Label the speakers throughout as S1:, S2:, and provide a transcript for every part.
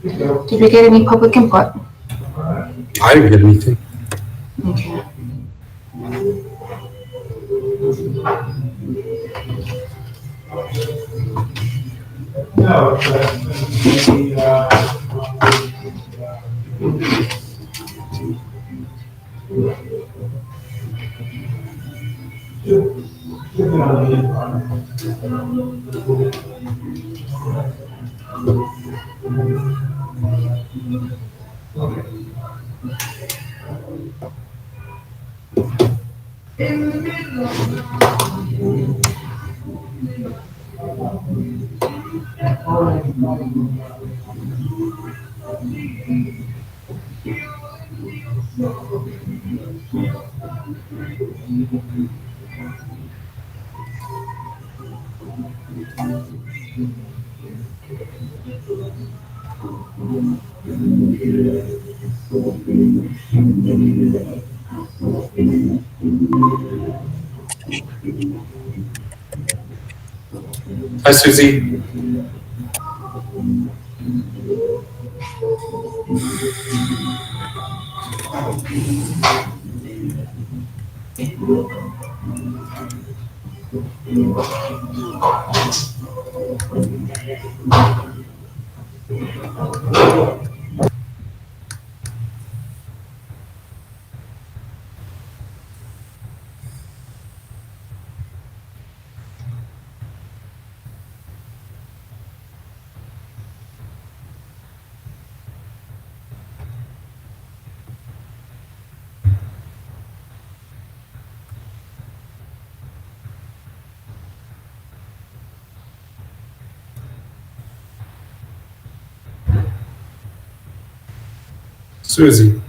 S1: Did we get any public input?
S2: I didn't get anything.
S1: Okay.
S2: Hi, Susie. Susie.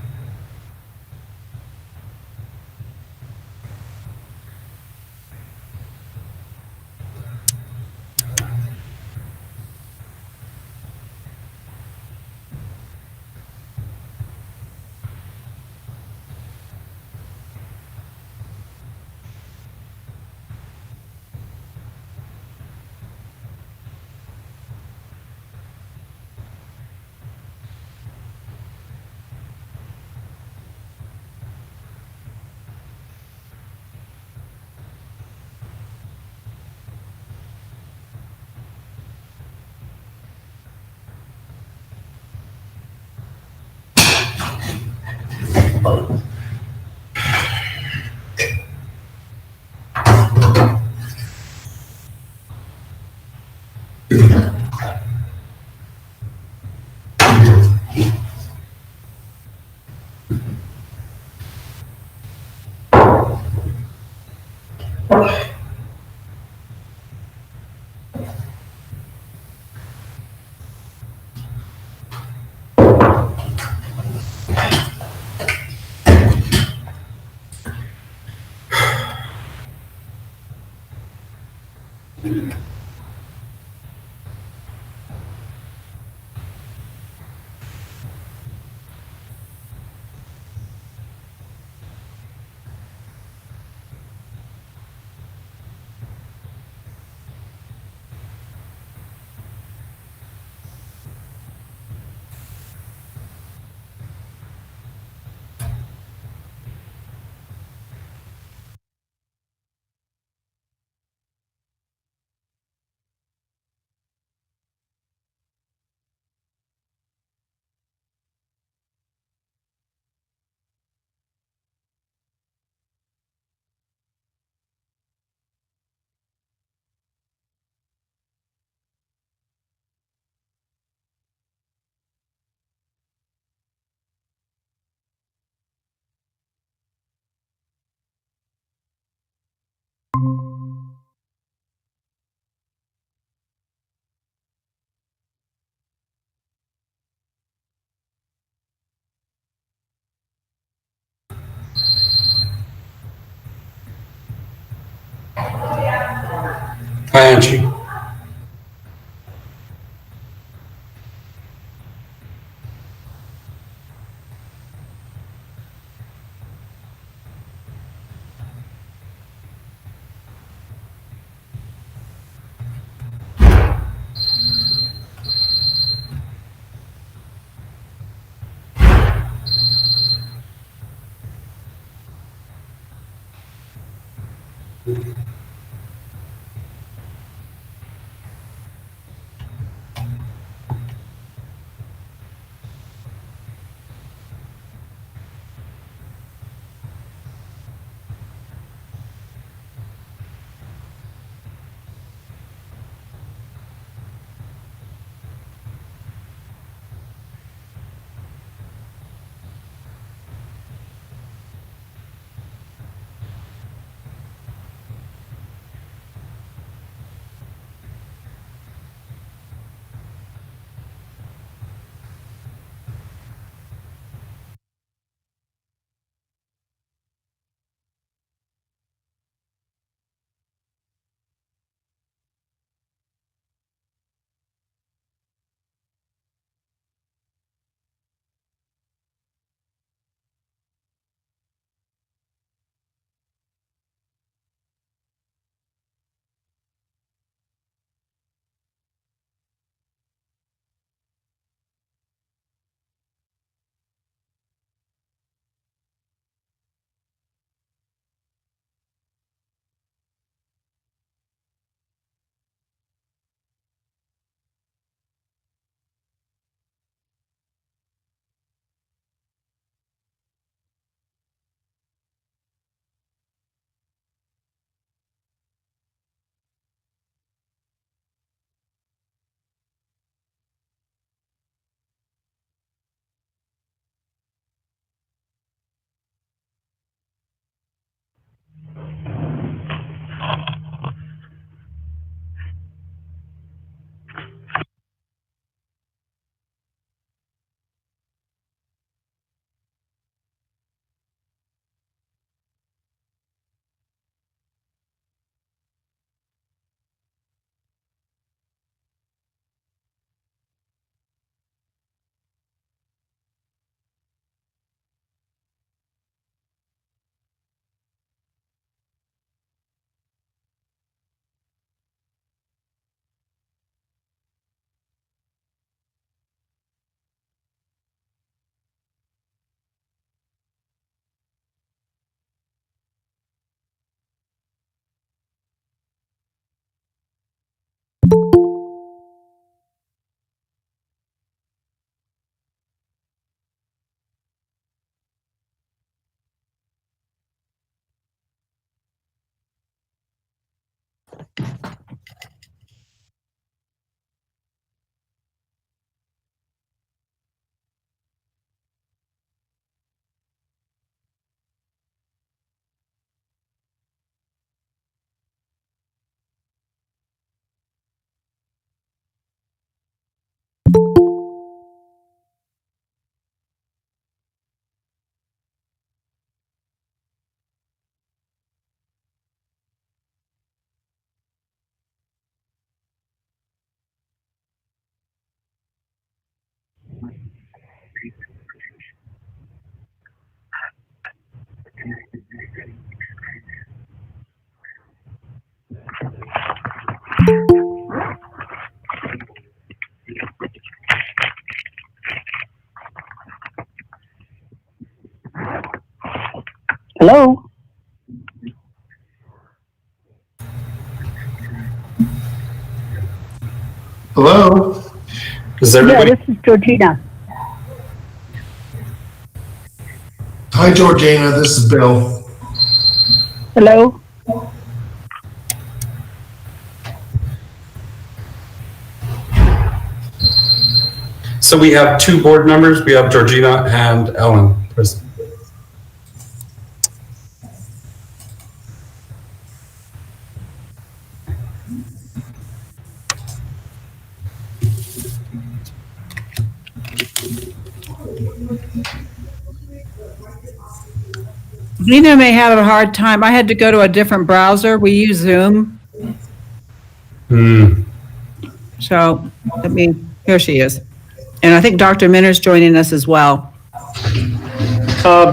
S2: Hi, Angie.
S3: Hello?
S2: Hello? Is
S3: Yeah,
S2: everybody?
S3: this is Georgina.
S4: Hi, Georgina. This is Bill.
S3: Hello?
S2: So we have two board members. We have Georgina and Ellen present.
S5: Gina may have a hard time. I had to go to a different browser. We use Zoom. So, here she is. And I think Dr. Minner's joining us as well.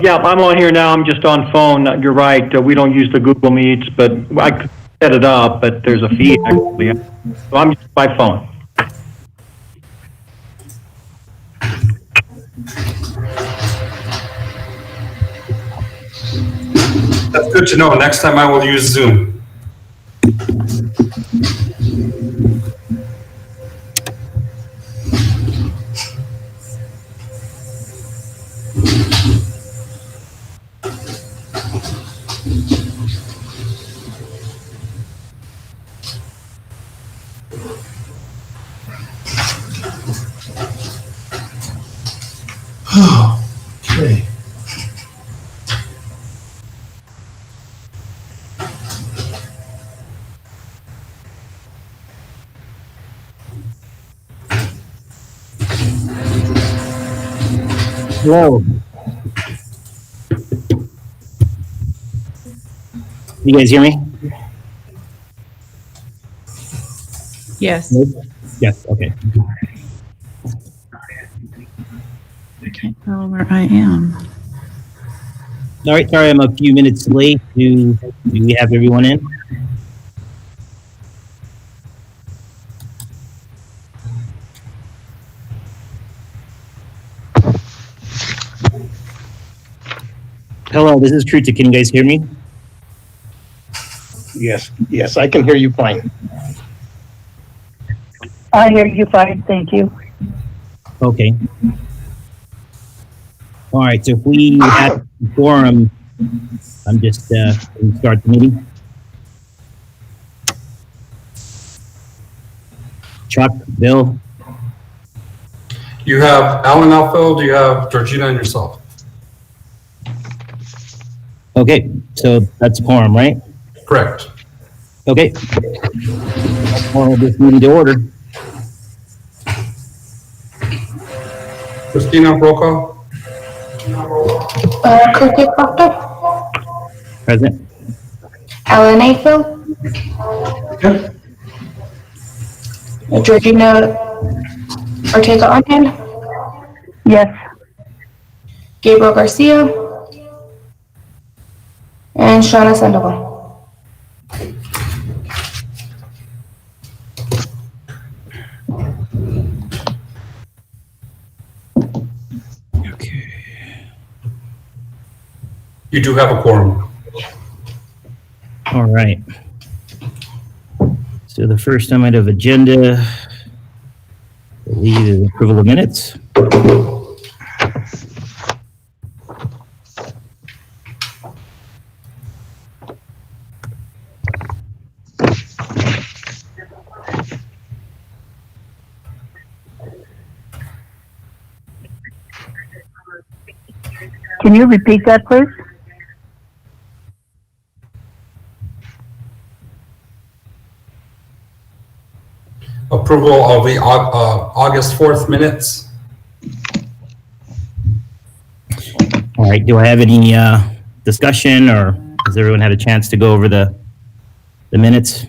S6: Yeah, I'm on here now. I'm just on phone. You're right. We don't use the Google Meets, but I could set it up, but there's a fee actually. So I'm just by phone.
S2: That's good to know. Next time I will use Zoom.
S4: Okay.
S7: Hello. You guys hear me?
S5: Yes.
S7: Yes, okay.
S5: I can't tell where I am.
S7: All right, sorry I'm a few minutes late. Do we have everyone in? Hello, this is Kruta. Can you guys hear me?
S8: Yes, I can hear you fine.
S3: I hear you fine, thank you.
S7: Okay. All right, so if we have a quorum, I'm just going to start the meeting. Chuck, Bill,
S2: You have Alan Alfeld, you have Georgina, and yourself.
S7: okay, so that's a quorum, right?
S2: Correct.
S7: Okay. Call this meeting to order.
S2: Christina, roll call.
S1: Kirkuk Bachta,
S7: Present.
S1: Alan Ayfield, Georgina Ortega Onhan,
S3: Yes,
S1: Gabriel Garcia, and Shauna Sandoval.
S2: You do have a quorum.
S7: All right. So the first item of agenda, I believe, is approval of minutes.
S3: can you repeat that, please?
S2: Approval of the August 4th minutes.
S7: All right, do I have any discussion, or has everyone had a chance to go over the minutes?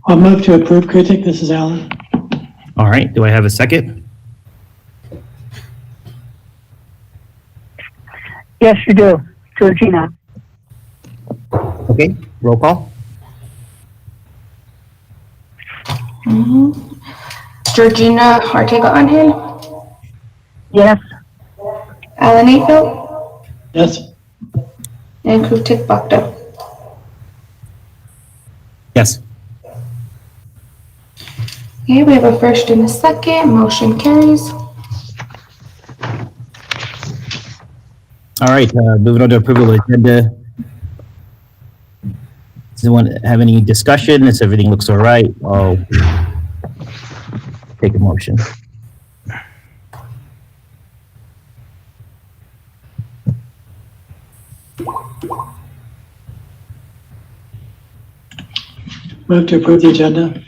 S9: I'll move to approve, Kritik. This is Alan.
S7: All right, do I have a second?
S3: Yes, you do, Georgina.
S7: Okay, roll call.
S1: Georgina Ortega Onhan,
S3: Yes,
S1: Alan Ayfield,
S9: Yes,
S1: and Kirkuk Bachta.
S7: Yes.
S1: Okay, we have a first and a second. Motion carries.
S7: All right, moving on to approval of agenda. Does anyone have any discussion? If everything looks all right, I'll take a motion.
S9: move to approve the agenda.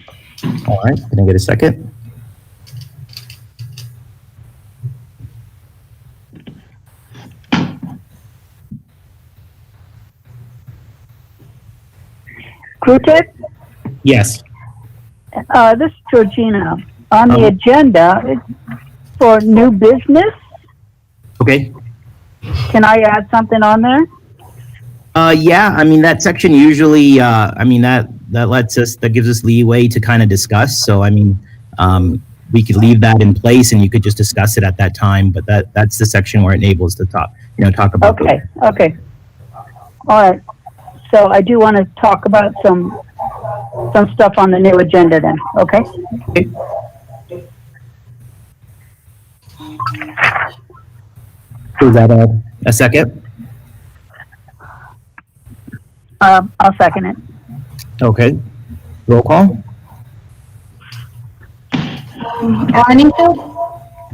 S7: All right, can I get a second?
S3: Krutik,
S7: Yes.
S3: this is Georgina. On the agenda, it's for new business.
S7: Okay.
S3: Can I add something on there?
S7: Yeah, I mean, that section usually, that gives us leeway to kind of discuss. So, I mean, we could leave that in place and you could just discuss it at that time. But that's the section where it enables to talk about.
S3: Okay, okay. All right. So I do want to talk about some stuff on the new agenda then, okay?
S7: Is that a second?
S3: I'll second it.
S7: Okay. Roll call?
S1: Alan Infield,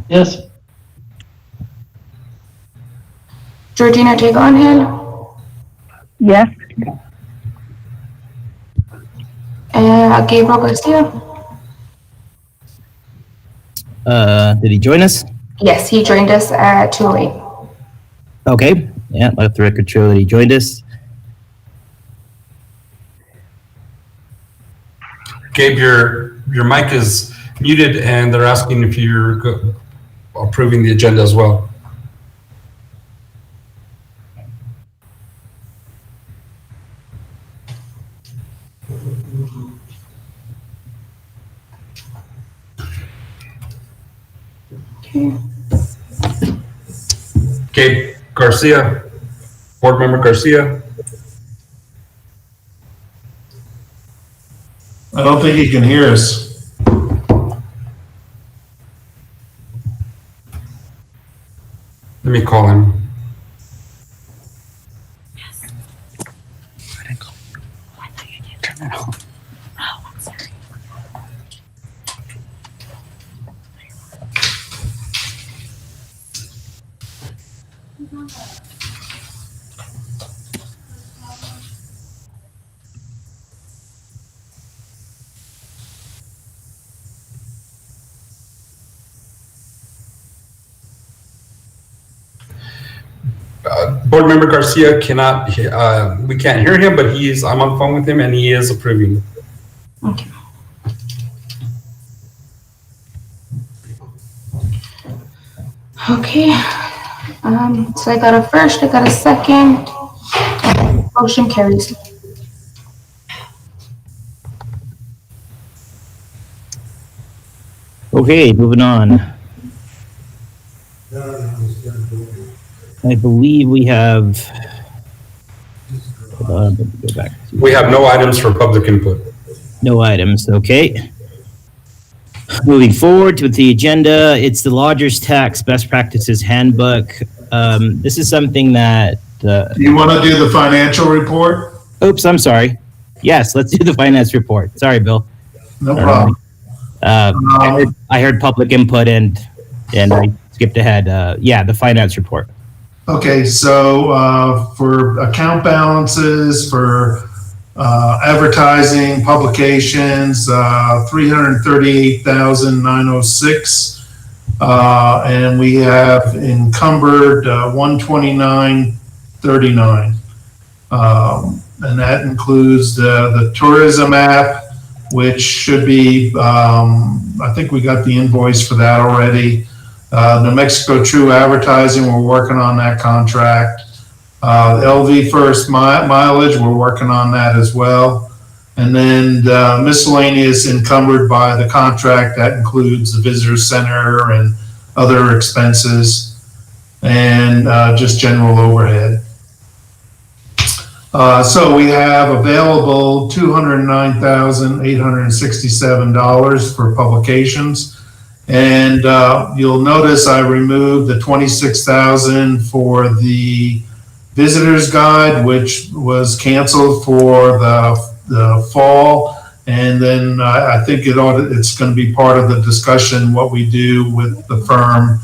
S9: Yes.
S1: Georgina Ortega Onhill,
S3: Yes?
S1: Gabriel Garcia.
S7: Did he join us?
S1: Yes, he joined us at 2:08.
S7: Okay. Yeah, let the record show that he joined us.
S2: Gabe, your mic is muted, and they're asking if you're approving the agenda as well. Gabe Garcia, Board Member Garcia.
S4: I don't think he can hear us.
S2: Let me call him. Board Member Garcia cannot, we can't hear him, but I'm on the phone with him and he is approving.
S1: Okay. Okay. So I got a first, I got a second. Motion carries.
S7: Okay, moving on. I believe we have. Hold on, let me go back.
S2: We have no items for public input.
S7: No items, okay. Moving forward with the agenda, it's the Lodgers Tax Best Practices Handbook. This is something that.
S4: Do you want to do the financial report?
S7: Oops, I'm sorry. Yes, let's do the finance report. Sorry, Bill.
S4: No problem.
S7: I heard public input and I skipped ahead. Yeah, the finance report.
S4: Okay, so for account balances, for advertising, publications, 338,906, and we have encumbered 129.39, and that includes the tourism app, which should be, I think we got the invoice for that already. New Mexico True Advertising, we're working on that contract. LV First Mileage, we're working on that as well. And then miscellaneous encumbered by the contract, that includes the visitor center and other expenses and just general overhead. So we have available $209,867 for publications. And you'll notice I removed the $26,000 for the visitor's guide, which was canceled for the fall. And then I think it's going to be part of the discussion what we do with the firm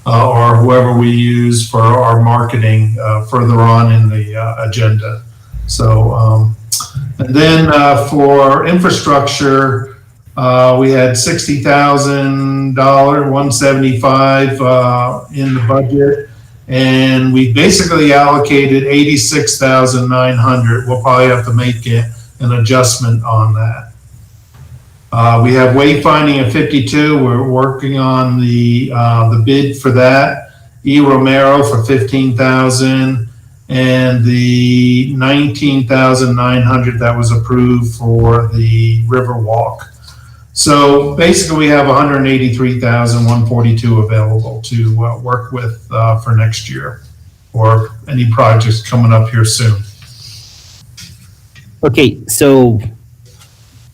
S4: or whoever we use for our marketing further on in the agenda. So, and then for infrastructure, we had $60,000, $175 in the budget, and we basically allocated $86,900. We'll probably have to make an adjustment on that. We have wayfinding at 52. We're working on the bid for that. E. Romero for $15,000, and the $19,900 that was approved for the Riverwalk. So basically, we have 183,142 available to work with for next year, or any projects coming up here soon.
S7: Okay, so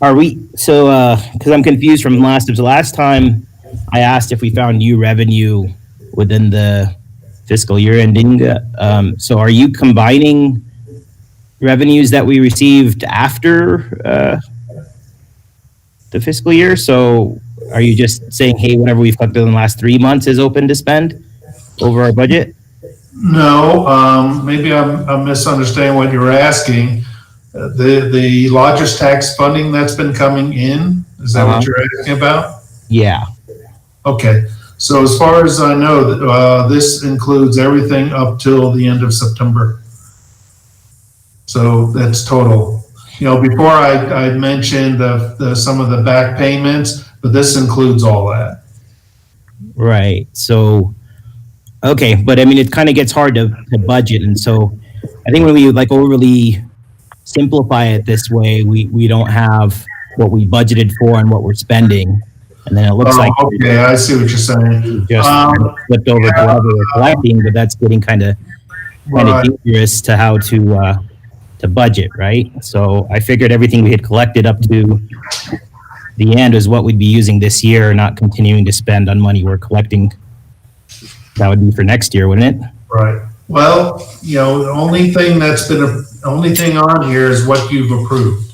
S7: because I'm confused from last time I asked if we found new revenue within the fiscal year ending. So are you combining revenues that we received after the fiscal year? So are you just saying, hey, whatever we've collected in the last 3 months is open to spend over our budget?
S4: No, maybe I'm misunderstanding what you're asking. The lodger's tax funding that's been coming in, is that what you're asking about?
S7: Yeah.
S4: Okay, so as far as I know, this includes everything up till the end of September. So that's total. You know, before I mentioned some of the back payments, but this includes all that.
S7: Right. So, okay. But I mean, it kind of gets hard to budget. And so I think when we like overly simplify it this way, we don't have what we budgeted for and what we're spending. And then it looks like
S4: okay, I see what you're saying.
S7: just flipped over to what we're collecting, but that's getting kind of dangerous to how to budget, right? So I figured everything we had collected up to the end is what we'd be using this year, not continuing to spend on money we're collecting. That would be for next year, wouldn't it?
S4: Right. Well, you know, the only thing on here is what you've approved.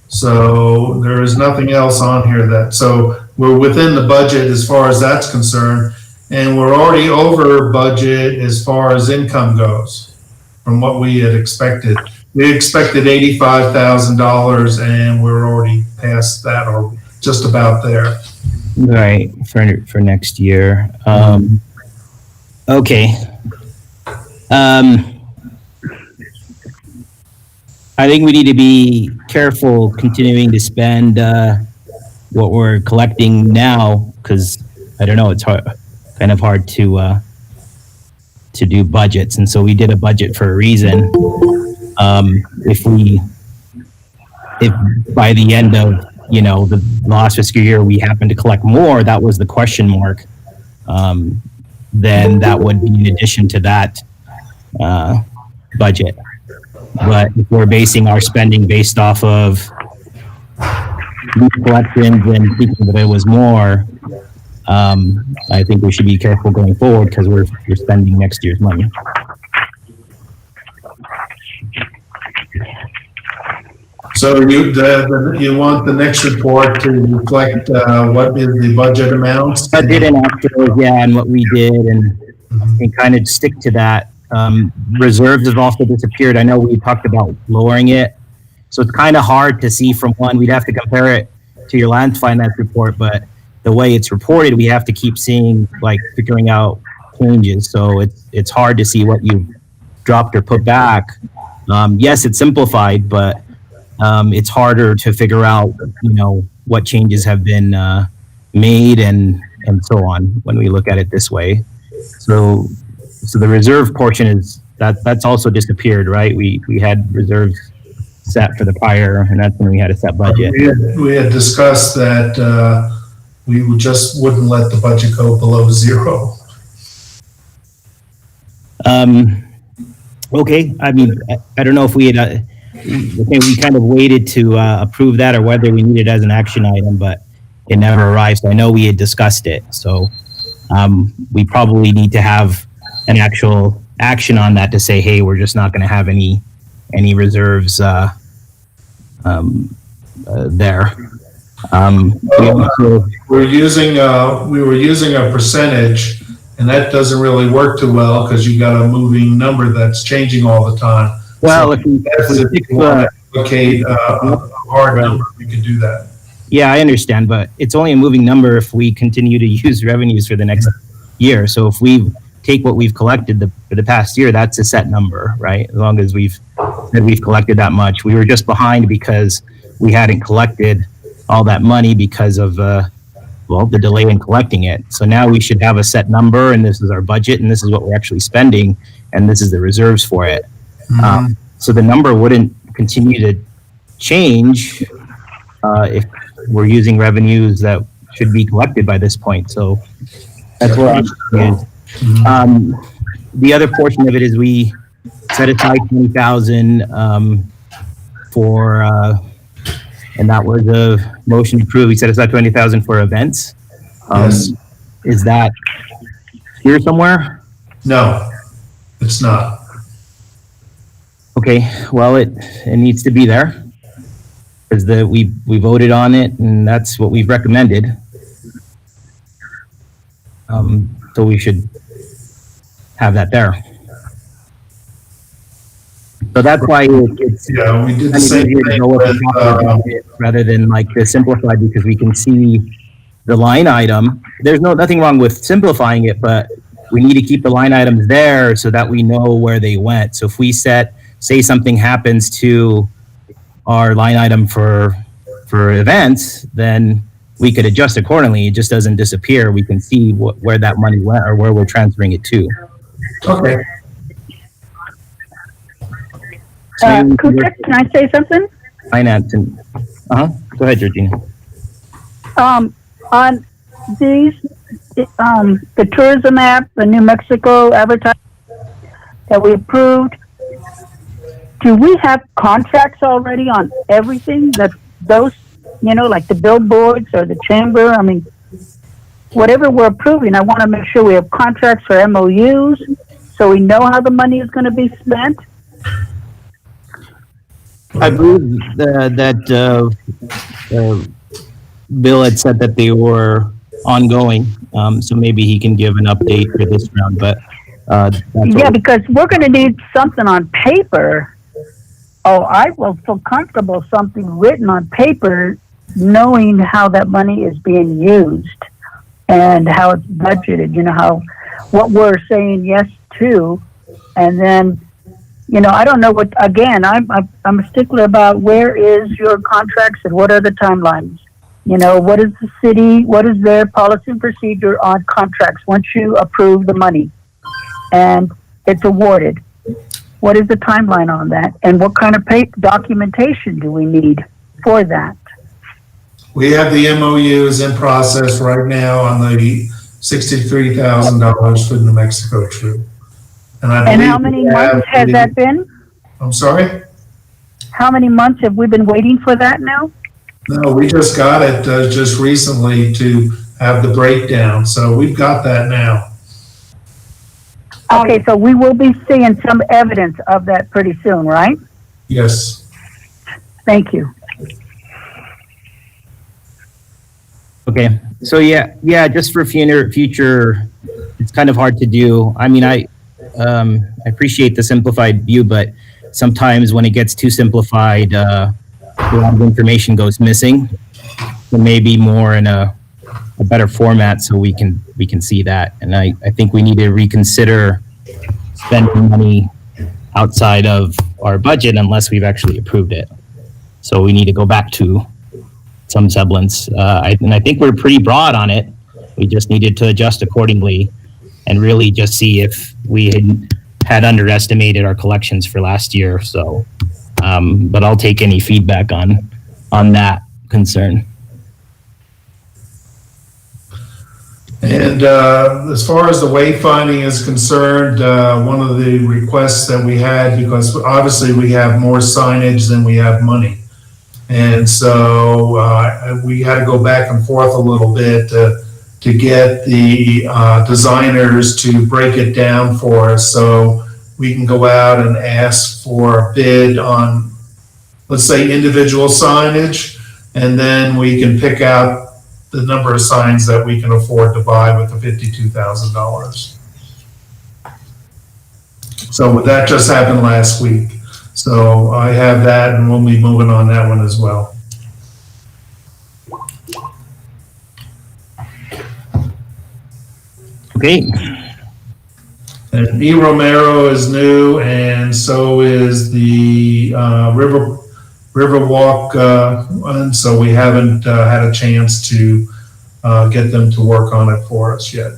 S4: So there is nothing else on here so we're within the budget as far as that's concerned, and we're already over budget as far as income goes from what we had expected. We expected $85,000 and we're already past that, or just about there.
S7: Right, for next year. Okay. I think we need to be careful continuing to spend what we're collecting now, because I don't know, it's kind of hard to do budgets, and so we did a budget for a reason. If by the end of the last fiscal year we happen to collect more, that was the question mark. Then that would be in addition to that budget. But if we're basing our spending based off of new collections and thinking that it was more, I think we should be careful going forward because we're spending next year's money.
S4: So you want the next report to reflect what is the budget amounts?
S7: Budget and actuals, yeah, and what we did, and kind of stick to that. Reserves have also disappeared. I know we talked about lowering it, so it's kind of hard to see from one. We'd have to compare it to your land finance report, but the way it's reported, we have to keep seeing, like, figuring out changes. So it's hard to see what you've dropped or put back. Yes, it's simplified, but it's harder to figure out, what changes have been made and so on when we look at it this way. So the reserve portion that's also disappeared, right? We had reserves set for the prior, and that's when we had a set budget.
S4: We had discussed that we just wouldn't let the budget go below zero.
S7: Okay. I mean, I don't know if we had, we kind of waited to approve that or whether we need it as an action item, but it never arrived. So I know we had discussed it. So we probably need to have an actual action on that to say, hey, we're just not going to have any reserves there.
S4: We were using a percentage, and that doesn't really work too well because you got a moving number that's changing all the time.
S7: Well,
S4: so
S7: if you
S4: want to allocate a hard number, we can do that.
S7: Yeah, I understand, but it's only a moving number if we continue to use revenues for the next year. So if we take what we've collected for the past year, that's a set number, right? As long as we've collected that much. We were just behind because we hadn't collected all that money because of the delay in collecting it. So now we should have a set number, and this is our budget, and this is what we're actually spending, and this is the reserves for it. So the number wouldn't continue to change we're using revenues that should be collected by this point. So that's where I'm confused. The other portion of it is we set aside 20,000 for, and that was a motion approved. We set aside 20,000 for events.
S4: Yes.
S7: Is that here somewhere?
S4: No, it's not.
S7: Okay, well, it needs to be there because we voted on it and that's what we've recommended. So we should have that there. So that's why it's
S4: Yeah, we did the
S7: kind of
S4: same
S7: easier to
S4: thing
S7: go with
S4: with,
S7: the top of it rather than like the simplified because we can see the line item. There's nothing wrong with simplifying it, but we need to keep the line items there so that we know where they went. So if we say something happens to our line item for events, then we could adjust accordingly. It just doesn't disappear. We can see where that money went or where we're transferring it to.
S4: Okay.
S3: Kuchek, can I say something?
S7: Finance and, go ahead, Georgina.
S3: On these, the tourism app, the New Mexico advertising that we approved, do we have contracts already on everything that those, like the billboards or the chamber? I mean, whatever we're approving, I want to make sure we have contracts for MOUs so we know how the money is going to be spent.
S7: I believe that Bill had said that they were ongoing, so maybe he can give an update for this round, but
S3: yeah, because we're going to need something on paper. Oh, I will feel comfortable something written on paper, knowing how that money is being used and how it's budgeted, what we're saying yes to, and then, I don't know what, again, I'm a stickler about where is your contracts and what are the timelines? What is the city, what is their policy and procedure on contracts once you approve the money and it's awarded? What is the timeline on that? And what kind of documentation do we need for that?
S4: We have the MOUs in process right now on the $63,000 for the New Mexico trip. And
S3: how many months has that been?
S4: I'm sorry?
S3: How many months have we been waiting for that now?
S4: No, we just got it just recently to have the breakdown. So we've got that now.
S3: Okay, so we will be seeing some evidence of that pretty soon, right?
S4: Yes.
S3: Thank you.
S7: Okay, so yeah, just for future, it's kind of hard to do. I mean, I appreciate the simplified view, but sometimes when it gets too simplified, a lot of information goes missing. So maybe more in a better format so we can see that. And I think we need to reconsider spending money outside of our budget unless we've actually approved it. So we need to go back to some semblance. And I think we're pretty broad on it. We just needed to adjust accordingly and really just see if we had underestimated our collections for last year. So, but I'll take any feedback on that concern.
S4: And as far as the wayfinding is concerned, one of the requests that we had, because obviously we have more signage than we have money. And so we had to go back and forth a little bit to get the designers to break it down for us so we can go out and ask for a bid on, let's say, individual signage, and then we can pick out the number of signs that we can afford to buy with the $52,000. So that just happened last week. So I have that, and we'll be moving on that one as well.
S7: Okay.
S4: And E. Romero is new, and so is the Riverwalk, and so we haven't had a chance to get them to work on it for us yet.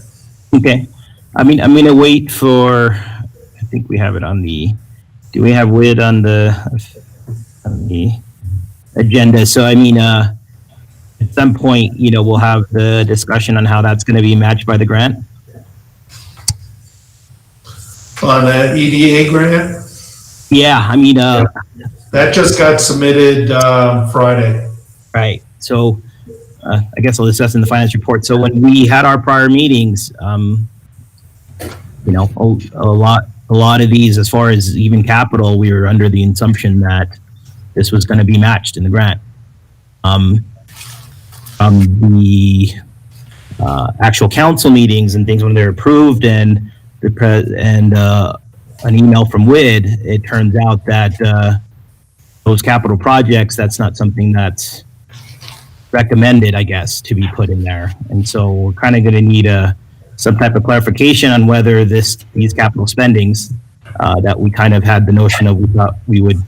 S7: Okay. I'm going to wait for, I think we have it on the, do we have WID on the agenda? So, I some point, we'll have the discussion on how that's going to be matched by the grant.
S4: On the EDA grant,
S7: Yeah, I mean,
S4: that just got submitted Friday.
S7: right. So I guess I'll discuss in the finance report. So when we had our prior meetings, a lot of these, as far as even capital, we were under the assumption that this was going to be matched in the grant. The actual council meetings and things when they're approved and an email from WID, it turns out that those capital projects, that's not something that's recommended, I guess, to be put in there. And so we're kind of going to need some type of clarification on whether these capital spendings that we kind of had the notion of, we thought we would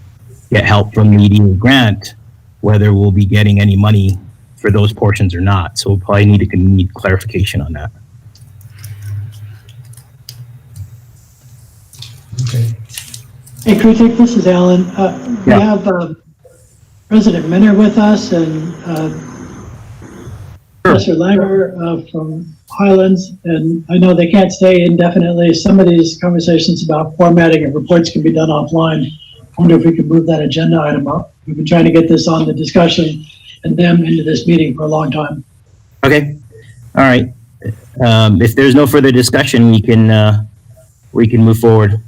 S7: get help from the EDA grant, whether we'll be getting any money for those portions or not. So we'll probably need clarification on that.
S4: Okay.
S9: Hey, Krutik, this is Alan. We
S7: Yeah.
S9: have President Minner with us and Professor Langer from Highlands, and I know they can't stay indefinitely. Some of these conversations about formatting of reports can be done offline. I wonder if we could move that agenda item up. We've been trying to get this on the discussion and them into this meeting for a long time.
S7: Okay. All right. If there's no further discussion, we can move forward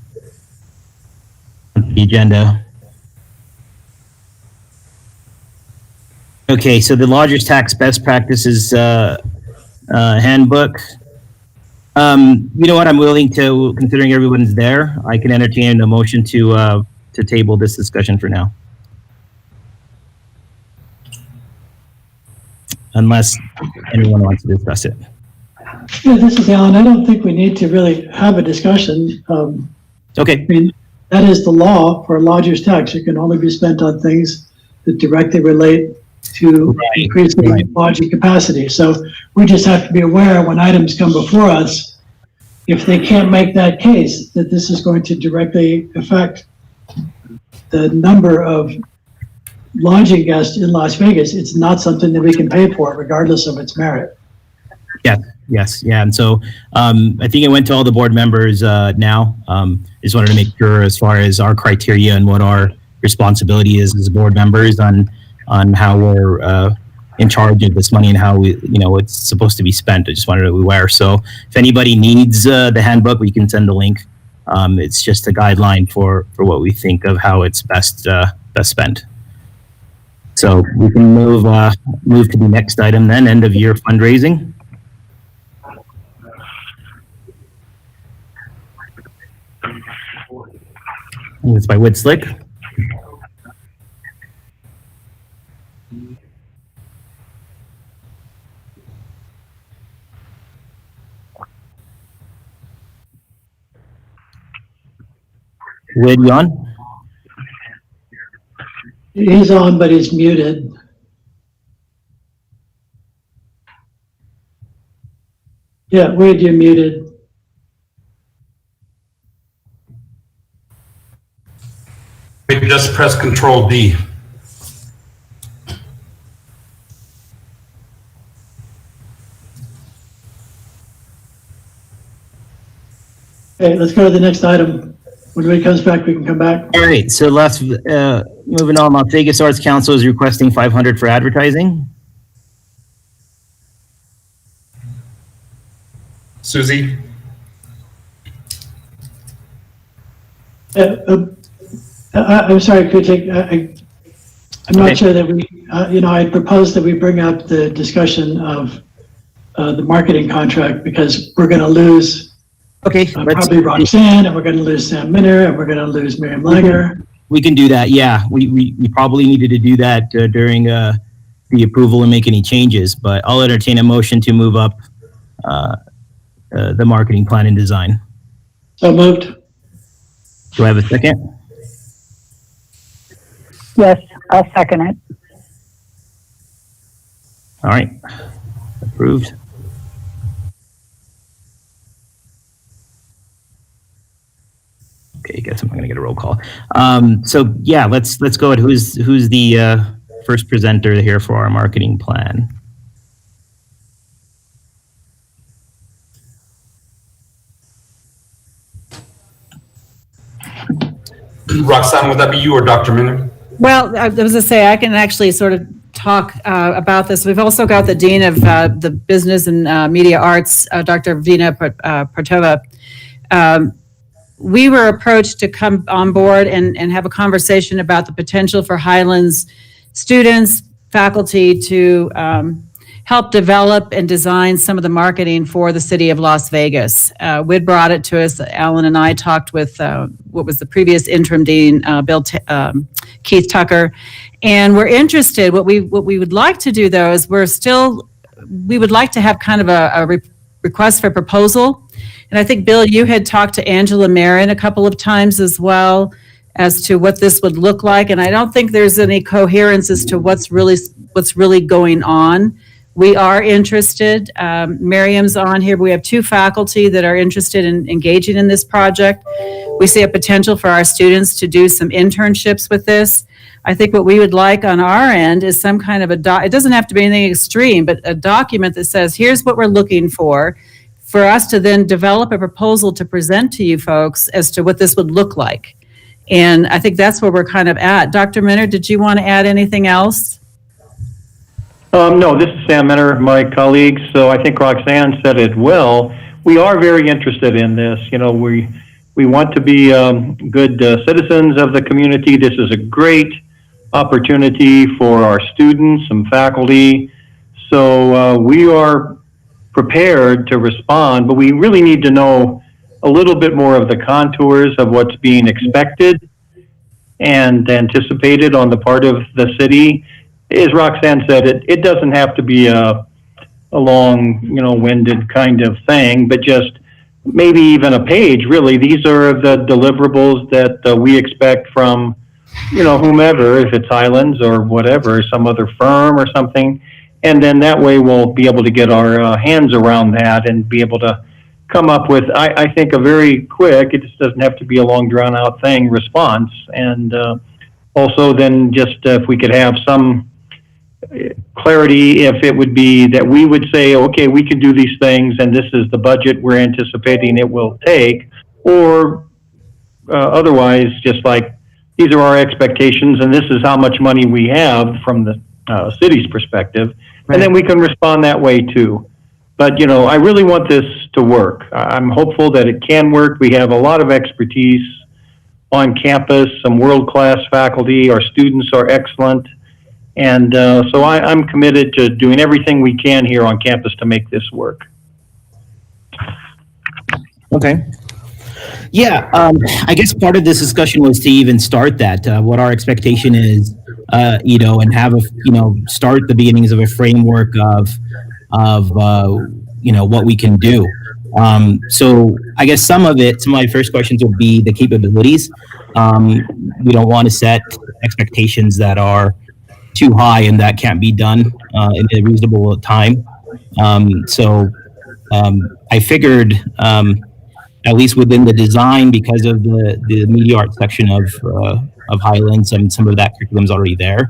S7: on the agenda. Okay, so the lodger's tax best practices handbook. You know what? I'm willing to, considering everyone's there, I can entertain a motion to table this discussion for now. Unless anyone wants to discuss it.
S9: Yeah, this is Alan. I don't think we need to really have a discussion.
S7: Okay.
S9: I mean, that is the law for a lodger's tax. It can only be spent on things that directly relate to increasing lodging capacity. So we just have to be aware when items come before us, if they can't make that case, that this is going to directly affect the number of lodging guests in Las Vegas, it's not something that we can pay for regardless of its merit.
S7: Yes. Yeah. And so I think it went to all the board members now. Just wanted to make sure as far as our criteria and what our responsibility is as board members on how we're in charge of this money and how it's supposed to be spent. I just wanted to be aware. So if anybody needs the handbook, we can send the link. It's just a guideline for what we think of how it's best spent. So we can move to the next item then, end of year fundraising. And it's by Wood Slick. Wood, you on?
S9: He's on, but he's muted. Yeah, Wade, you're muted.
S2: Maybe just press Control D.
S9: Okay, let's go to the next item. When Wade comes back, we can come back.
S7: All right, so moving on, Las Vegas Arts Council is requesting $500 for advertising.
S2: Susie?
S9: I'm sorry, Krutik. I'm not
S7: Okay.
S9: sure that we, I proposed that we bring up the discussion of the marketing contract because we're going to lose
S7: Okay,
S9: probably Roxanne, and we're going to lose Sam Minner, and we're going to lose Miriam Langer.
S7: we can do that. Yeah, we probably needed to do that during the approval and make any changes, but I'll entertain a motion to move up the marketing plan and design.
S9: So moved.
S7: Do I have a second?
S3: Yes, I'll second it.
S7: All right, approved. Okay, I'm gonna get a roll call. So yeah, let's go at who's the first presenter here for our marketing plan.
S2: Roxanne, would that be you or Dr. Minner?
S5: Well, I was going to say, I can actually sort of talk about this. We've also got the Dean of the Business and Media Arts, Dr. Vina Partova. We were approached to come on board and have a conversation about the potential for Highlands students, faculty to help develop and design some of the marketing for the city of Las Vegas. Whit brought it to us. Alan and I talked with what was the previous interim dean, Keith Tucker, and we're interested. What we would like to do though is we would like to have kind of a request for proposal. And I think, Bill, you had talked to Angela Marin a couple of times as well as to what this would look like. And I don't think there's any coherence as to what's really going on. We are interested. Miriam's on here. We have 2 faculty that are interested in engaging in this project. We see a potential for our students to do some internships with this. I think what we would like on our end is some kind of it doesn't have to be anything extreme, but a document that says, here's what we're looking for us to then develop a proposal to present to you folks as to what this would look like. And I think that's where we're kind of at. Dr. Minner, did you want to add anything else?
S6: No, this is Sam Minner, my colleague. So I think Roxanne said it well. We are very interested in this. You know, we want to be good citizens of the community. This is a great opportunity for our students and faculty. So we are prepared to respond, but we really need to know a little bit more of the contours of what's being expected and anticipated on the part of the city. As Roxanne said, it doesn't have to be a long, winded kind of thing, but just maybe even a page, really. These are the deliverables that we expect from, whomever, if it's Highlands or whatever, some other firm or something. And then that way we'll be able to get our hands around that and be able to come up with, I think, a very quick, it just doesn't have to be a long drawn out thing, response. And also then just if we could have some clarity, if it would be that we would say, okay, we can do these things and this is the budget we're anticipating it will take, or otherwise just like, these are our expectations and this is how much money we have from the city's perspective. Right. And then we can respond that way too. But, I really want this to work. I'm hopeful that it can work. We have a lot of expertise on campus, some world-class faculty. Our students are excellent. And so I'm committed to doing everything we can here on campus to make this work.
S7: Okay. Yeah, I guess part of this discussion was to even start that, what our expectation is, and have start the beginnings of a framework of what we can do. So I guess some of my first questions would be the capabilities. We don't want to set expectations that are too high and that can't be done in a reasonable time. So I figured, at least within the design, because of the media arts section of Highlands, and some of that curriculum's already there.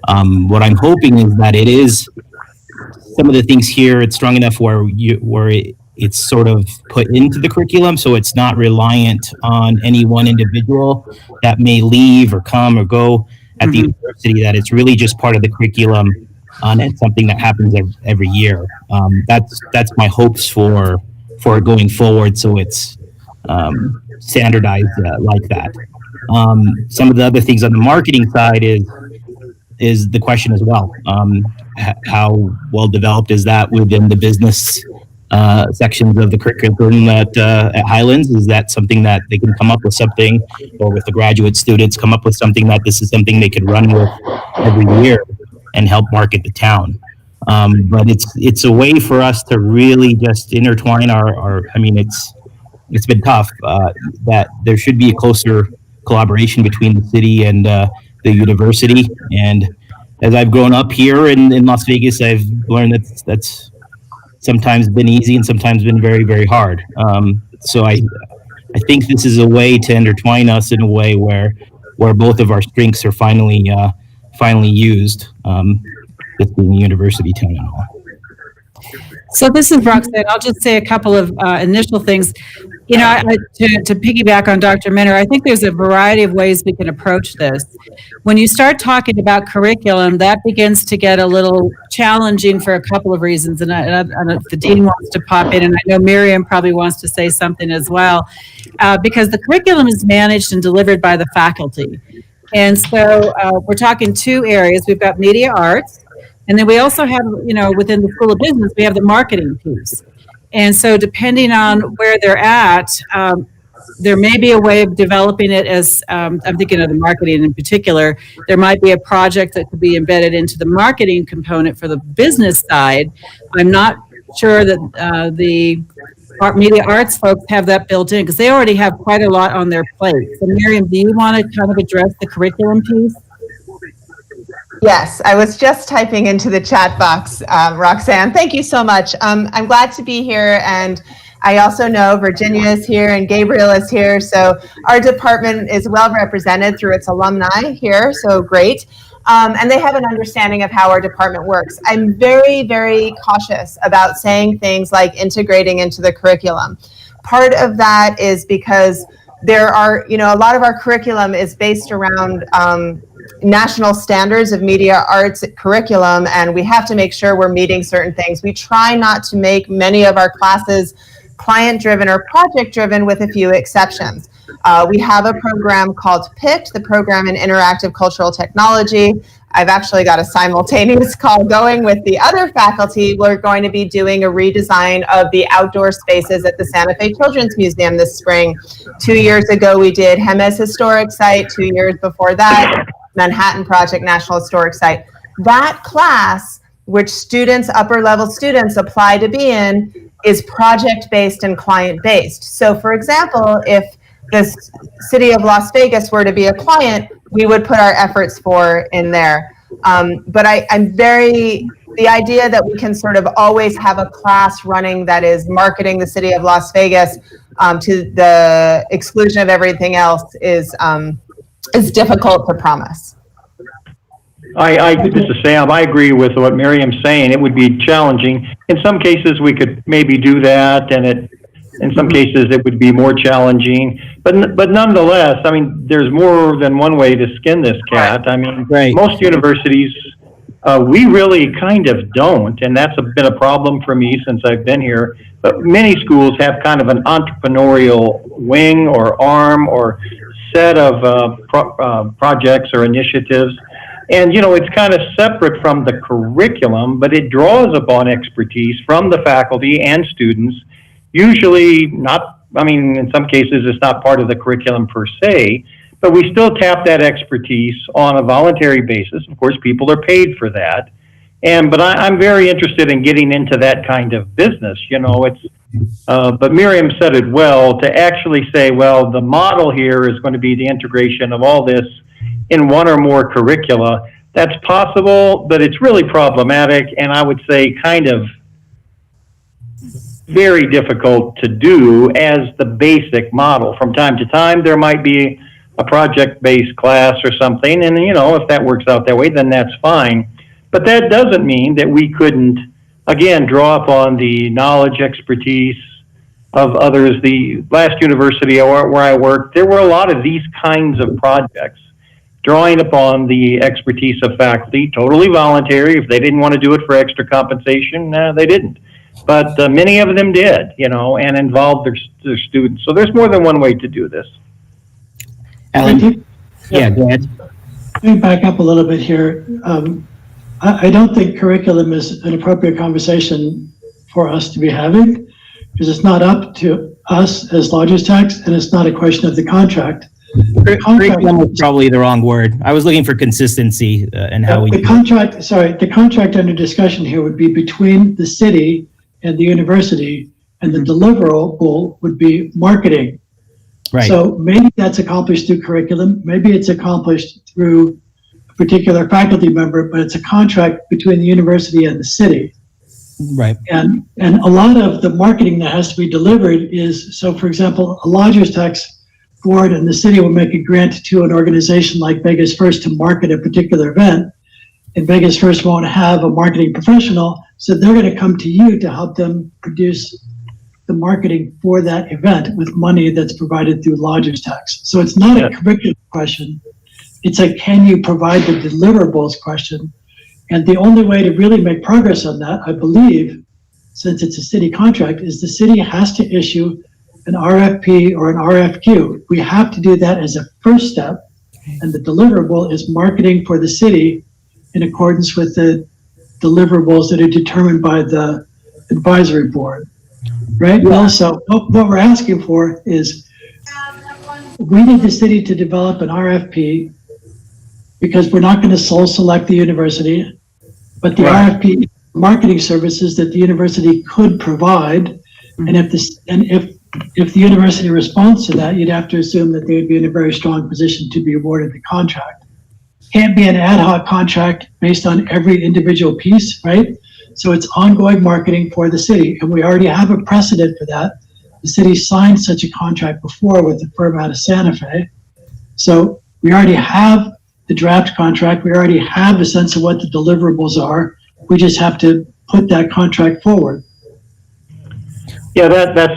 S7: What I'm hoping is that it is some of the things here, it's strong enough where it's sort of put into the curriculum, so it's not reliant on any one individual that may leave or come or go at the university, that it's really just part of the curriculum, and it's something that happens every year. That's my hopes for going forward, so it's standardized like that. Some of the other things on the marketing side is the question as well. How well developed is that within the business sections of the curriculum at Highlands? Is that something that they can come up with something, or with the graduate students come up with something that this is something they could run with every year and help market the town? But it's a way for us to really just intertwine it's been tough, that there should be a closer collaboration between the city and the university. And as I've grown up here in Las Vegas, I've learned that's sometimes been easy and sometimes been very, very hard. So I think this is a way to intertwine us in a way where both of our strengths are finally used, with being a university town and all.
S5: So this is Roxanne. I'll just say a couple of initial things. You know, to piggyback on Dr. Minner, I think there's a variety of ways we can approach this. When you start talking about curriculum, that begins to get a little challenging for a couple of reasons. And I don't know if the dean wants to pop in, and I know Miriam probably wants to say something as well, because the curriculum is managed and delivered by the faculty. And so we're talking two areas. We've got media arts, and then we also have, you know, within the School of Business, we have the marketing piece. And so depending on where they're at, there may be a way of developing it as, I'm thinking of the marketing in particular, there might be a project that could be embedded into the marketing component for the business side. I'm not sure that the media arts folks have that built in because they already have quite a lot on their plate. So Miriam, do you want to kind of address the curriculum piece?
S10: Yes, I was just typing into the chat box, Roxanne. Thank you so much. I'm glad to be here, and I also know Virginia is here and Gabriel is here, so our department is well represented through its alumni here, so great. And they have an understanding of how our department works. I'm very, very cautious about saying things like integrating into the curriculum. Part of that is because there are, you know, a lot of our curriculum is based around national standards of media arts curriculum, and we have to make sure we're meeting certain things. We try not to make many of our classes client-driven or project-driven, with a few exceptions. We have a program called PICT, the Program in Interactive Cultural Technology. I've actually got a simultaneous call going with the other faculty. We're going to be doing a redesign of the outdoor spaces at the Santa Fe Children's Museum this spring. 2 years ago, we did Jemez Historic Site. 2 years before that, Manhattan Project National Historic Site. That class, which students, upper level students, apply to be in, is project-based and client-based. So for example, if the city of Las Vegas were to be a client, we would put our efforts in there. But the idea that we can sort of always have a class running that is marketing the city of Las Vegas to the exclusion of everything else is difficult to promise.
S6: This is Sam. I agree with what Miriam's saying. It would be challenging. In some cases, we could maybe do that, and in some cases, it would be more challenging. But nonetheless, I mean, there's more than one way to skin this cat. I mean, most universities, we really kind of don't, and that's been a problem for me since I've been here. But many schools have kind of an entrepreneurial wing or arm or set of projects or initiatives. And, you know, it's kind of separate from the curriculum, but it draws upon expertise from the faculty and students. Usually not, I mean, in some cases it's not part of the curriculum per se, but we still tap that expertise on a voluntary basis. Of course, people are paid for that. But I'm very interested in getting into that kind of business. You know, but Miriam said it well, to actually say, well, the model here is going to be the integration of all this in one or more curricula. That's possible, but it's really problematic, and I would say kind of very difficult to do as the basic model. From time to time, there might be a project-based class or something, and you know, if that works out that way, then that's fine. But that doesn't mean that we couldn't, again, draw upon the knowledge, expertise of others. The last university where I worked, there were a lot of these kinds of projects, drawing upon the expertise of faculty, totally voluntary. If they didn't want to do it for extra compensation, they didn't. But many of them did, you know, and involved their students. So there's more than one way to do this.
S7: Alan? Yeah, go ahead.
S9: Let me back up a little bit here. I don't think curriculum is an appropriate conversation for us to be having, because it's not up to us as Lodgers Tax, and it's not a question of the contract.
S7: Curriculum was probably the wrong word. I was looking for consistency and how we.
S9: The contract under discussion here would be between the city and the university, and the deliverable would be marketing.
S7: Right.
S9: So maybe that's accomplished through curriculum. Maybe it's accomplished through a particular faculty member, but it's a contract between the university and the city.
S7: Right.
S9: And a lot of the marketing that has to be delivered is, so for example, a Lodgers Tax board and the city will make a grant to an organization like Vegas First to market a particular event, and Vegas First won't have a marketing professional, so they're going to come to you to help them produce the marketing for that event with money that's provided through lodger's tax. So it's not a curriculum question. It's a can you provide the deliverables question. And the only way to really make progress on that, I believe, since it's a city contract, is the city has to issue an RFP or an RFQ. We have to do that as a first step. And the deliverable is marketing for the city in accordance with the deliverables that are determined by the advisory board. Right? Well, so what we're asking for is we need the city to develop an RFP because we're not going to sole select the university, but the RFP marketing services that the university could provide. And if the university responds to that, you'd have to assume that they would be in a very strong position to be awarded the contract. Can't be an ad hoc contract based on every individual piece, right? So it's ongoing marketing for the city, and we already have a precedent for that. The city signed such a contract before with the firm out of Santa Fe. So we already have the draft contract. We already have a sense of what the deliverables are. We just have to put that contract forward.
S6: Yeah, that's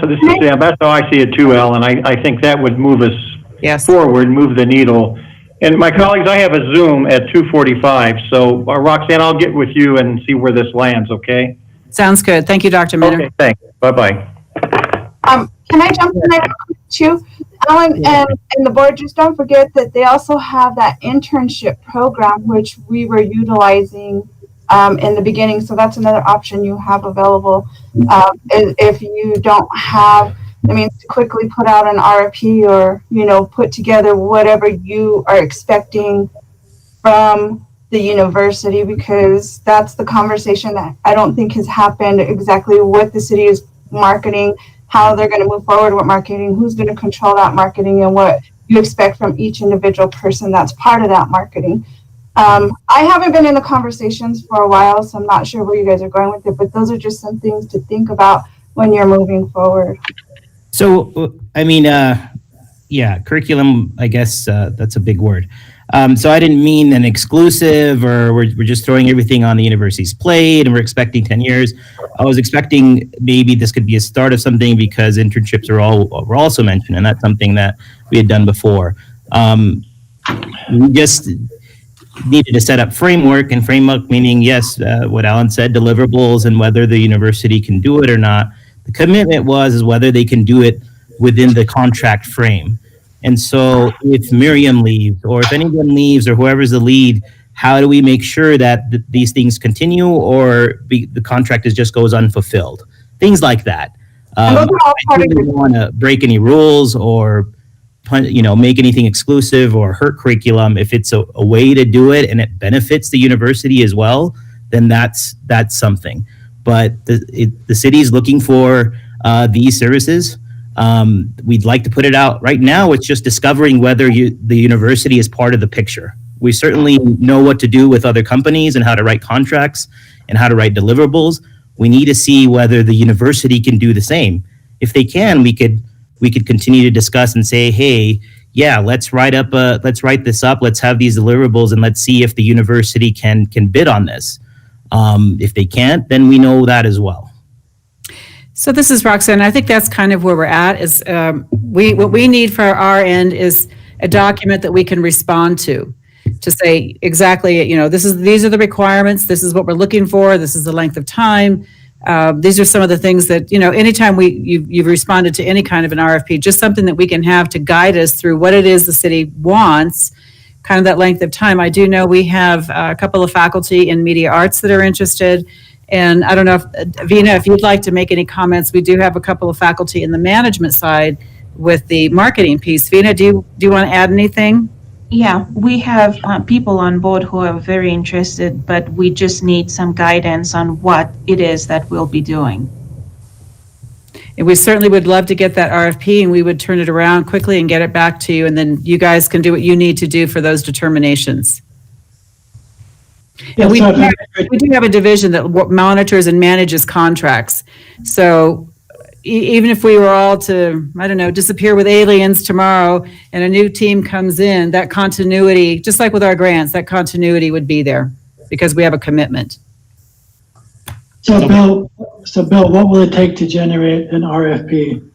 S6: how I see it too, Al, and I think that would move us forward, move the needle. And my colleagues, I have a Zoom at 2:45, so Roxanne, I'll get with you and see where this lands, okay?
S5: Sounds good. Thank you, Dr. Minner.
S6: Okay, thanks. Bye-bye.
S1: Can I jump in there too? Alan and the board, just don't forget that they also have that internship program, which we were utilizing in the beginning. So that's another option you have available. If you don't have, I mean, to quickly put out an RFP or, put together whatever you are expecting from the university, because that's the conversation that I don't think has happened exactly what the city is marketing, how they're going to move forward with marketing, who's going to control that marketing, and what you expect from each individual person that's part of that marketing. I haven't been in the conversations for a while, so I'm not sure where you guys are going with it, but those are just some things to think about when you're moving forward.
S7: So, I mean, curriculum, I guess that's a big word. So I didn't mean an exclusive or we're just throwing everything on the university's plate and we're expecting 10 years. I was expecting maybe this could be a start of something because internships were also mentioned, and that's something that we had done before. We just needed to set up framework, and framework meaning, yes, what Alan said, deliverables and whether the university can do it or not. The commitment is whether they can do it within the contract frame. And so if Miriam leaves or if anyone leaves or whoever's the lead, how do we make sure that these things continue or the contract just goes unfulfilled? Things like that. I don't want to break any rules or make anything exclusive or hurt curriculum. If it's a way to do it and it benefits the university as well, then that's something. But the city is looking for these services. We'd like to put it out right now. It's just discovering whether the university is part of the picture. We certainly know what to do with other companies and how to write contracts and how to write deliverables. We need to see whether the university can do the same. If they can, we could continue to discuss and say, hey, yeah, let's write this up. Let's have these deliverables and let's see if the university can bid on this. If they can't, then we know that as well.
S5: So this is Roxanne. I think that's kind of where we're at is what we need for our end is a document that we can respond to say exactly, these are the requirements. This is what we're looking for. This is the length of time. These are some of the things that, anytime you've responded to any kind of an RFP, just something that we can have to guide us through what it is the city wants, kind of that length of time. I do know we have a couple of faculty in media arts that are interested. And I don't know Vina, if you'd like to make any comments, we do have a couple of faculty in the management side with the marketing piece. Vina, do you want to add anything?
S11: Yeah, we have people on board who are very interested, but we just need some guidance on what it is that we'll be doing.
S5: And we certainly would love to get that RFP and we would turn it around quickly and get it back to you. And then you guys can do what you need to do for those determinations. And we do have a division that monitors and manages contracts. So even if we were all to, disappear with aliens tomorrow and a new team comes in, that continuity, just like with our grants, that continuity would be there because we have a commitment.
S9: So Bill, what will it take to generate an RFP?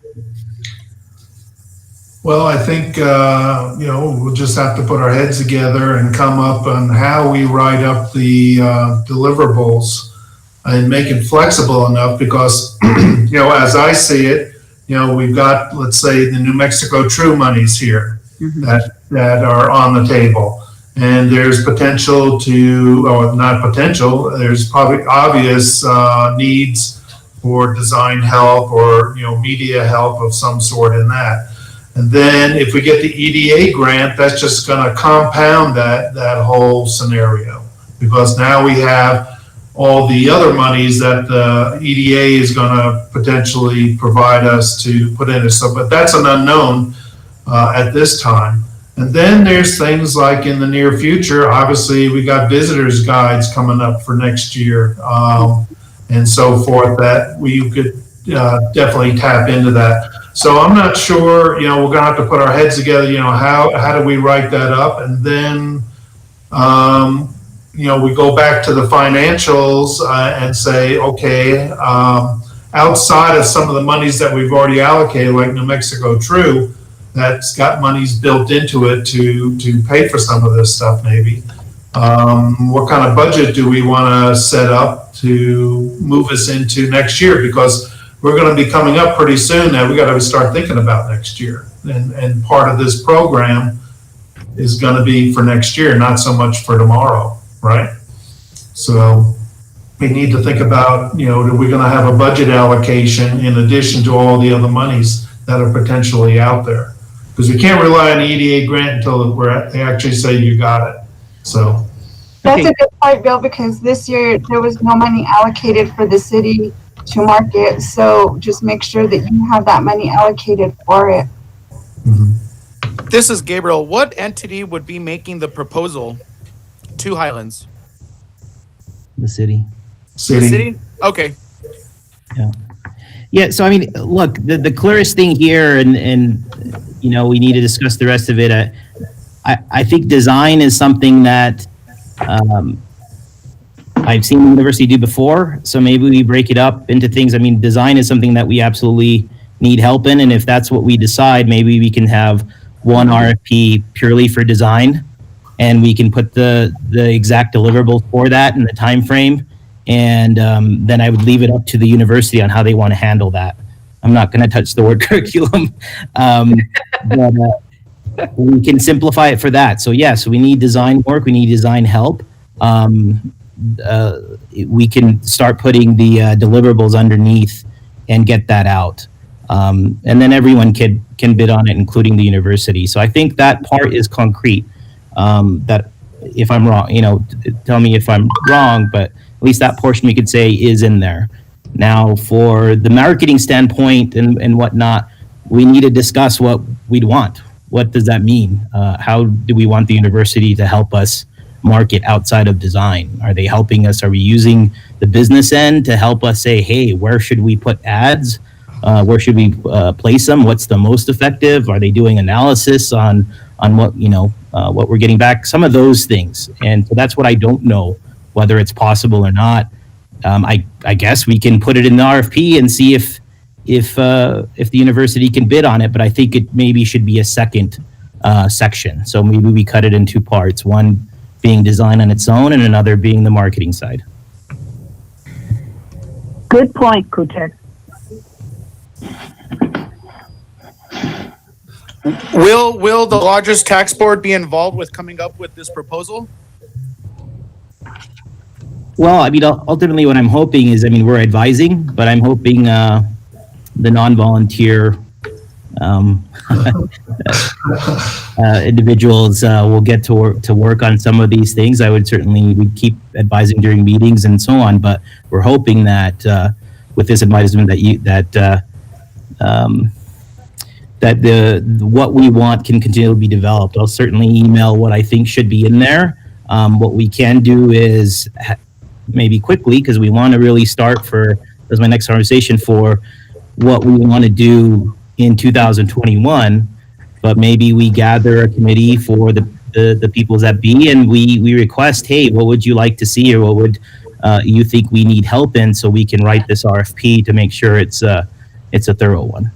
S4: Well, I think, we'll just have to put our heads together and come up on how we write up the deliverables and make it flexible enough because, as I see it, we've got, let's say, the New Mexico True monies here that are on the table. And there's potential or not potential, there's probably obvious needs for design help or, media help of some sort in that. And then if we get the EDA grant, that's just going to compound that whole scenario because now we have all the other monies that the EDA is going to potentially provide us to put in it. So, but that's an unknown at this time. And then there's things like in the near future, obviously we got visitors guides coming up for next year and so forth that we could definitely tap into that. So I'm not sure, we're going to have to put our heads together, how do we write that up? And then, we go back to the financials and say, okay, outside of some of the monies that we've already allocated, like New Mexico True, that's got monies built into it to pay for some of this stuff maybe. What kind of budget do we want to set up to move us into next year? Because we're going to be coming up pretty soon now. We got to start thinking about next year. And part of this program is going to be for next year, not so much for tomorrow, right? So we need to think about, are we going to have a budget allocation in addition to all the other monies that are potentially out there? Because we can't rely on the EDA grant until they actually say you got it. So
S1: that's a good point, Bill, because this year there was no money allocated for the city to market. So just make sure that you have that money allocated for it.
S12: This is Gabriel. What entity would be making the proposal to Highlands?
S7: The city.
S12: The city? Okay.
S7: Yeah. So, I mean, look, the clearest thing here, and we need to discuss the rest of it. I think design is something that I've seen the university do before. So maybe we break it up into things. I mean, design is something that we absolutely need help in. And if that's what we decide, maybe we can have one RFP purely for design, and we can put the exact deliverables for that and the time frame. And then I would leave it up to the university on how they want to handle that. I'm not going to touch the word curriculum, but we can simplify it for that. So so we need design work. We need design help. We can start putting the deliverables underneath and get that out. And then everyone can bid on it, including the university. So I think that part is concrete. That if I'm wrong, tell me if I'm wrong, but at least that portion we could say is in there. Now, for the marketing standpoint and whatnot, we need to discuss what we'd want. What does that mean? How do we want the university to help us market outside of design? Are they helping us? Are we using the business end to help us say, hey, where should we put ads? Where should we place them? What's the most effective? Are they doing analysis on what what we're getting back? Some of those things, and so that's what I don't know whether it's possible or not. I guess we can put it in the RFP and see if the university can bid on it, but I think it maybe should be a second section. So maybe we cut it in two parts: one being design on its own, and another being the marketing side.
S3: Good point, Kutek.
S12: Will the Lodgers Tax Board be involved with coming up with this proposal?
S7: Well, I mean, ultimately what I'm hoping is, we're advising, but I'm hoping the non-volunteer individuals will get to work on some of these things. We keep advising during meetings and so on, but we're hoping that with this advisement that what we want can continue to be developed. I'll certainly email what I think should be in there. What we can do is maybe quickly, because we want to really start that's my next conversation, for what we want to do in 2021, but maybe we gather a committee for the peoples that be, and we request, hey, what would you like to see, or what would you think we need help in, so we can write this RFP to make sure it's a thorough one.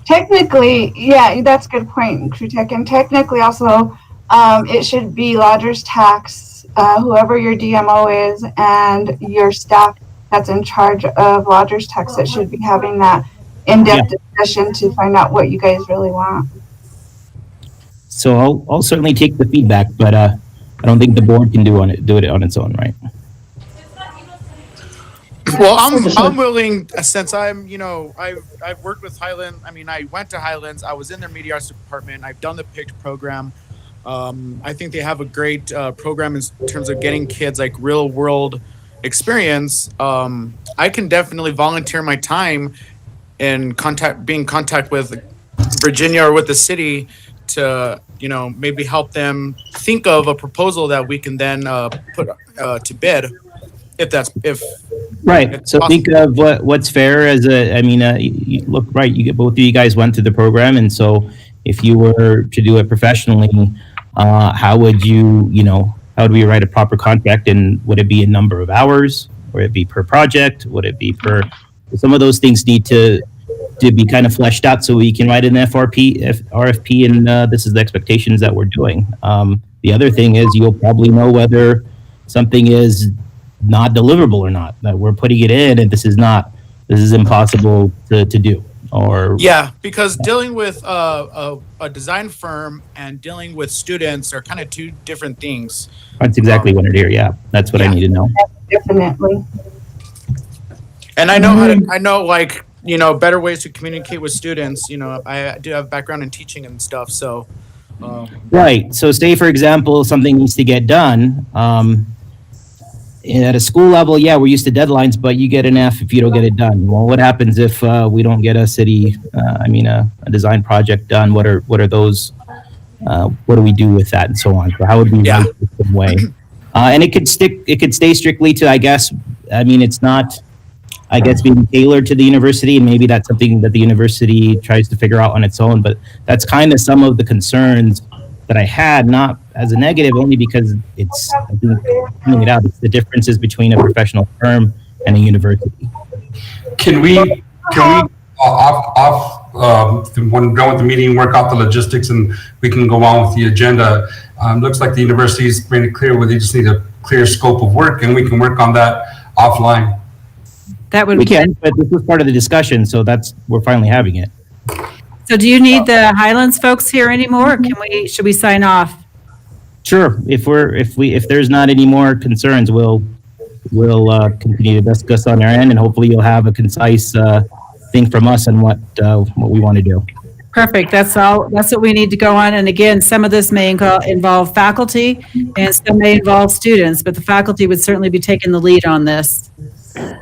S1: Technically, yeah, that's a good point, Crew Tech. And technically also, it should be lodger's tax, whoever your DMO is, and your staff that's in charge of lodger's tax that should be having that in-depth discussion to find out what you guys really want.
S7: So I'll certainly take the feedback, but I don't think the board can do it on its own, right?
S12: Well, I'm willing, since I'm, I've worked with Highland. I mean, I went to Highlands. I was in their media arts department. I've done the PICT program. I think they have a great program in terms of getting kids like real world experience. I can definitely volunteer my time and be in contact with Virginia or with the city to, maybe help them think of a proposal that we can then put to bid. If
S7: right. So think of what's fair as you look right. Both of you guys went through the program, and so if you were to do it professionally, how would how would we write a proper contract, and would it be a number of hours? Would it be per project? Would it be per? Some of those things need to be kind of fleshed out so we can write an RFP, and this is the expectations that we're doing. The other thing is you'll probably know whether something is not deliverable or not, that we're putting it in and this is impossible to do. Or
S12: because dealing with a design firm and dealing with students are kind of two different things.
S7: That's exactly what it is. Yeah, that's what I need to know.
S1: Definitely.
S12: And I know better ways to communicate with students. I do have background in teaching and stuff, so.
S7: Right. So say, for example, something needs to get done. At a school level, we're used to deadlines, but you get an F if you don't get it done. Well, what happens if we don't get a a design project done? What are those? What do we do with that, and so on? So how would we write this in a way? And it could stay strictly to, it's not, being tailored to the university, and maybe that's something that the university tries to figure out on its own. But that's kind of some of the concerns that I had, not as a negative, only because it's the differences between a professional firm and a university.
S2: Can we when done with the meeting, work out the logistics, and we can go on with the agenda? Looks like the university is made it clear where they just need a clear scope of work, and we can work on that offline.
S7: We can, but this was part of the discussion, so we're finally having it.
S5: So do you need the Highlands folks here anymore? Should we sign off?
S7: Sure. If there's not any more concerns, we'll continue to discuss on our end, and hopefully you'll have a concise thing from us on what we want to do.
S5: Perfect. That's all. That's what we need to go on. And again, some of this may involve faculty, and some may involve students, but the faculty would certainly be taking the lead on this.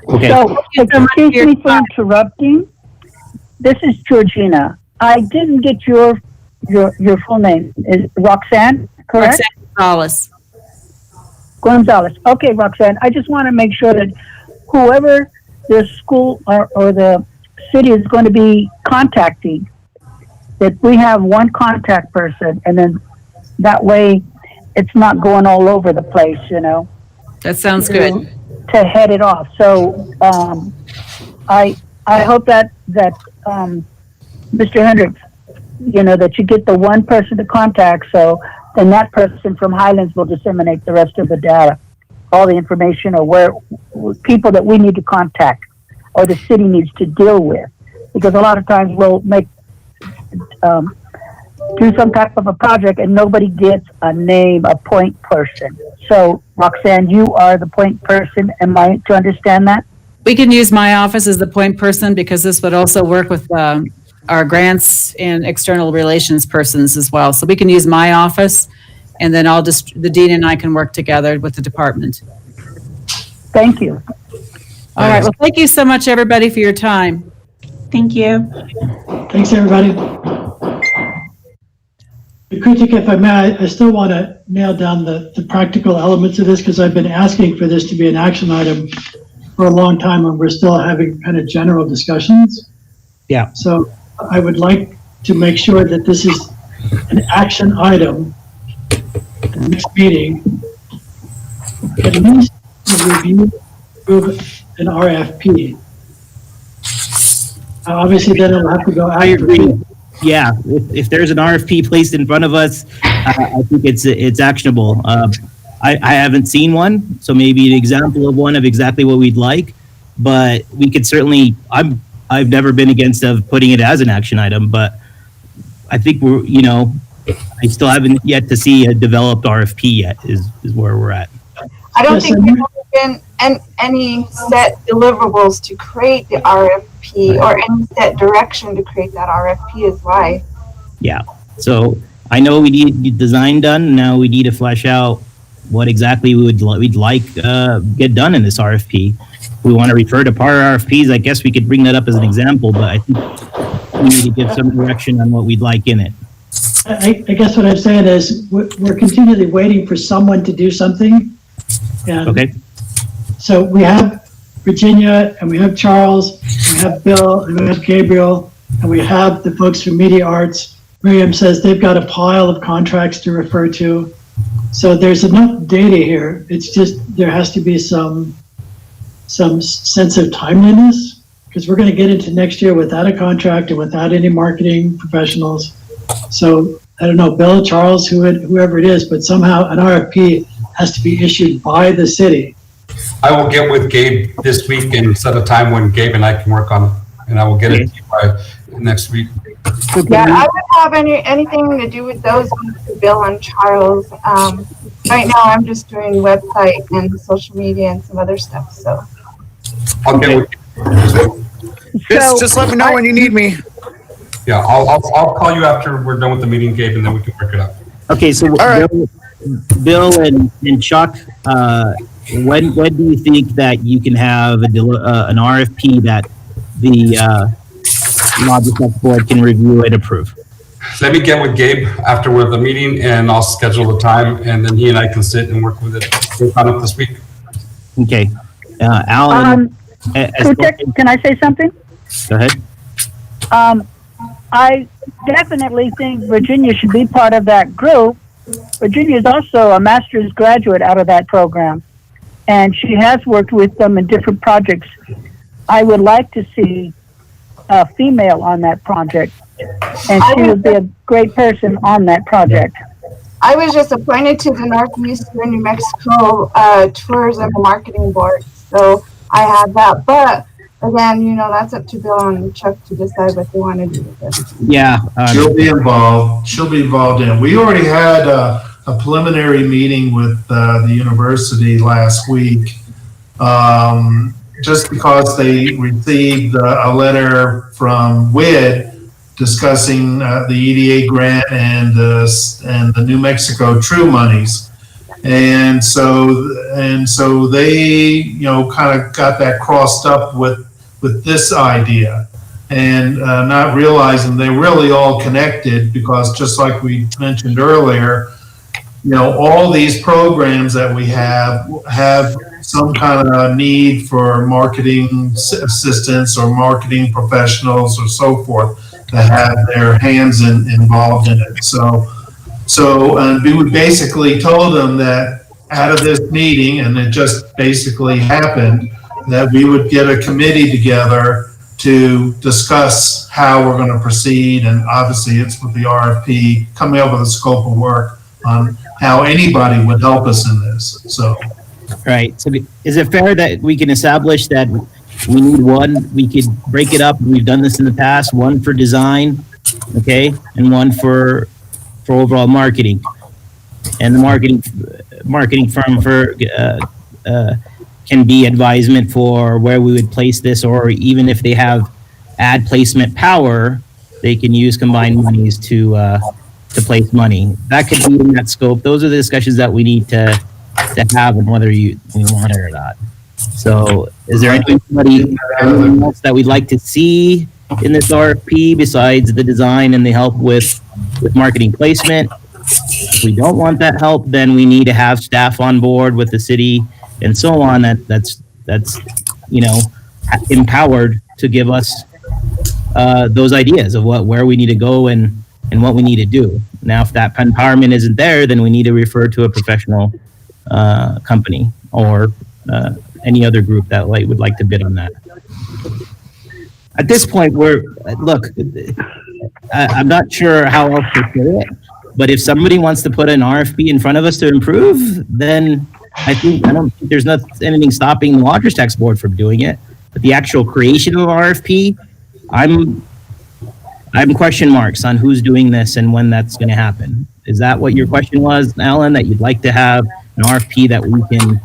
S7: Okay.
S3: So, excuse me for interrupting. This is Georgina. I didn't get your full name. Is Roxanne, correct?
S5: Roxanne
S3: Gonzalez. Okay, Roxanne. I just want to make sure that whoever the school or the city is going to be contacting, that we have one contact person, and then that way it's not going all over the place,
S5: That sounds good.
S3: To head it off. So I hope that Mr. Hendricks, that you get the one person to contact, so then that person from Highlands will disseminate the rest of the data, all the information, or where people that we need to contact or the city needs to deal with. Because a lot of times we'll do some type of a project and nobody gets a point person. So Roxanne, you are the point person. Am I to understand that?
S5: We can use my office as the point person, because this would also work with our grants and external relations persons as well. So we can use my office, and then the dean and I can work together with the department.
S3: Thank you.
S5: All right. Well, thank you so much, everybody, for your time.
S11: Thank you.
S9: Thanks, everybody. Kritik, if I may, I still want to nail down the practical elements of this, because I've been asking for this to be an action item for a long time, and we're still having kind of general discussions.
S7: Yeah.
S9: So I would like to make sure that this is an action item at the next meeting, at least review, approve an RFP. Obviously, then it'll have to go out.
S7: I agree. Yeah, if there's an RFP placed in front of us, I think it's actionable. I haven't seen one, so maybe an example of one of exactly what we'd like, but we could certainly, I've never been against of putting it as an action item, but I think I still haven't yet to see a developed RFP yet is where we're at.
S1: I don't think there have been any set deliverables to create the RFP or any set direction to create that RFP is why.
S7: Yeah, so I know we need design done. Now we need to flesh out what exactly we'd like get done in this RFP. If we want to refer to prior RFPs, I guess we could bring that up as an example, but I think we need to give some direction on what we'd like in it.
S9: I guess what I'm saying is we're continually waiting for someone to do something. And
S7: okay.
S9: So we have Virginia and we have Charles, we have Bill and we have Gabriel, and we have the folks from Media Arts. Miriam says they've got a pile of contracts to refer to. So there's enough data here. It's just there has to be some sense of timeliness because we're going to get into next year without a contract and without any marketing professionals. So I don't know, Bill, Charles, whoever it is, but somehow an RFP has to be issued by the city.
S2: I will get with Gabe this week and set a time when Gabe and I can work on it, and I will get it to you by next week.
S1: Yeah, I don't have anything to do with those with Bill and Charles. Right now, I'm just doing website and social media and some other stuff. So
S2: I'll get with you.
S12: Just let me know when you need me.
S2: Yeah, I'll call you after we're done with the meeting, Gabe, and then we can work it out.
S7: Okay, so
S12: right.
S7: Bill and Chuck, when do you think that you can have an RFP that the Logitech board can review and approve?
S2: Let me get with Gabe after we're at the meeting, and I'll schedule the time, and then he and I can sit and work with it. Work on it this week.
S7: Okay, Alan.
S3: Can I say something?
S7: Go ahead.
S3: I definitely think Virginia should be part of that group. Virginia is also a master's graduate out of that program, and she has worked with them in different projects. I would like to see a female on that project, and she would be a great person on that project.
S1: I was just appointed to the Northeastern New Mexico Tourism and Marketing Board, so I have that. But again, that's up to Bill and Chuck to decide what they want to do with it.
S7: Yeah.
S4: She'll be involved. She'll be involved in it. We already had a preliminary meeting with the university last week, just because they received a letter from WID discussing the EDA grant and the New Mexico True monies. And so they, kind of got that crossed up with this idea and not realizing they're really all connected because just like we mentioned earlier, all these programs that we have some kind of need for marketing assistants or marketing professionals or so forth that have their hands involved in it. So we basically told them that out of this meeting, and it just basically happened, that we would get a committee together to discuss how we're going to proceed. And obviously it's with the RFP, coming up with a scope of work on how anybody would help us in this. So.
S7: Right. So is it fair that we can establish that we need one, we could break it up, we've done this in the past, one for design, okay, and one for overall marketing. And the marketing firm can be advisement for where we would place this, or even if they have ad placement power, they can use combined monies to place money. That could be in that scope. Those are the discussions that we need to have, and whether we want it or not. So is there anything else that we'd like to see in this RFP besides the design and the help with marketing placement? If we don't want that help, then we need to have staff on board with the city and so on that's empowered to give us those ideas of where we need to go and what we need to do. Now, if that empowerment isn't there, then we need to refer to a professional company or any other group that would like to bid on that. At this point, I'm not sure how else to do it, but if somebody wants to put an RFP in front of us to improve, then I don't think there's anything stopping the Lodgers Tax Board from doing it. But the actual creation of an RFP, I'm question marks on who's doing this and when that's going to happen. Is that what your question was, Alan, that you'd like to have an RFP that we can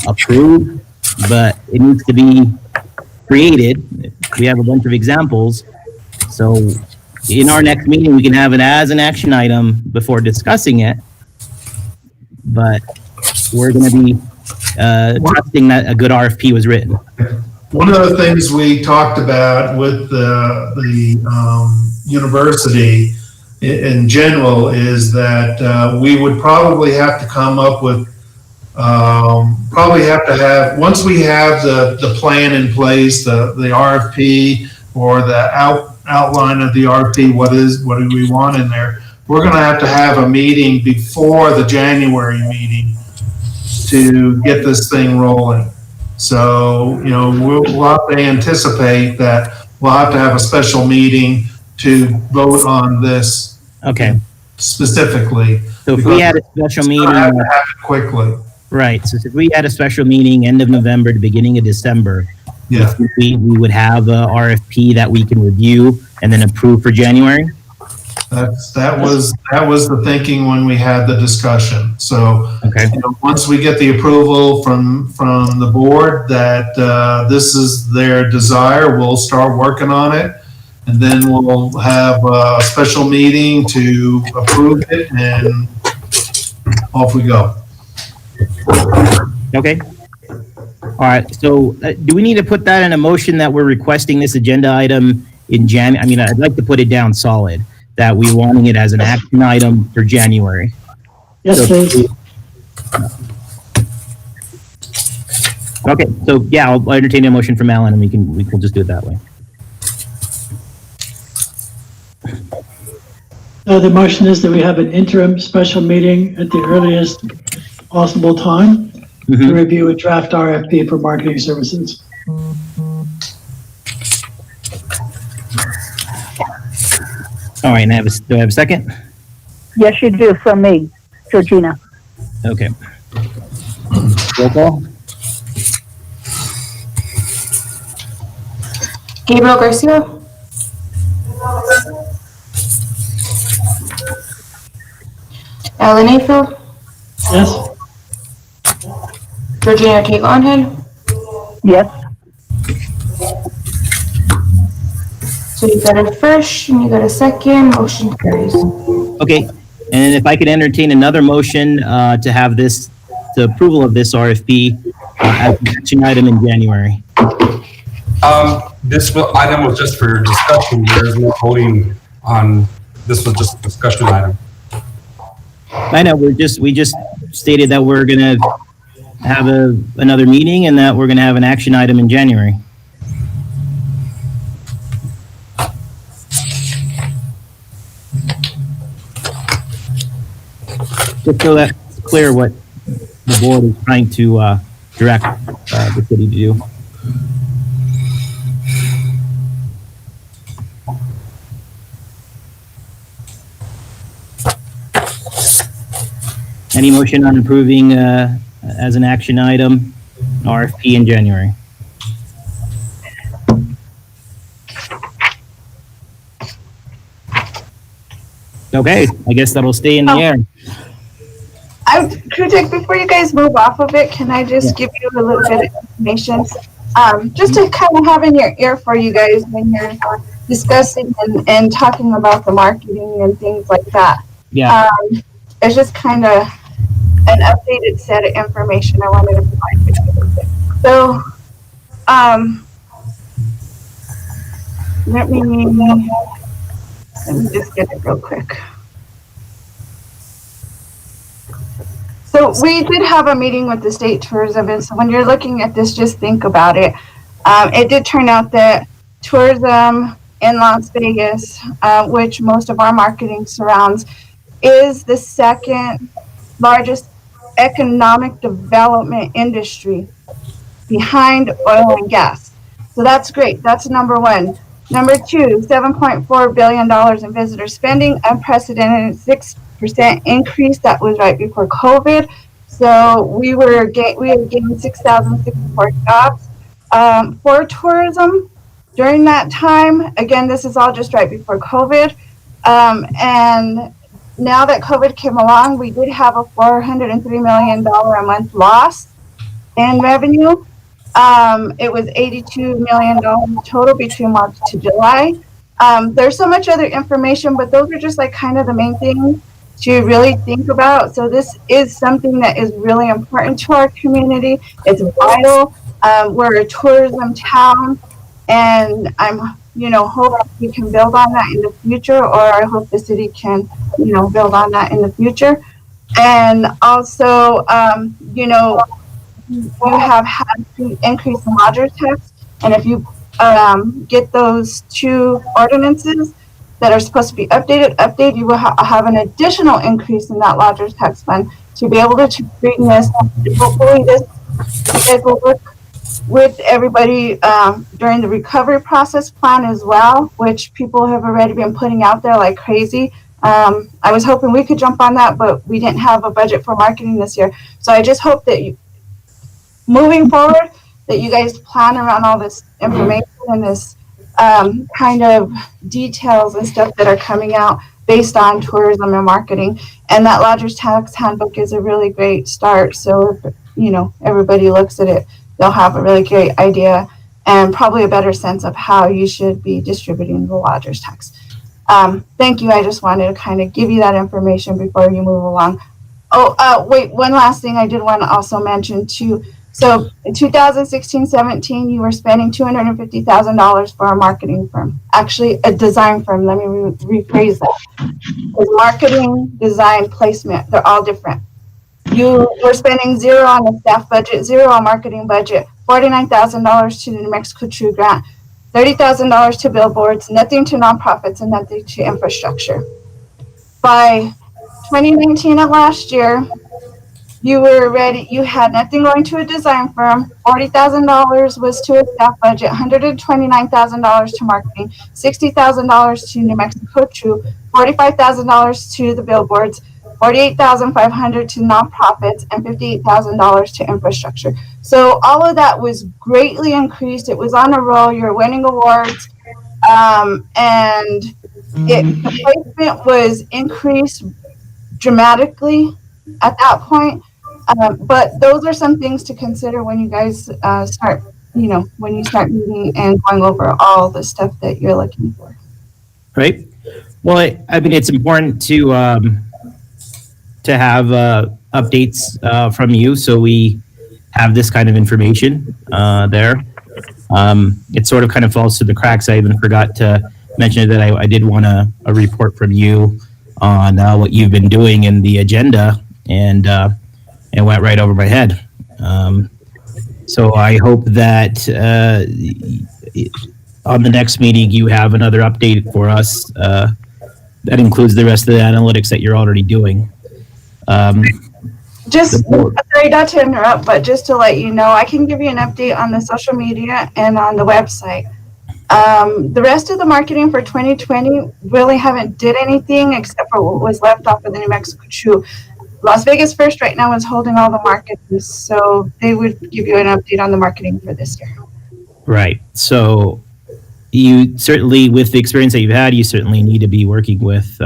S7: approve, but it needs to be created? We have a bunch of examples. So in our next meeting, we can have it as an action item before discussing it. But we're going to be trusting that a good RFP was written.
S4: One of the things we talked about with the university in general is that we would probably have to come up with, once we have the plan in place, the RFP or the outline of the RFP, what do we want in there, we're going to have a meeting before the January meeting to get this thing rolling. So, we'll have to anticipate that we'll have to have a special meeting to vote on this.
S7: Okay.
S4: Specifically.
S7: So if we had a special meeting.
S4: Have to happen quickly.
S7: Right. So if we had a special meeting end of November to beginning of December,
S4: yeah,
S7: we would have a RFP that we can review and then approve for January.
S4: That was the thinking when we had the discussion. So
S7: okay.
S4: Once we get the approval from the board that this is their desire, we'll start working on it, and then we'll have a special meeting to approve it, and off we go.
S7: Okay. All right. So do we need to put that in a motion that we're requesting this agenda item in I'd like to put it down solid that we're wanting it as an action item for January.
S9: Yes, please.
S7: Okay, so yeah, I'll entertain a motion from Alan, and we can just do it that way.
S9: The motion is that we have an interim special meeting at the earliest possible time to review a draft RFP for marketing services.
S7: All right, and do I have a second?
S3: Yes, you do, from me, Georgina.
S7: Okay. Roll call.
S1: Gabriel Garcia. Alan Ayfield.
S9: Yes.
S1: Georgina Kate Lonhead.
S3: Yes.
S1: So you got a first and you got a second. Motion carries.
S7: Okay, and if I could entertain another motion to have the approval of this RFP as an action item in January.
S2: This item was just for discussion. There is no voting on. This was just a discussion item.
S7: I know we just stated that we're gonna have another meeting and that we're gonna have an action item in January. Just so that's clear what the board is trying to direct the city to do. Any motion on approving as an action item RFP in January? Okay, I guess that'll stay in the air.
S1: Krutik, before you guys move off of it, can I just give you a little bit of information? Just to kind of have in your ear for you guys when you're discussing and talking about the marketing and things like that.
S7: Yeah.
S1: It's just kind of an updated set of information I wanted to provide you. So, let me just get it real quick. So we did have a meeting with the state tourism, and so when you're looking at this, just think about it. It did turn out that tourism in Las Vegas, which most of our marketing surrounds, is the second largest economic development industry behind oil and gas. So that's great. That's number one. Number two, $7.4 billion in visitor spending, unprecedented 6% increase. That was right before COVID. So we had gained 6,064 jobs for tourism during that time. Again, this is all just right before COVID. And now that COVID came along, we did have a $403 million a month loss in revenue. It was $82 million total between March to July. There's so much other information, but those are just like kind of the main things to really think about. So this is something that is really important to our community. It's vital. We're a tourism town, and I'm, hope we can build on that in the future, or I hope the city can, build on that in the future. And also, you have had to increase the lodger's tax, and if you get those two ordinances that are supposed to be updated, you will have an additional increase in that lodger's tax fund to be able to bring this. Hopefully, you guys will work with everybody during the recovery process plan as well, which people have already been putting out there like crazy. I was hoping we could jump on that, but we didn't have a budget for marketing this year. So I just hope that moving forward, that you guys plan around all this information and this kind of details and stuff that are coming out based on tourism and marketing. And that lodger's tax handbook is a really great start. So if, everybody looks at it, they'll have a really great idea and probably a better sense of how you should be distributing the lodger's tax. Thank you. I just wanted to kind of give you that information before you move along. Wait, one last thing I did want to also mention too. So in 2016-17, you were spending $250,000 for a marketing firm, actually a design firm. Let me rephrase that. Because marketing, design, placement, they're all different. You were spending zero on the staff budget, zero on marketing budget, $49,000 to the New Mexico True Grant, $30,000 to billboards, nothing to nonprofits, and nothing to infrastructure. By 2019 of last year, you had nothing going to a design firm, $40,000 was to a staff budget, $129,000 to marketing, $60,000 to New Mexico True, $45,000 to the billboards, $48,500 to nonprofits, and $58,000 to infrastructure. So all of that was greatly increased. It was on a roll. You're winning awards, and the placement was increased dramatically at that point. But those are some things to consider when you guys start, when you start meeting and going over all the stuff that you're looking for.
S7: Right. Well, I mean, it's important to have updates from you, so we have this kind of information there. It sort of kind of falls through the cracks. I even forgot to mention that I did want a report from you on what you've been doing in the agenda, and it went right over my head. So I hope that on the next meeting you have another update for us that includes the rest of the analytics that you're already doing.
S1: Sorry not to interrupt, but just to let you know, I can give you an update on the social media and on the website. The rest of the marketing for 2020 really haven't did anything except for what was left off of the New Mexico True. Las Vegas First right now is holding all the marketing, so they would give you an update on the marketing for this year.
S7: Right. So you certainly, with the experience that you've had, you certainly need to be working with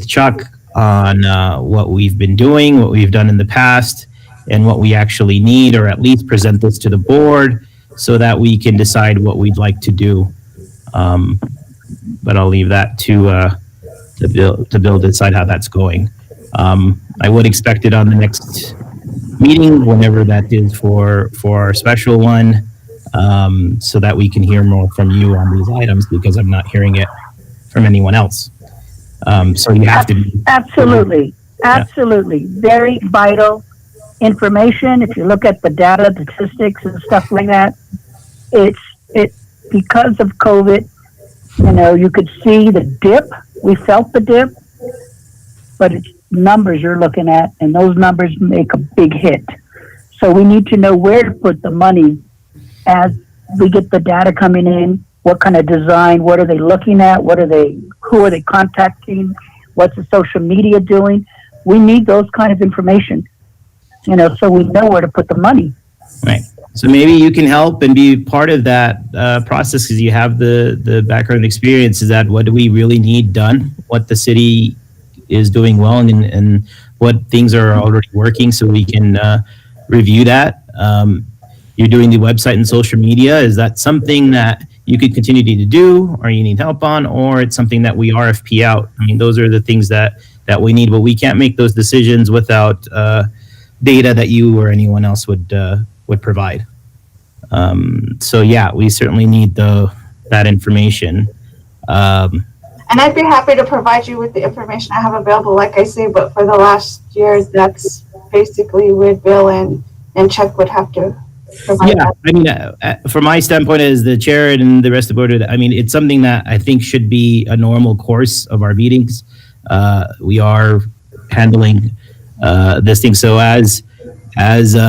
S7: Chuck on what we've been doing, what we've done in the past, and what we actually need, or at least present this to the board so that we can decide what we'd like to do. But I'll leave that to Bill to decide how that's going. I would expect it on the next meeting, whenever that is for our special one, so that we can hear more from you on these items, because I'm not hearing it from anyone else. So you have to be
S3: absolutely very vital information. If you look at the data, statistics, and stuff like that, it's because of COVID. You could see the dip. We felt the dip, but numbers you're looking at, and those numbers make a big hit. So we need to know where to put the money as we get the data coming in. What kind of design? What are they looking at? Who are they contacting? What's the social media doing? We need those kind of information, so we know where to put the money.
S7: Right. So maybe you can help and be part of that process because you have the background experience. Is that what do we really need done? What the city is doing well and what things are already working so we can review that. You're doing the website and social media. Is that something that you could continue to do or you need help on, or it's something that we RFP out? I mean, those are the things that we need, but we can't make those decisions without data that you or anyone else would provide. So yeah, we certainly need that information.
S1: And I'd be happy to provide you with the information I have available, like I say, but for the last year, that's basically what Bill and Chuck would have to provide.
S7: Yeah, I mean, from my standpoint as the chair and the rest of the board, I mean, it's something that I think should be a normal course of our meetings. We are handling this thing. So as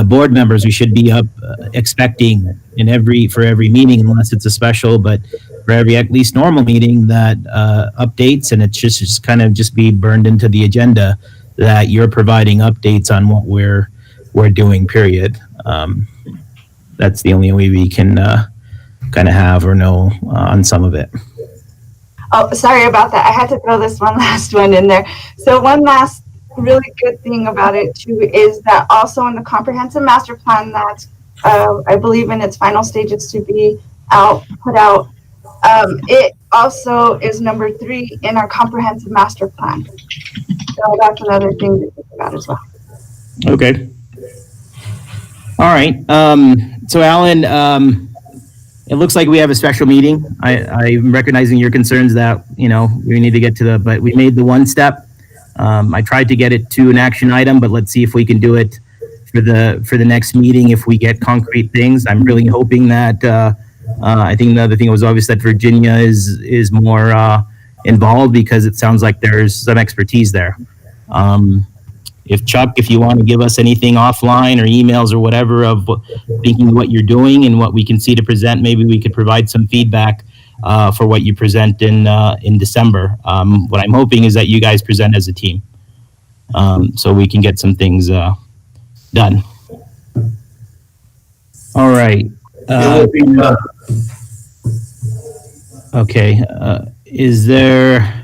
S7: board members, we should be up expecting for every meeting, unless it's a special, but for every at least normal meeting that updates, and it's just kind of just be burned into the agenda that you're providing updates on what we're doing, period. That's the only way we can kind of have or know on some of it.
S1: Oh, sorry about that. I had to throw this one last one in there. So one last really good thing about it too is that also in the comprehensive master plan that I believe in its final stages to be put out, it also is number 3 in our comprehensive master plan. So that's another thing to think about as well.
S7: Okay. All right. So Alan, it looks like we have a special meeting. I'm recognizing your concerns that, we need to get to but we made the one step. I tried to get it to an action item, but let's see if we can do it for the next meeting if we get concrete things. I'm really hoping that I think the other thing was obvious that Virginia is more involved because it sounds like there's some expertise there. If Chuck, if you want to give us anything offline or emails or whatever of thinking what you're doing and what we can see to present, maybe we could provide some feedback for what you present in December. What I'm hoping is that you guys present as a team, so we can get some things done. All right. Okay. Is there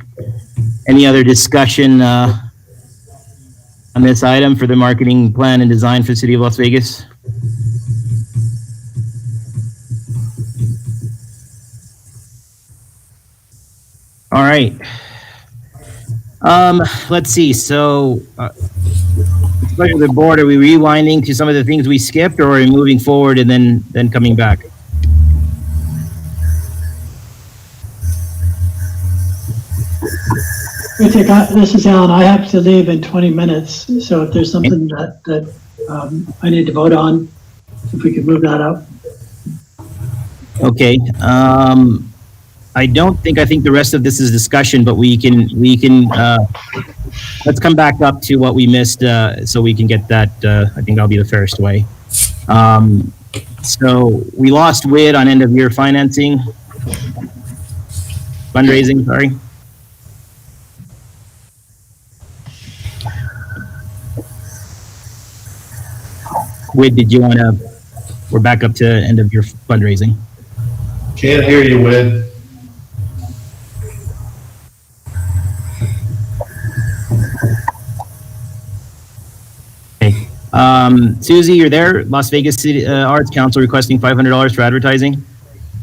S7: any other discussion on this item for the marketing plan and design for the City of Las Vegas? All right. Let's see. So, the board, are we rewinding to some of the things we skipped, or are we moving forward and then coming back?
S9: This is Alan. I have to leave in 20 minutes. So if there's something that I need to vote on, if we could move that up.
S7: Okay. I think the rest of this is discussion, but we can let's come back up to what we missed so we can get that. I think that'll be the fairest way. So we lost WID on end of year fundraising, sorry. WID, we're back up to end of year fundraising.
S4: Can't hear you, Wid.
S7: Okay. Susie, you're there? Las Vegas City Arts Council requesting $500 for advertising?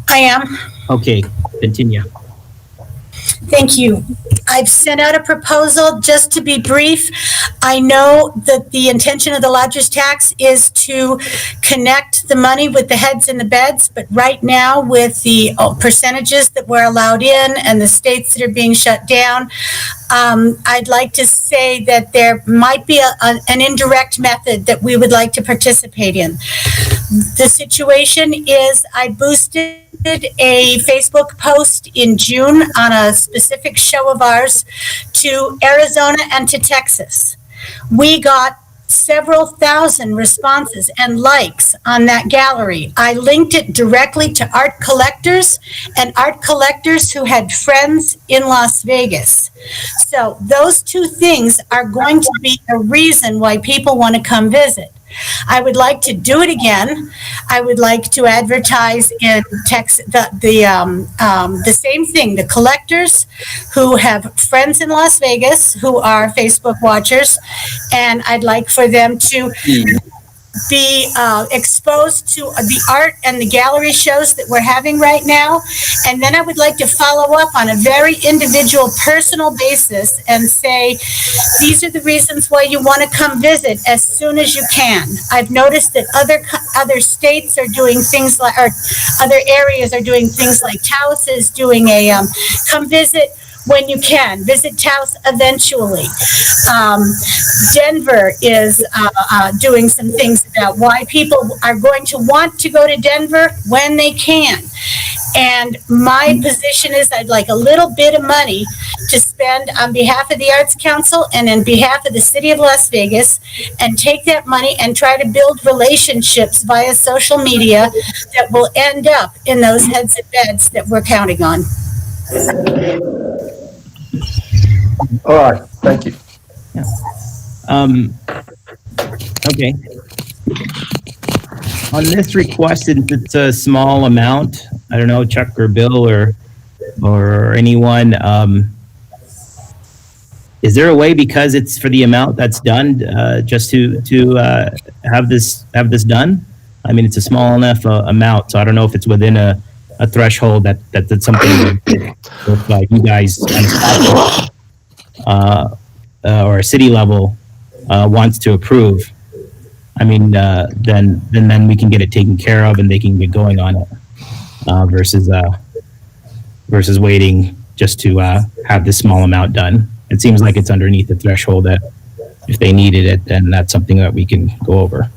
S13: I am.
S7: Okay, continue.
S13: Thank you. I've sent out a proposal. Just to be brief, I know that the intention of the lodger's tax is to connect the money with the heads and the beds, but right now with the percentages that we're allowed in and the states that are being shut down, I'd like to say that there might be an indirect method that we would like to participate in. The situation is I boosted posted a Facebook post in June on a specific show of ours to Arizona and to Texas. We got several thousand responses and likes on that gallery. I linked it directly to art collectors and art collectors who had friends in Las Vegas. So those two things are going to be a reason why people want to come visit. I would like to do it again. I would like to advertise in Texas the same thing. The collectors who have friends in Las Vegas who are Facebook watchers, and I'd like for them to be exposed to the art and the gallery shows that we're having right now. And then I would like to follow up on a very individual, personal basis and say, these are the reasons why you want to come visit as soon as you can. I've noticed that other states are doing things like, or other areas are doing things like Taos is doing a come visit when you can. Visit Taos eventually. Denver is doing some things about why people are going to want to go to Denver when they can. And my position is I'd like a little bit of money to spend on behalf of the Arts Council and on behalf of the city of Las Vegas, and take that money and try to build relationships via social media that will end up in those heads and beds that we're counting on.
S8: All right, thank you.
S7: Okay. On this request, since it's a small amount, I don't know, Chuck or Bill or anyone, is there a way, because it's for the amount that's done, just to have this done? I mean, it's a small enough amount, so I don't know if it's within a threshold that's something that you guys or a city level wants to approve. I mean, then we can get it taken care of and they can get going on it, versus waiting just to have this small amount done. It seems like it's underneath the threshold that if they needed it, then that's something that we can go over.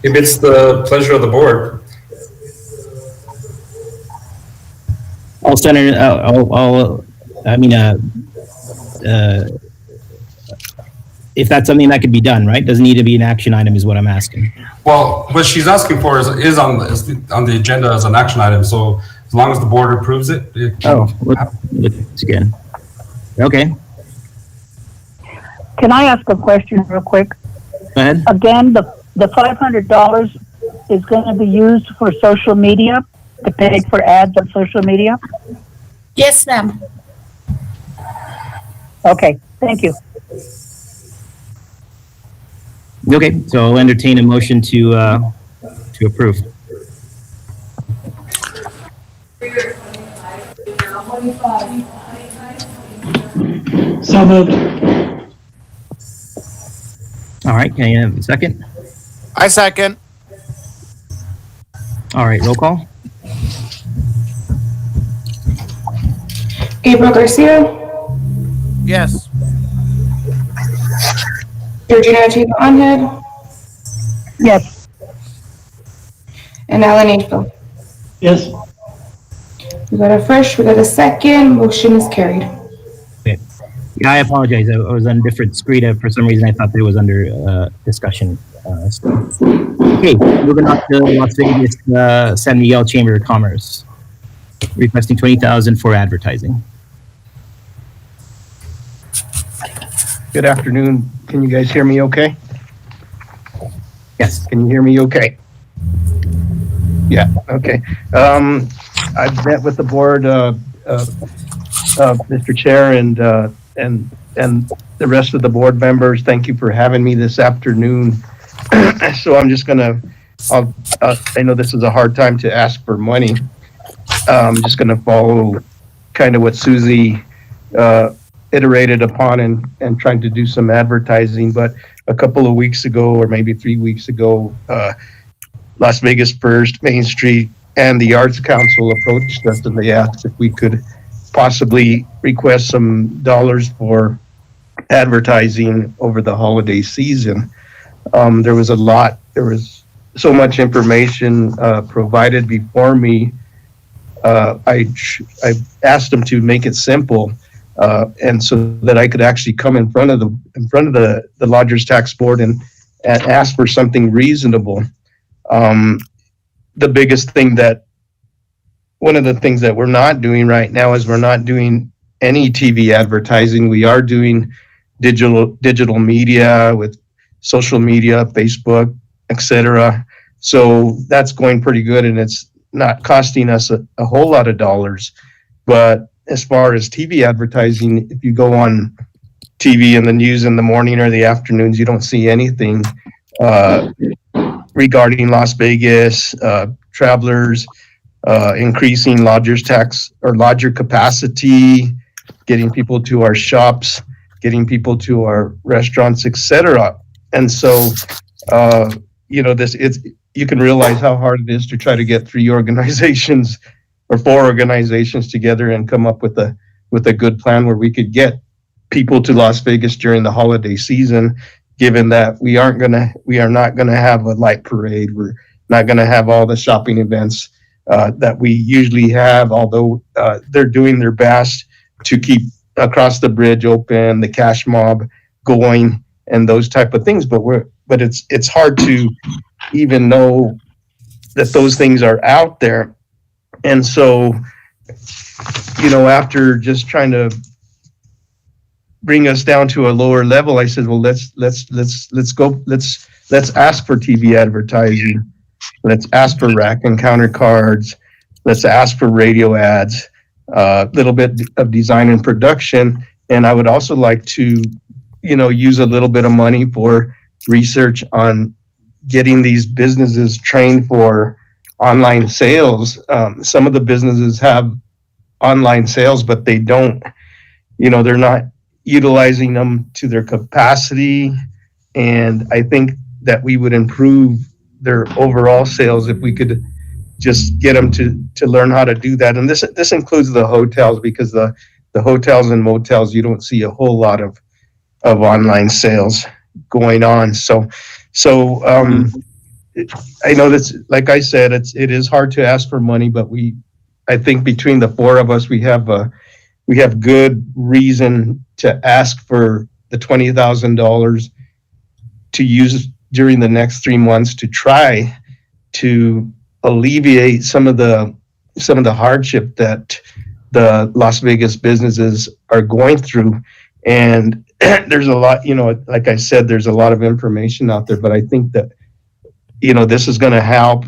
S2: If it's the pleasure of the board.
S7: I'll send it. If that's something that could be done, right? Doesn't need to be an action item, is what I'm asking.
S2: Well, what she's asking for is on the agenda as an action item. So as long as the board approves it.
S7: It's again. Okay.
S3: Can I ask a question real quick?
S7: Go ahead.
S3: Again, the $500 is going to be used for social media, to pay for ads on social media?
S13: Yes, ma'am.
S3: Okay, thank you.
S7: Okay, so I'll entertain a motion to approve.
S9: So moved.
S7: All right, can I have a second?
S12: I second.
S7: All right, roll call.
S14: Gabriel Garcia,
S12: Yes.
S14: Georgina Chico Onhead,
S3: Yes.
S14: and Alan Asheville.
S9: Yes.
S14: We got a first, we got a second, motion is carried.
S7: Okay. Yeah, I apologize. I was on a different screen. For some reason, I thought that was under discussion. Okay, moving on to Las Vegas San Miguel Chamber of Commerce, requesting $20,000 for advertising.
S8: Good afternoon. Can you guys hear me okay?
S7: Yes.
S8: Can you hear me okay? Yeah, okay. I've met with the board, Mr. Chair, and the rest of the board members. Thank you for having me this afternoon. So I'm just gonna, I know this is a hard time to ask for money. I'm just gonna follow kind of what Susie iterated upon and trying to do some advertising. But a couple of weeks ago, or maybe 3 weeks ago, Las Vegas First, Main Street, and the Arts Council approached us and they asked if we could possibly request some dollars for advertising over the holiday season. There was a lot. There was so much information provided before me. I asked them to make it simple, and so that I could actually come in front of the Lodgers Tax Board and ask for something reasonable. The biggest thing one of the things that we're not doing right now is we're not doing any TV advertising. We are doing digital media with social media, Facebook, etc. So that's going pretty good, and it's not costing us a whole lot of dollars. But as far as TV advertising, if you go on TV in the news in the morning or the afternoons, you don't see anything regarding Las Vegas, travelers, increasing lodgers tax or lodger capacity, getting people to our shops, getting people to our restaurants, etc. And so, you can realize how hard it is to try to get 3 organizations or 4 organizations together and come up with a good plan where we could get people to Las Vegas during the holiday season, given that we are not gonna have a light parade. We're not gonna have all the shopping events that we usually have, although they're doing their best to keep Across the Bridge open, the Cash Mob going, and those type of things. But it's hard to even know that those things are out there. And so, after just trying to bring us down to a lower level, I said, well, let's ask for TV advertising. Let's ask for rack and counter cards. Let's ask for radio ads, a little bit of design and production. And I would also like to, use a little bit of money for research on getting these businesses trained for online sales. Some of the businesses have online sales, but they don't, they're not utilizing them to their capacity. And I think that we would improve their overall sales if we could just get them to learn how to do that. And this includes the hotels, because the hotels and motels, you don't see a whole lot of online sales going on. So I know that's, like I said, it is hard to ask for money, but I think between the 4 of us, we have good reason to ask for the $20,000 to use during the next 3 months to try to alleviate some of the hardship that the Las Vegas businesses are going through. And there's a lot, like I said, there's a lot of information out there, but I think that, this is going to help.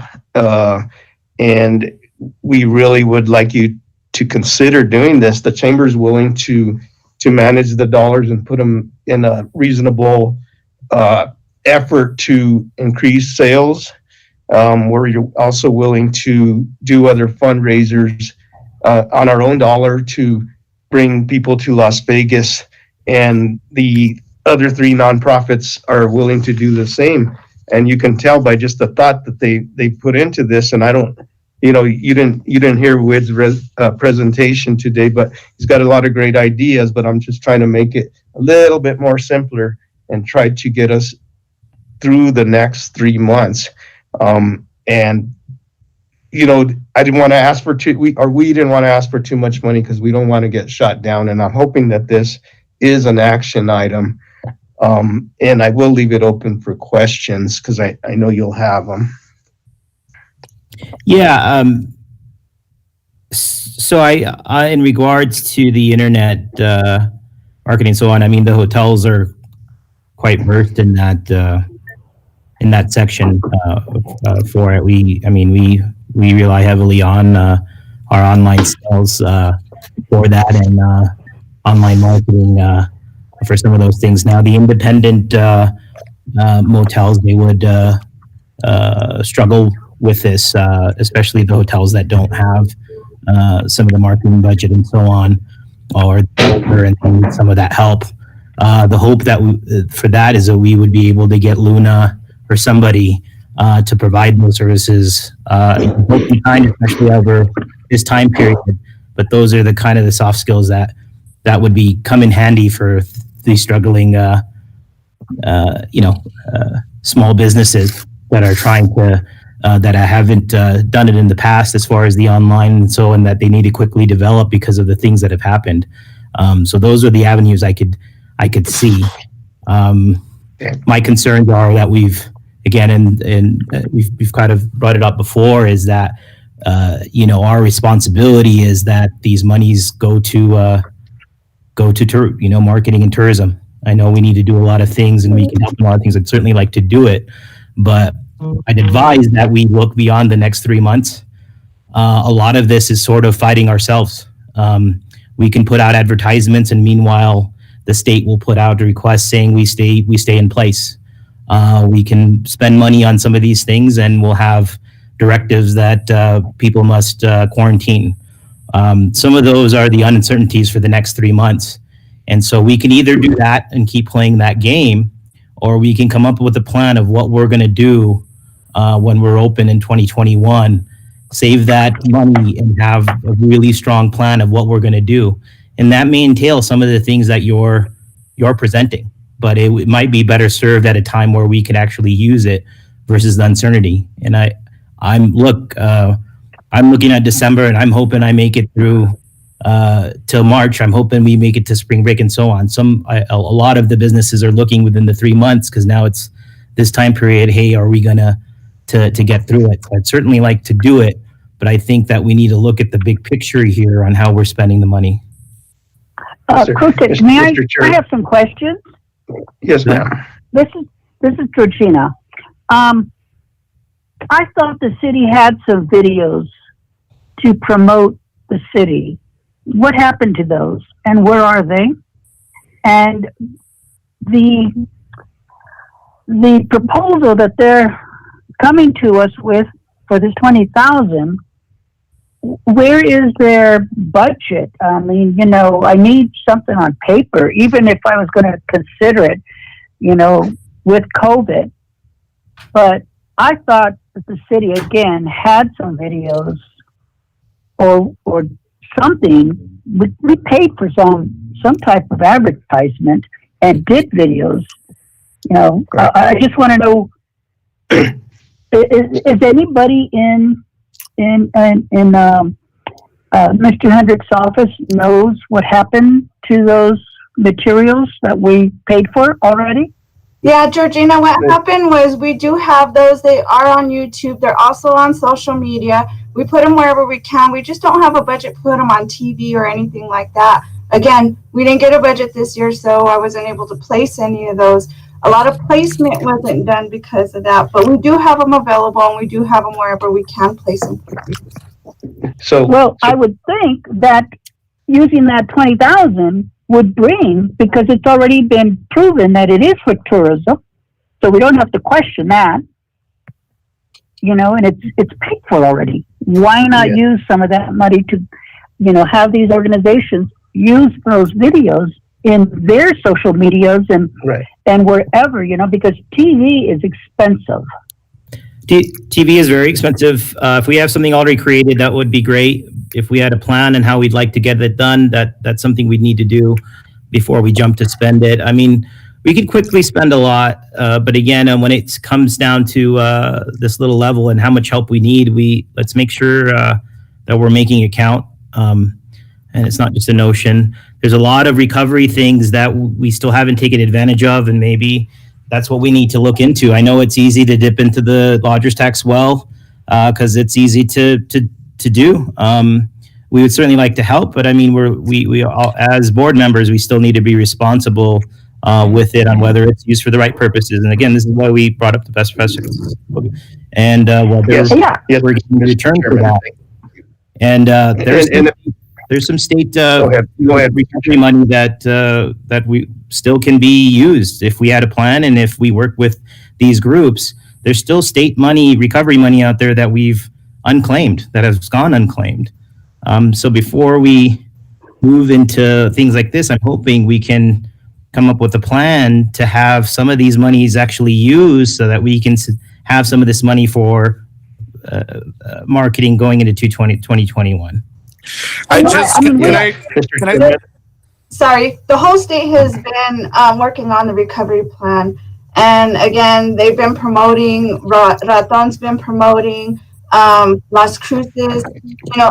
S8: And we really would like you to consider doing this. The chamber is willing to manage the dollars and put them in a reasonable effort to increase sales. We're also willing to do other fundraisers on our own dollar to bring people to Las Vegas, and the other 3 nonprofits are willing to do the same. And you can tell by just the thought that they put into this. And I don't, you didn't hear Wid's presentation today, but he's got a lot of great ideas. But I'm just trying to make it a little bit more simpler and try to get us through the next 3 months. I didn't want to ask for we didn't want to ask for too much money because we don't want to get shot down. And I'm hoping that this is an action item. And I will leave it open for questions because I know you'll have them.
S7: Yeah. So I in regards to the internet marketing and so on, I mean, the hotels are quite versed in that section for it. We rely heavily on our online sales for that, and online marketing for some of those things. Now, the independent motels, they would struggle with this, especially the hotels that don't have some of the marketing budget and so on, or and some of that help. The hope that for that is that we would be able to get Luna or somebody to provide those services, especially over this time period. But those are the soft skills that would come in handy for these struggling, small businesses. that are trying to that I haven't done it in the past as far as the online and that they need to quickly develop because of the things that have happened. So those are the avenues I could see. My concerns are that we've kind of brought it up before, is that our responsibility is that these monies go to marketing and tourism. I know we need to do a lot of things, and we can help in a lot of things. I'd certainly like to do it, but I'd advise that we look beyond the next 3 months. A lot of this is sort of fighting ourselves. We can put out advertisements, and meanwhile, the state will put out a request saying we stay in place. We can spend money on some of these things, and we'll have directives that people must quarantine. Some of those are the uncertainties for the next 3 months. And so we can either do that and keep playing that game, or we can come up with a plan of what we're going to do when we're open in 2021, save that money and have a really strong plan of what we're going to do. And that may entail some of the things that you're presenting, but it might be better served at a time where we can actually use it versus the uncertainty. And I'm looking at December, and I'm hoping I make it through till March. I'm hoping we make it to spring break and so on. A lot of the businesses are looking within the 3 months, because now it's this time period. Hey, are we gonna to get through it? I'd certainly like to do it, but I think that we need to look at the big picture here on how we're spending the money.
S3: Krutik, may I have some questions?
S8: Yes, ma'am.
S3: This is Georgina. I thought the city had some videos to promote the city. What happened to those, and where are they? And the proposal that they're coming to us with for this 20,000, where is their budget? I mean, I need something on paper, even if I was going to consider it, with COVID. But I thought that the city, again, had some videos or something. We paid for some type of advertisement and did videos. I just want to know, is anybody in Mr. Hendrick's office knows what happened to those materials that we paid for already?
S1: Yeah, Georgina, what happened was we do have those. They are on YouTube. They're also on social media. We put them wherever we can. We just don't have a budget to put them on TV or anything like that. Again, we didn't get a budget this year, so I wasn't able to place any of those. A lot of placement wasn't done because of that, but we do have them available, and we do have them wherever we can place them.
S3: I would think that using that 20,000 would bring, because it's already been proven that it is for tourism, so we don't have to question that, and it's paid for already. Why not use some of that money to, have these organizations use those videos in their social medias and wherever, because TV is expensive.
S7: TV is very expensive. If we have something already created, that would be great. If we had a plan and how we'd like to get it done, that's something we'd need to do before we jump to spend it. I mean, we could quickly spend a lot, but again, when it comes down to this little level and how much help we need, let's make sure that we're making it count. And it's not just a notion. There's a lot of recovery things that we still haven't taken advantage of, and maybe that's what we need to look into. I know it's easy to dip into the lodger's tax well, because it's easy to do. We would certainly like to help, but I mean, we all, as board members, we still need to be responsible with it on whether it's used for the right purposes. And again, this is why we brought up the best practices, and we're getting a return for that. And there's some state recovery money that we still can be used if we had a plan, and if we work with these groups. There's still state money, recovery money out there that we've unclaimed, that has gone unclaimed. So before we move into things like this, I'm hoping we can come up with a plan to have some of these monies actually used, so that we can have some of this money for marketing going into 2021.
S1: Sorry, the whole state has been working on the recovery plan, And again, they've been promoting, Raton's been promoting, Las Cruces,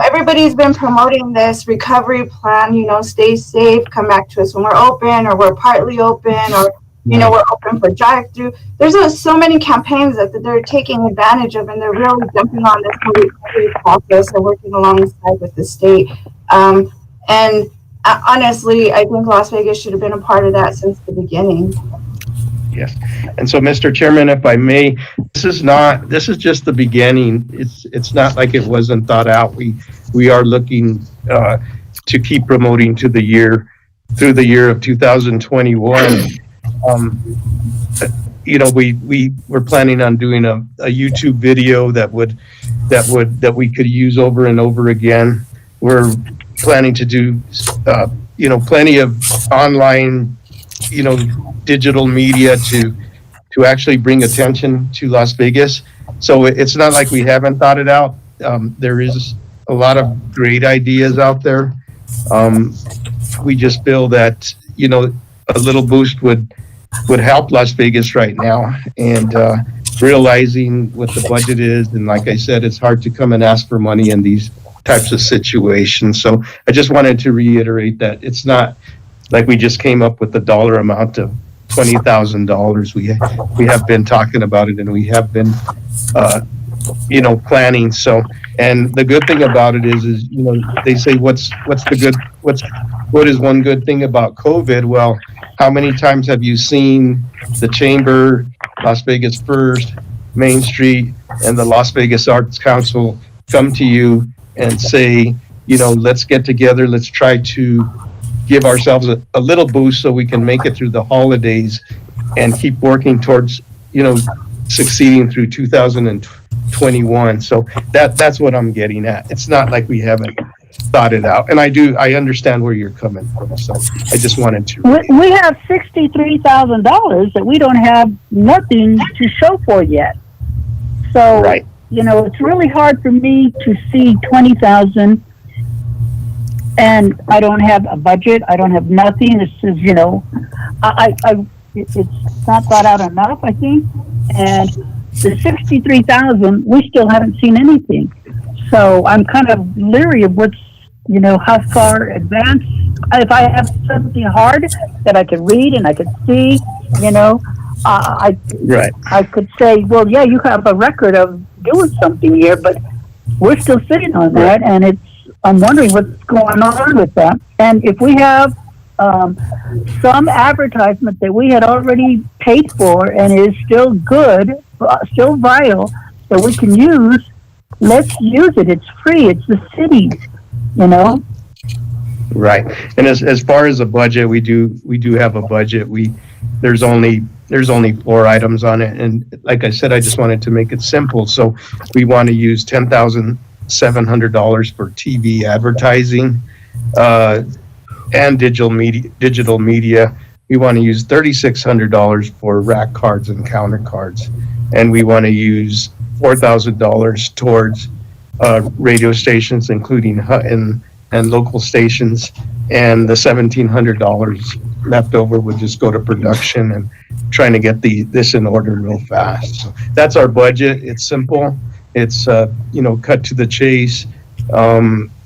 S1: everybody's been promoting this recovery plan, stay safe, come back to us when we're open, or we're partly open, or, we're open for drive-through. There's so many campaigns that they're taking advantage of, and they're really jumping on this recovery process and working alongside with the state. And honestly, I think Las Vegas should have been a part of that since the beginning.
S8: Yes. And so, Mr. Chairman, if I may, this is just the beginning. It's not like it wasn't thought out. We are looking to keep promoting through the year of 2021. We're planning on doing a YouTube video that we could use over and over again. We're planning to do plenty of online digital media to actually bring attention to Las Vegas. So it's not like we haven't thought it out. There is a lot of great ideas out there. We just feel that a little boost would help Las Vegas right now, and realizing what the budget is, and like I said, it's hard to come and ask for money in these types of situations. So I just wanted to reiterate that it's not like we just came up with the dollar amount of $20,000. We have been talking about it, and we have been planning. So, and the good thing about it is they say what is one good thing about COVID? Well, how many times have you seen the Chamber, Las Vegas First, Main Street, and the Las Vegas Arts Council come to you and say, let's get together, let's try to give ourselves a little boost so we can make it through the holidays and keep working towards, succeeding through 2021. So that's what I'm getting at. It's not like we haven't thought it out. And I understand where you're coming from. So I just wanted to.
S3: We have $63,000 that we don't have nothing to show for yet. So,
S8: right.
S3: It's really hard for me to see 20,000 and I don't have a budget. I don't have nothing. It's just, it's not thought out enough, I think. And the 63,000, we still haven't seen anything. So I'm kind of leery of what's, how far advanced. If I have something hard that I can read and I can see, I could say, well, yeah, you have a record of doing something here, but we're still sitting on that, and I'm wondering what's going on with that. And if we have some advertisement that we had already paid for and is still good, still vital, that we can use, let's use it. It's free. It's the city,
S8: Right. And as far as the budget, we do have a budget. There's only 4 items on it, and like I said, I just wanted to make it simple. So we want to use $10,700 for TV advertising and digital media. We want to use $3,600 for rack cards and counter cards, and we want to use $4,000 towards radio stations, including and local stations, and the $1,700 left over would just go to production and trying to get this in order real fast. So that's our budget. It's simple. It's cut to the chase.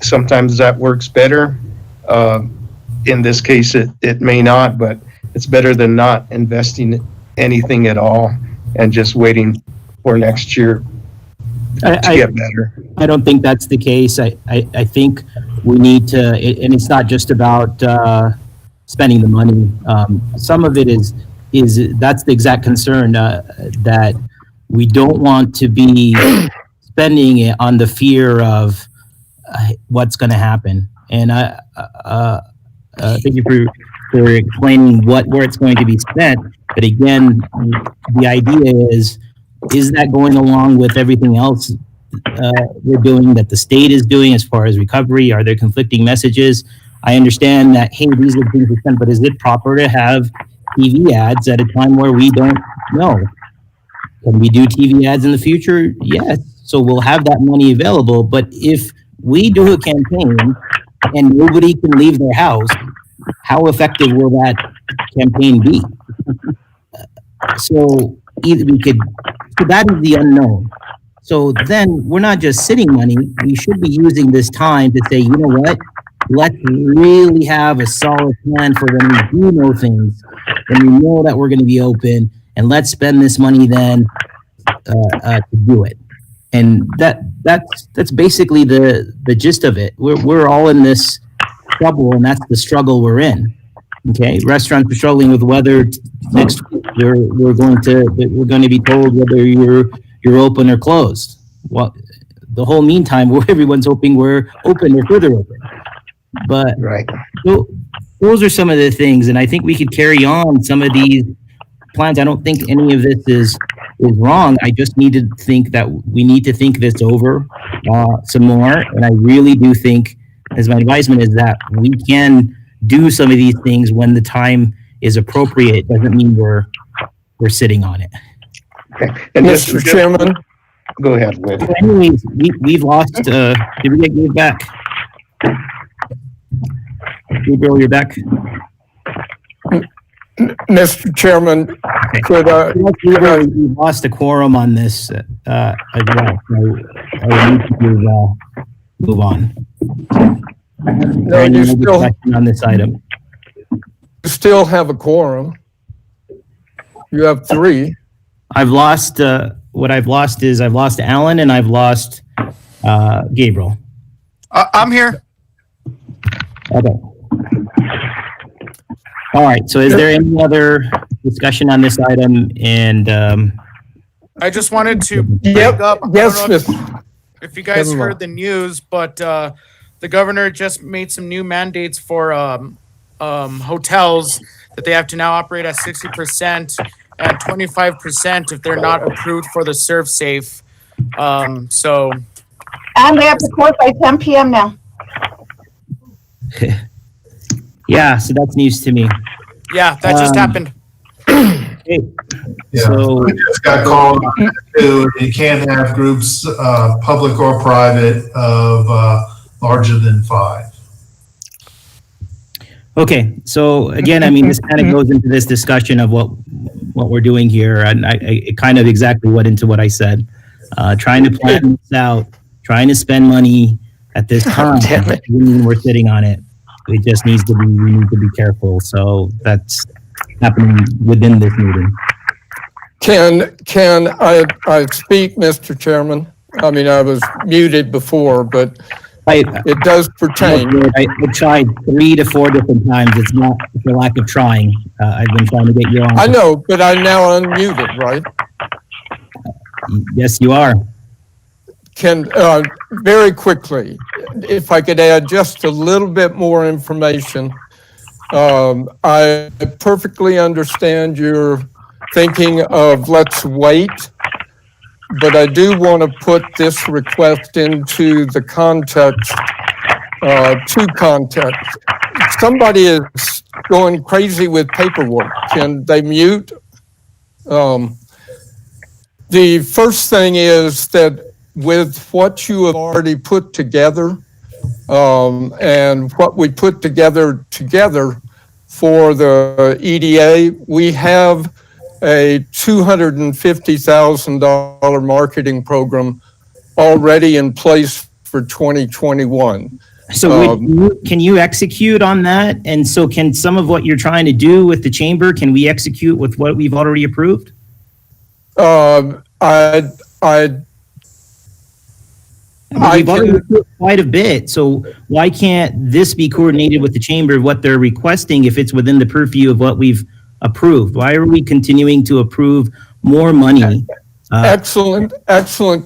S8: Sometimes that works better. In this case, it may not, but it's better than not investing anything at all and just waiting for next year to get better.
S7: I don't think that's the case. I think we need to, and it's not just about spending the money. Some of it is that's the exact concern, that we don't want to be spending it on the fear of what's going to happen. And thank you for explaining where it's going to be spent. But again, the idea is that going along with everything else we're doing, that the state is doing as far as recovery? Are there conflicting messages? I understand that, hey, these are things we spend, but is it proper to have TV ads at a time where we don't know? Can we do TV ads in the future? Yes. So we'll have that money available. But if we do a campaign and nobody can leave their house, how effective will that campaign be? So either so that is the unknown. So then we're not just sitting money. We should be using this time to say, you know what? Let's really have a solid plan for when we do know things, when we know that we're going to be open, and let's spend this money then to do it. And that's basically the gist of it. We're all in this trouble, and that's the struggle we're in. Okay, restaurants are struggling with weather. Next week, we're going to be told whether you're open or closed. Well, the whole meantime, everyone's hoping we're open or further open. But
S8: Right.
S7: so those are some of the things, and I think we could carry on some of these plans. I don't think any of this is wrong. I just need to think that we need to think this over some more. And I really do think, as my advisement is, that we can do some of these things when the time is appropriate. Doesn't mean we're sitting on it.
S8: Okay. And
S15: Mr. Chairman,
S8: go ahead, Whit.
S7: So anyways, we've lost. Did we get Gabe back? Gabriel, you're back.
S15: Mr. Chairman, could
S7: we lost a quorum on this as well. So I need to move on.
S15: no, you still,
S7: On this item.
S15: still have a quorum. You have 3.
S7: I've lost. What I've lost is I've lost Alan and I've lost Gabriel.
S12: I'm here.
S7: Okay. All right. So, is there any other discussion on this item? And
S12: I just wanted to back up.
S15: Yes,
S12: I don't know if you guys heard the news, but the governor just made some new mandates for hotels that they have to now operate at 60% and 25% if they're not approved for the Serve Safe. So.
S1: And they have to close by 10 p.m. now.
S7: yeah, so that's news to me.
S12: Yeah, that just happened.
S7: Okay.
S4: Yeah,
S7: So,
S4: we just got called on that too. You can't have groups, public or private, of larger than 5.
S7: okay. So again, I mean, this kind of goes into this discussion of what we're doing here, and it kind of exactly went into what I said. Trying to plan this out, trying to spend money at this time. When we're sitting on it, we need to be careful. So that's happening within this meeting.
S15: Can I speak, Mr. Chairman? I mean, I was muted before, but it does pertain.
S7: I tried 3 to 4 different times. It's not for lack of trying. I've been trying to get you on.
S15: I know, but I'm now unmuted, right?
S7: Yes, you are.
S15: Can, very quickly, if I could add just a little bit more information. I perfectly understand your thinking of let's wait, but I do want to put this request into the context, to context. Somebody is going crazy with paperwork. Can they mute? The first thing is that with what you have already put together, and what we put together for the EDA, we have a $250,000 marketing program already in place for 2021.
S7: So can you execute on that? And so can some of what you're trying to do with the chamber, can we execute with what we've already approved? We've already approved quite a bit. So why can't this be coordinated with the chamber, what they're requesting, if it's within the purview of what we've approved? Why are we continuing to approve more money?
S15: Excellent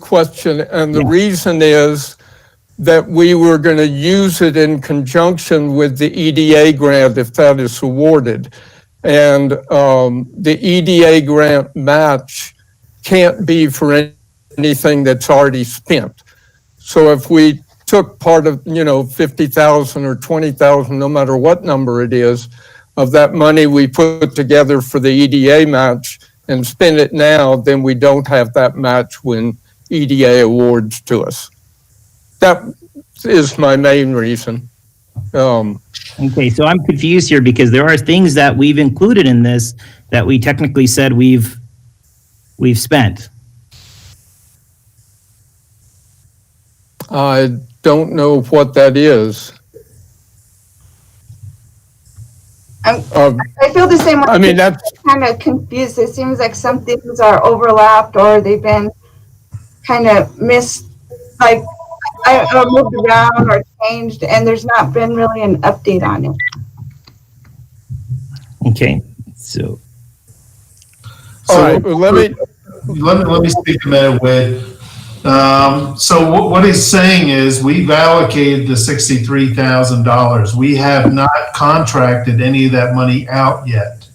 S15: question. And the reason is that we were going to use it in conjunction with the EDA grant if that is awarded. And the EDA grant match can't be for anything that's already spent. So if we took part of, 50,000 or 20,000, no matter what number it is, of that money we put together for the EDA match and spend it now, then we don't have that match when EDA awards to us. That is my main reason.
S7: Okay, so I'm confused here because there are things that we've included in this that we technically said we've spent.
S15: I don't know what that is.
S1: I feel the same way.
S15: I mean, that's
S1: kind of confused. It seems like some things are overlapped or they've been kind of missed, like moved around or changed, and there's not been really an update on it.
S7: Okay, so.
S15: all right. Well, let me.
S4: Let me speak a minute, Wade. So what he's saying is we've allocated the $63,000. We have not contracted any of that money out yet.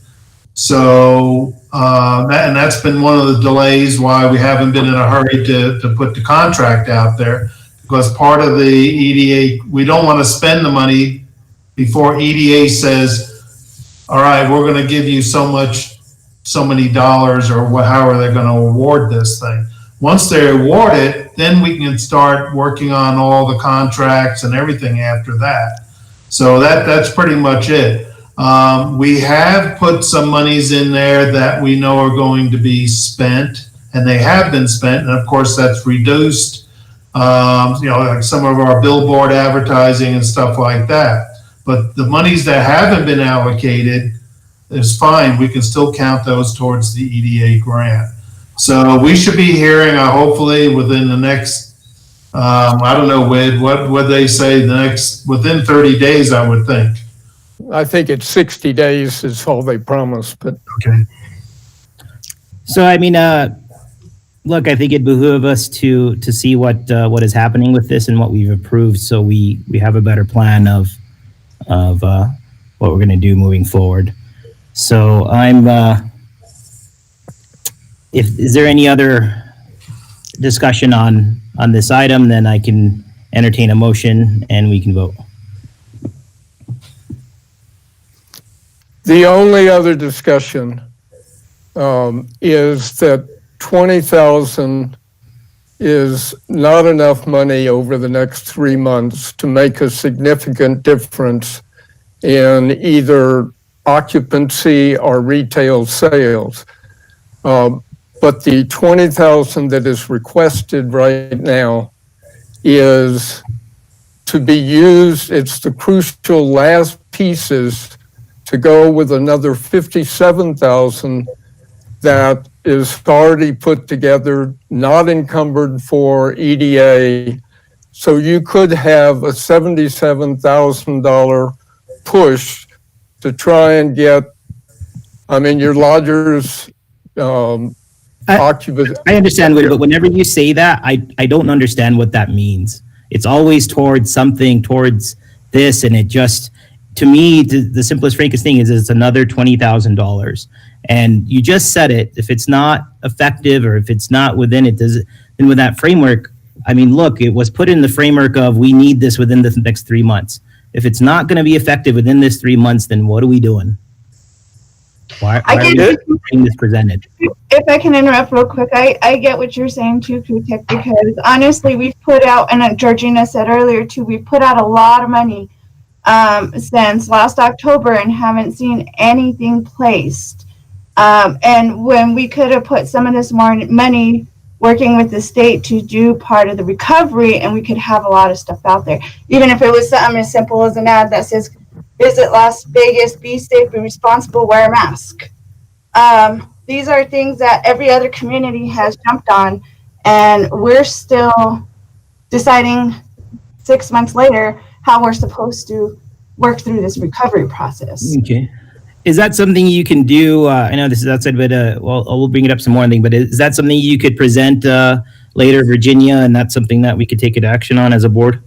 S4: So, and that's been one of the delays why we haven't been in a hurry to put the contract out there, because part of the EDA, we don't want to spend the money before EDA says, all right, we're going to give you so many dollars, or how are they going to award this thing? Once they award it, then we can start working on all the contracts and everything after that. So that's pretty much it. We have put some monies in there that we know are going to be spent, and they have been spent. And of course, that's reduced, like some of our billboard advertising and stuff like that. But the monies that haven't been allocated is fine. We can still count those towards the EDA grant. So we should be hearing, hopefully within the next, I don't know, Wade, what they say, within 30 days, I would think.
S15: I think it's 60 days is all they promised, but.
S4: Okay.
S7: So, I mean, look, I think it behooves us to see what is happening with this and what we've approved, so we have a better plan of what we're going to do moving forward. So is there any other discussion on this item, then I can entertain a motion and we can vote.
S15: The only other discussion is that 20,000 is not enough money over the next 3 months to make a significant difference in either occupancy or retail sales. But the 20,000 that is requested right now is to be used. It's the crucial last pieces to go with another 57,000 that is already put together, not encumbered for EDA. So you could have a $77,000 push to try and get, your lodgers,
S7: I understand, but whenever you say that, I don't understand what that means. It's always towards something, towards this, and it just, to me, the simplest, frankest thing is it's another $20,000. And you just said it, if it's not effective or if it's not within it, then with that framework, look, it was put in the framework of we need this within the next 3 months. If it's not going to be effective within this 3 months, then what are we doing? Why are we getting this presented?
S1: If I can interrupt real quick, I get what you're saying too, Kutek, because honestly, we've put out, and Georgina said earlier too, we've put out a lot of money since last October and haven't seen anything placed. And when we could have put some of this more money working with the state to do part of the recovery, and we could have a lot of stuff out there, even if it was something as simple as an ad that says, visit Las Vegas, be safe, be responsible, wear a mask. These are things that every other community has jumped on, and we're still deciding 6 months later how we're supposed to work through this recovery process.
S7: Okay. Is that something you can do? I know this is outside, but we'll bring it up some more. But is that something you could present later, Virginia, and that's something that we could take action on as a board?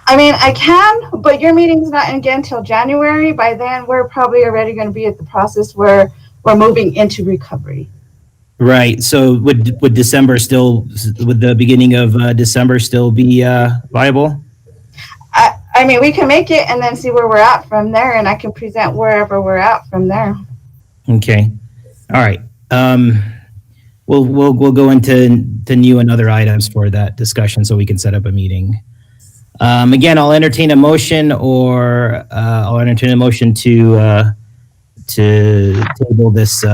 S1: I can, but your meeting's not again until January. By then, we're probably already going to be at the process where we're moving into recovery.
S7: Right. So would December still, would the beginning of December still be viable?
S1: We can make it and then see where we're at from there, and I can present wherever we're at from there.
S7: Okay. All right. We'll go into new and other items for that discussion so we can set up a meeting. Again, I'll entertain a motion to table this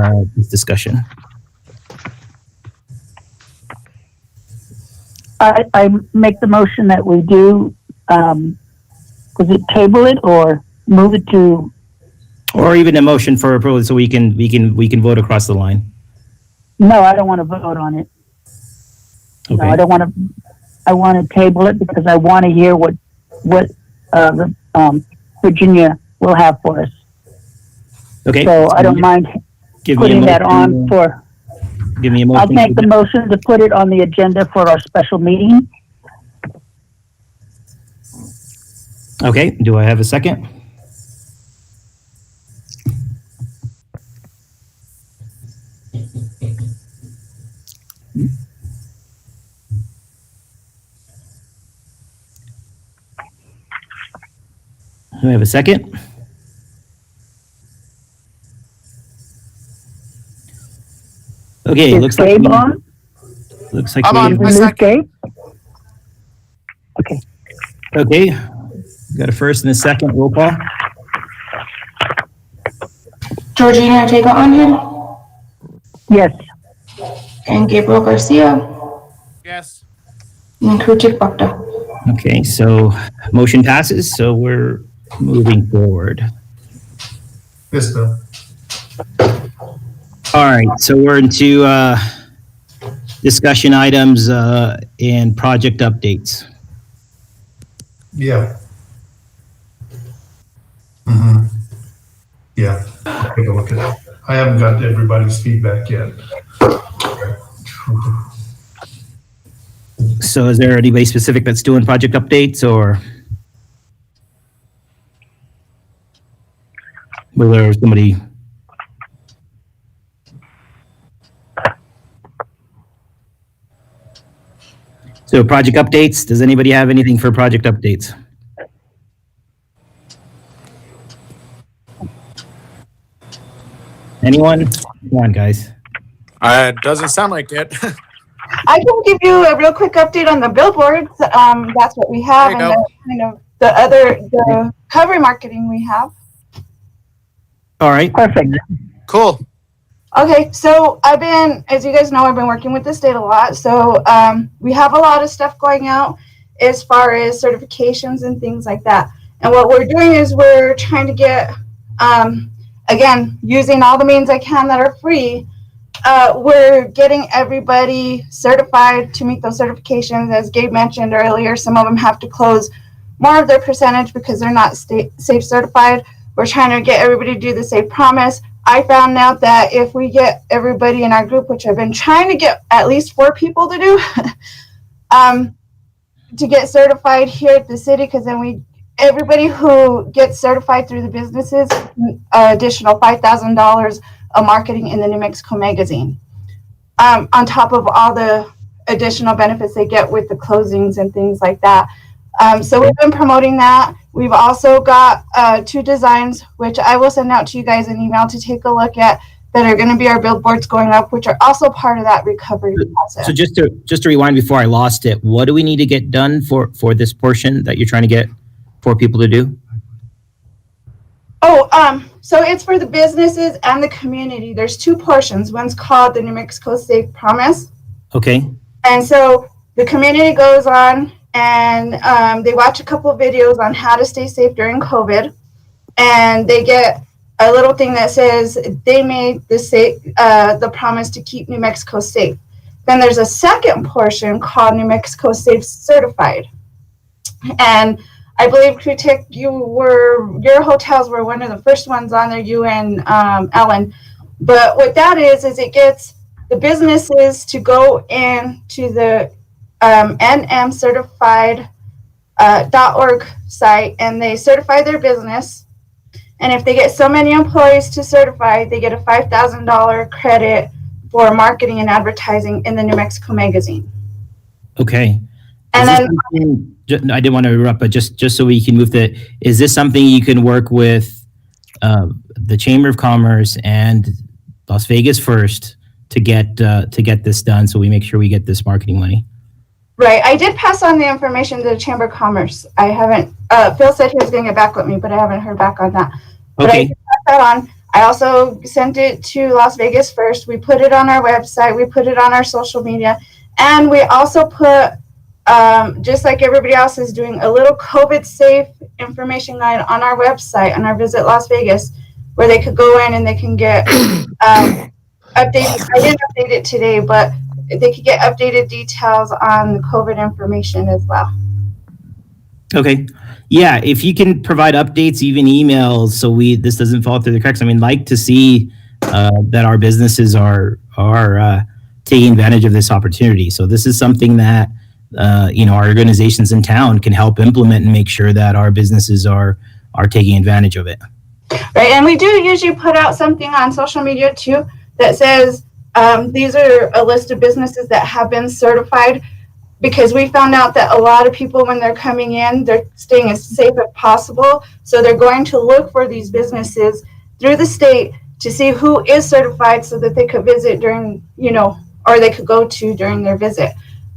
S7: discussion.
S3: I make the motion that we do, was it table it or move it to,
S7: Or even a motion for approval so we can vote across the line.
S3: no, I don't want to vote on it. No,
S7: Okay.
S3: I don't want to, I want to table it because I want to hear what Virginia will have for us.
S7: Okay.
S3: So I don't mind
S7: Give me a
S3: putting that
S7: motion.
S3: on for,
S7: Give me a
S3: I'll
S7: motion.
S3: make the motion to put it on the agenda for our special meeting.
S7: Okay, do I have a second? Do I have a second? Okay,
S3: Is
S7: looks like
S3: Gabe
S7: we,
S3: on?
S7: looks like
S12: I'm
S7: we,
S12: on.
S3: Did we lose Gabe? Okay.
S7: okay. Got a first and a second, roll call.
S14: Georgina Ortega on here,
S3: Yes.
S14: and Gabriel Garcia,
S12: Yes.
S14: and Krutik Bhakta.
S7: Okay, so motion passes, so we're moving forward.
S4: Yes, Bill.
S7: All right, so we're into discussion items and project updates.
S4: Yeah. Mm-hmm. Yeah, I'll take a look at it. I haven't got everybody's feedback yet.
S7: So is there anybody specific that's doing project updates or? Will there somebody? So project updates, does anybody have anything for project updates? Anyone? Come on, guys.
S12: Doesn't sound like it.
S1: I can give you a real quick update on the billboards. That's what we have,
S12: There
S1: and
S12: you
S1: then kind of the cover marketing we have.
S7: All right.
S3: Perfect.
S12: Cool.
S1: Okay, so as you guys know, I've been working with the state a lot. So we have a lot of stuff going out as far as certifications and things like that. And what we're doing is we're trying to get, again, using all the means I can that are free, we're getting everybody certified to meet those certifications. As Gabe mentioned earlier, some of them have to close more of their percentage because they're not safe certified. We're trying to get everybody to do the Safe Promise. I found out that if we get everybody in our group, which I've been trying to get at least 4 people to do, to get certified here at the city, because then everybody who gets certified through the businesses, additional $5,000 of marketing in the New Mexico Magazine, on top of all the additional benefits they get with the closings and things like that. So we've been promoting that. We've also got 2 designs, which I will send out to you guys an email to take a look at, that are going to be our billboards going up, which are also part of that recovery process.
S7: So just to rewind before I lost it, what do we need to get done for this portion that you're trying to get 4 people to do?
S1: Oh, so it's for the businesses and the community. There's 2 portions. One's called the New Mexico Safe Promise.
S7: Okay.
S1: And so the community goes on and they watch a couple of videos on how to stay safe during COVID. And they get a little thing that says they made the promise to keep New Mexico safe. Then there's a second portion called New Mexico Safe Certified. And I believe, Krutik, your hotels were one of the first ones on there, you and Ellen. But what that is it gets the businesses to go into the nmcertified.org site, and they certify their business. And if they get so many employees to certify, they get a $5,000 credit for marketing and advertising in the New Mexico Magazine.
S7: Okay.
S1: And then
S7: I didn't want to interrupt, but just so we can move is this something you can work with the Chamber of Commerce and Las Vegas First to get this done, so we make sure we get this marketing money?
S1: Right. I did pass on the information to the Chamber of Commerce. I haven't, Phil said he was going to get back with me, but I haven't heard back on that. But I
S7: Okay.
S1: did pass that on. I also sent it to Las Vegas First. We put it on our website. We put it on our social media. And we also put, just like everybody else is doing, a little COVID safe information guide on our website, on our Visit Las Vegas, where they could go in and they can get updated. I didn't update it today, but they could get updated details on the COVID information as well.
S7: Okay. Yeah, if you can provide updates, even emails, so this doesn't fall through the cracks. I mean, like to see that our businesses are taking advantage of this opportunity. So this is something that our organizations in town can help implement and make sure that our businesses are taking advantage of it.
S1: Right, and we do usually put out something on social media too that says these are a list of businesses that have been certified, because we found out that a lot of people, when they're coming in, they're staying as safe as possible. So they're going to look for these businesses through the state to see who is certified so that they could visit during, or they could go to during their visit.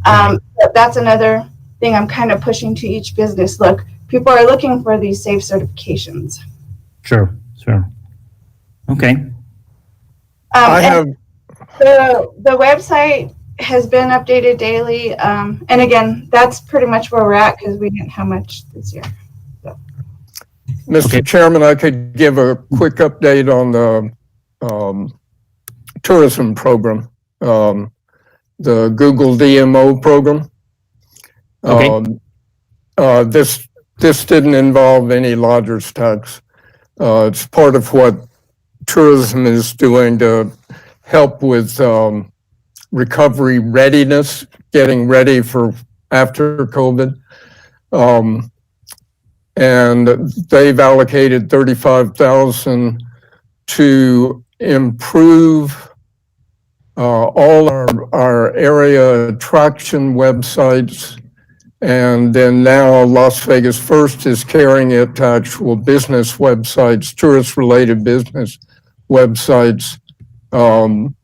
S1: That's another thing I'm kind of pushing to each business. Look, people are looking for these safe certifications.
S7: Sure. Okay.
S15: I have
S1: The website has been updated daily. And again, that's pretty much where we're at because we didn't have much this year.
S15: Mr. Chairman, I could give a quick update on the tourism program, the Google DMO program.
S7: Okay.
S15: This didn't involve any lodger's tax. It's part of what tourism is doing to help with recovery readiness, getting ready for after COVID. And they've allocated $35,000 to improve all our area attraction websites. And then now Las Vegas First is carrying it to actual business websites, tourist-related business websites. How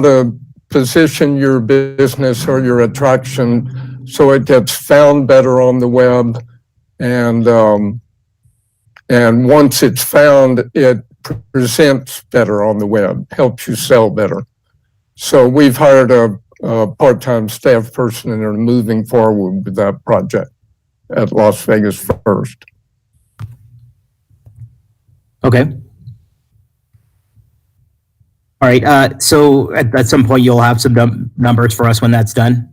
S15: to position your business or your attraction so it gets found better on the web, and once it's found, it presents better on the web, helps you sell better. So we've hired a part-time staff person and are moving forward with that project at Las Vegas First.
S7: Okay. All right. So at some point, you'll have some numbers for us when that's done.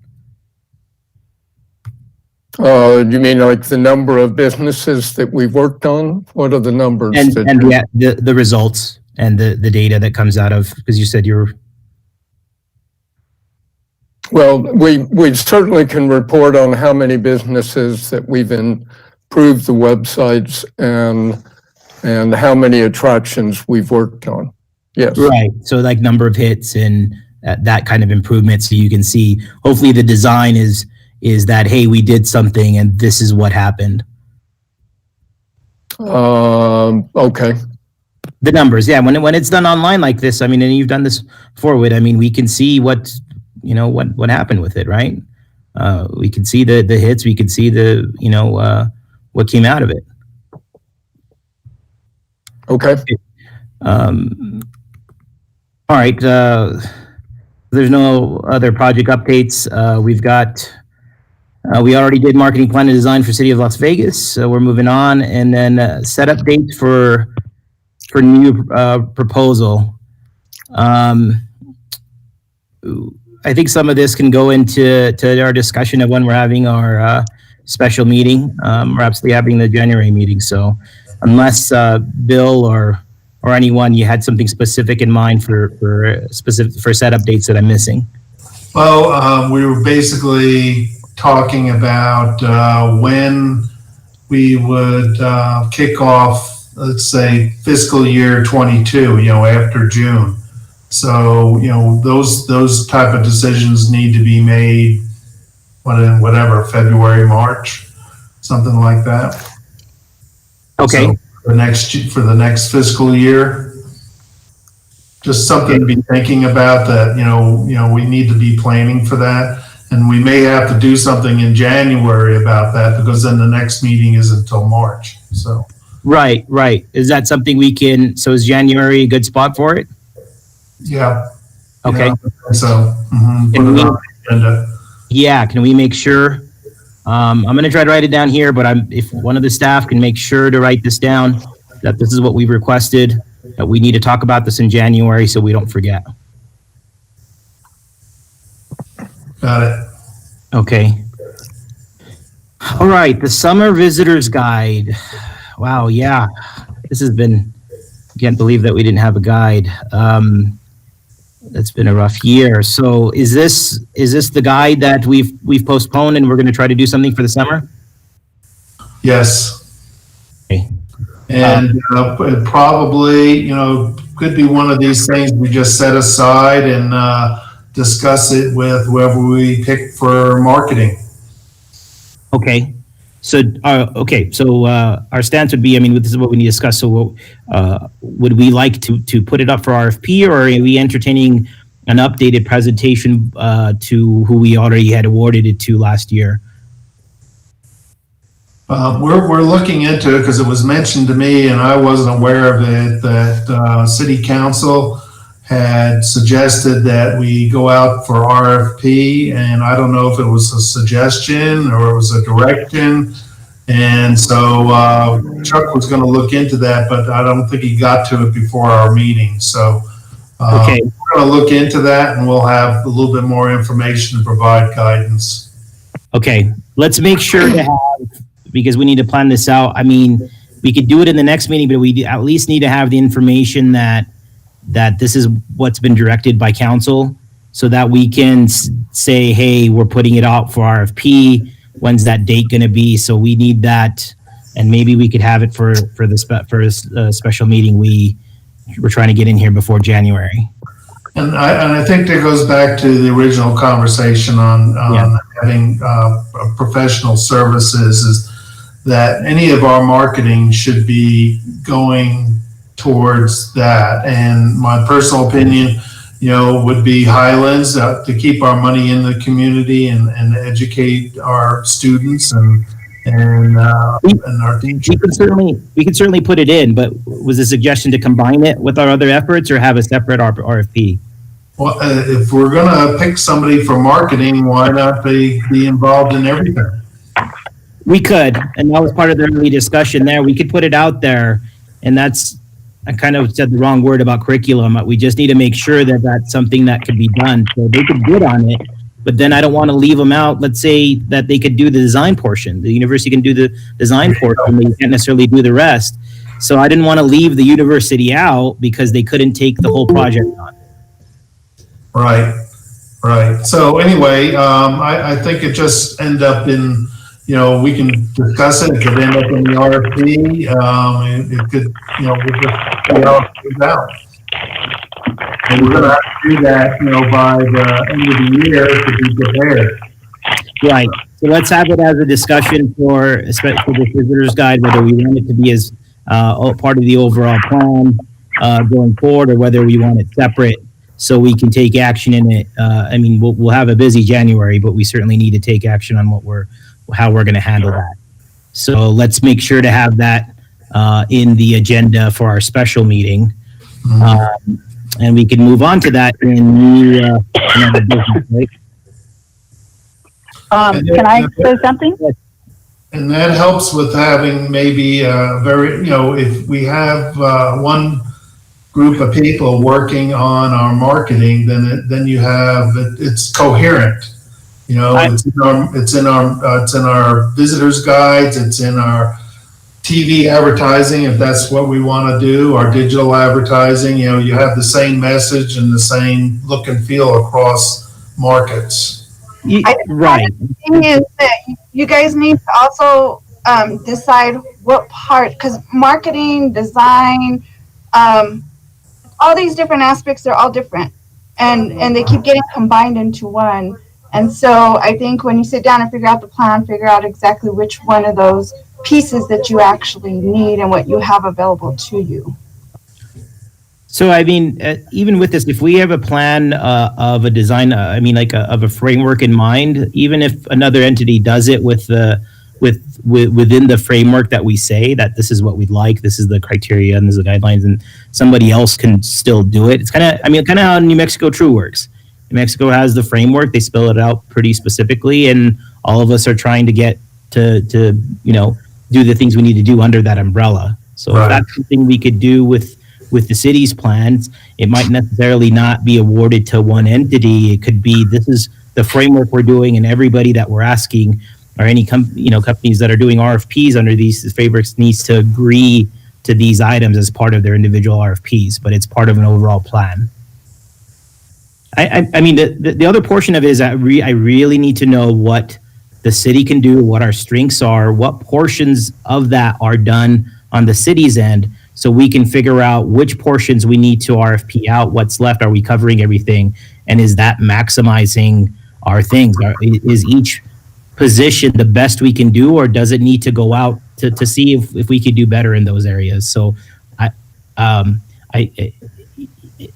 S15: You mean like the number of businesses that we've worked on? What are the numbers?
S7: And yeah, the results and the data that comes out of, because you said you're.
S15: Well, we certainly can report on how many businesses that we've improved the websites and how many attractions we've worked on. Yes.
S7: Right. So like number of hits and that kind of improvement. So you can see, hopefully the design is that, hey, we did something and this is what happened.
S15: Okay.
S7: The numbers. Yeah. When it's done online like this, I mean, and you've done this forward, I mean, we can see what happened with it, right? We can see the hits, we can see what came out of it.
S15: Okay.
S7: All right. There's no other project updates. We already did marketing plan and design for City of Las Vegas. So we're moving on, and then set up dates for new proposal. I think some of this can go into our discussion of when we're having our special meeting. We're absolutely having the January meeting. So unless Bill or anyone, you had something specific in mind for setup dates that I'm missing.
S4: Well, we were basically talking about when we would kick off, let's say, fiscal year 22, after June. So, those type of decisions need to be made whatever, February, March, something like that.
S7: Okay.
S4: So for the next fiscal year, just something to be thinking about that, we need to be planning for that. And we may have to do something in January about that because then the next meeting is until March. So.
S7: Right. Is that something we can, so is January a good spot for it?
S4: Yeah.
S7: Okay.
S4: Yeah, so, put it on the agenda.
S7: Yeah, can we make sure? I'm going to try to write it down here, but if one of the staff can make sure to write this down, that this is what we've requested, that we need to talk about this in January so we don't forget.
S4: Got it.
S7: Okay. All right, the summer visitors guide. Wow, yeah, this has been, can't believe that we didn't have a guide. That's been a rough year. So is this the guide that we've postponed and we're going to try to do something for the summer?
S4: Yes.
S7: Okay.
S4: And it probably, could be one of these things we just set aside and discuss it with whoever we pick for marketing.
S7: Okay. So, our stance would be, this is what we need to discuss. So, would we like to put it up for RFP, or are we entertaining an updated presentation to who we already had awarded it to last year?
S4: We're looking into it because it was mentioned to me and I wasn't aware of it, that City Council had suggested that we go out for RFP, and I don't know if it was a suggestion or it was a direction. And so Chuck was going to look into that, but I don't think he got to it before our meeting. So
S7: okay.
S4: We're going to look into that, and we'll have a little bit more information to provide guidance.
S7: Okay, let's make sure to have, because we need to plan this out. We could do it in the next meeting, but we at least need to have the information that this is what's been directed by council, so that we can say, hey, we're putting it out for RFP. When's that date going to be? So we need that, and maybe we could have it for a special meeting we're trying to get in here before January.
S4: And I think that goes back to the original conversation on having professional services, is that any of our marketing should be going towards that. And my personal opinion, would be Highlands, to keep our money in the community and educate our students and our teachers.
S7: We could certainly put it in, but was the suggestion to combine it with our other efforts or have a separate RFP?
S4: Well, if we're going to pick somebody for marketing, why not be involved in everything?
S7: We could, and that was part of the early discussion there. We could put it out there, and I kind of said the wrong word about curriculum. We just need to make sure that that's something that could be done. So they could bid on it, but then I don't want to leave them out. Let's say that they could do the design portion. The university can do the design portion, but you can't necessarily do the rest. So I didn't want to leave the university out because they couldn't take the whole project on.
S4: Right. So anyway, I think it just end up in, we can discuss it. It could end up in the RFP. It could, we'll just see how it goes out. And we're going to have to do that, by the end of the year to be prepared.
S7: Right. So let's have it as a discussion for the visitor's guide, whether we want it to be as part of the overall plan going forward, or whether we want it separate so we can take action in it. We'll have a busy January, but we certainly need to take action on how we're going to handle that. So let's make sure to have that in the agenda for our special meeting. And we can move on to that in another business, right?
S3: Can I say something?
S4: And that helps with having maybe if we have one group of people working on our marketing, then you have it's coherent. It's in our visitors guides, it's in our TV advertising, if that's what we want to do, our digital advertising. You have the same message and the same look and feel across markets.
S7: Right.
S1: The thing is that you guys need to also decide what part, because marketing, design, all these different aspects, they're all different, and they keep getting combined into one. And so I think when you sit down and figure out the plan, figure out exactly which one of those pieces that you actually need and what you have available to you.
S7: So, I mean, even with this, if we have a plan of a design, of a framework in mind, even if another entity does it within the framework that we say that this is what we'd like, this is the criteria and this is the guidelines, and somebody else can still do it. It's kind of how New Mexico True works. New Mexico has the framework; they spell it out pretty specifically, and all of us are trying to get to do the things we need to do under that umbrella. So if that's something we could do with the city's plans, it might necessarily not be awarded to one entity. It could be, this is the framework we're doing, and everybody that we're asking, or any companies that are doing RFPs under these frameworks, needs to agree to these items as part of their individual RFPs, but it's part of an overall plan. I mean, the other portion of it is that I really need to know what the city can do, what our strengths are, what portions of that are done on the city's end, so we can figure out which portions we need to RFP out, what's left, are we covering everything, and is that maximizing our things? Is each position the best we can do, or does it need to go out to see if we could do better in those areas? So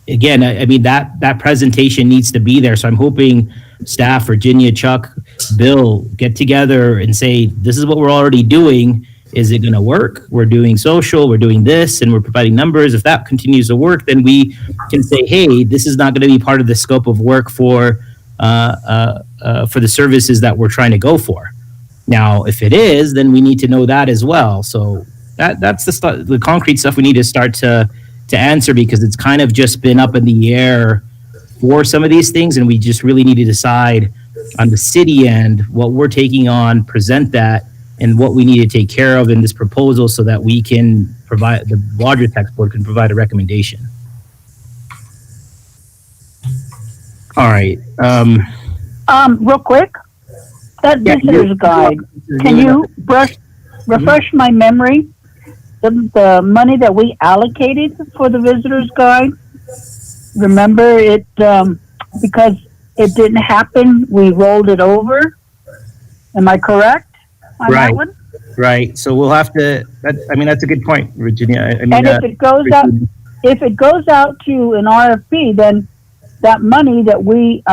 S7: again, I mean, that presentation needs to be there. So I'm hoping staff, Virginia, Chuck, Bill, get together and say, this is what we're already doing. Is it going to work? We're doing social, we're doing this, and we're providing numbers. If that continues to work, then we can say, hey, this is not going to be part of the scope of work for the services that we're trying to go for. Now, if it is, then we need to know that as well. So that's the concrete stuff we need to start to answer, because it's kind of just been up in the air for some of these things, and we just really need to decide on the city end what we're taking on, present that, and what we need to take care of in this proposal, so that we can provide, the larger tax board can provide a recommendation. All right.
S3: Real quick, that visitor's guide, can you refresh my memory? The money that we allocated for the visitor's guide, remember it, because it didn't happen, we rolled it over. Am I correct on that one?
S7: Right. So we'll have to, that's a good point, Virginia.
S3: And if it goes out to an RFP, then that money that we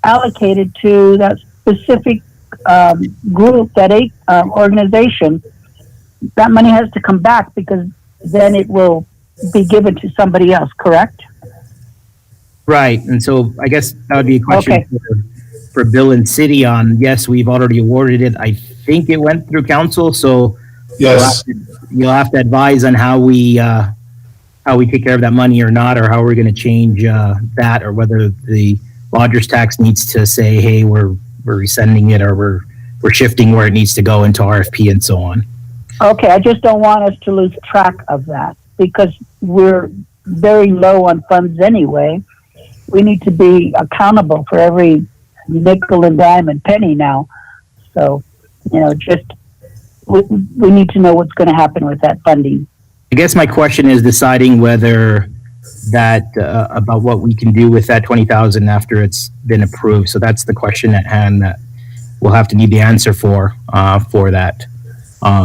S3: allocated to that specific group, that organization, that money has to come back, because then it will be given to somebody else, correct?
S7: Right. And so I guess that would be a question for Bill and City on, yes, we've already awarded it. I think it went through council, so
S4: yes,
S7: you'll have to advise on how we take care of that money or not, or how we're going to change that, or whether the lodger's tax needs to say, hey, we're resending it, or we're shifting where it needs to go into RFP and so on.
S3: Okay, I just don't want us to lose track of that, because we're very low on funds anyway. We need to be accountable for every nickel and dime and penny now. So, just we need to know what's going to happen with that funding.
S7: I guess my question is deciding whether that about what we can do with that 20,000 after it's been approved. So that's the question at hand that we'll have to need the answer for that,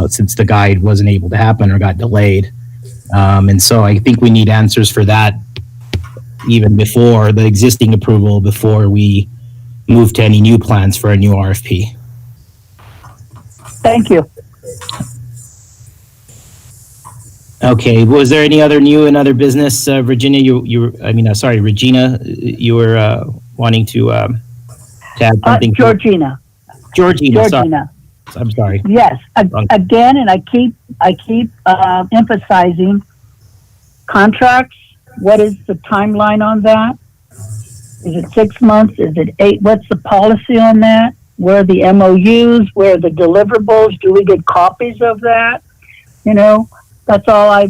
S7: since the guide wasn't able to happen or got delayed. And so I think we need answers for that even before the existing approval, before we move to any new plans for a new RFP.
S3: Thank you.
S7: Okay, was there any other new and other business, Virginia? Regina, you were wanting to add something.
S3: Georgina.
S7: Sorry. I'm sorry.
S3: Yes, again, and I keep emphasizing contracts. What is the timeline on that? Is it 6 months? Is it 8? What's the policy on that? Where are the MOUs? Where are the deliverables? Do we get copies of that? That's all I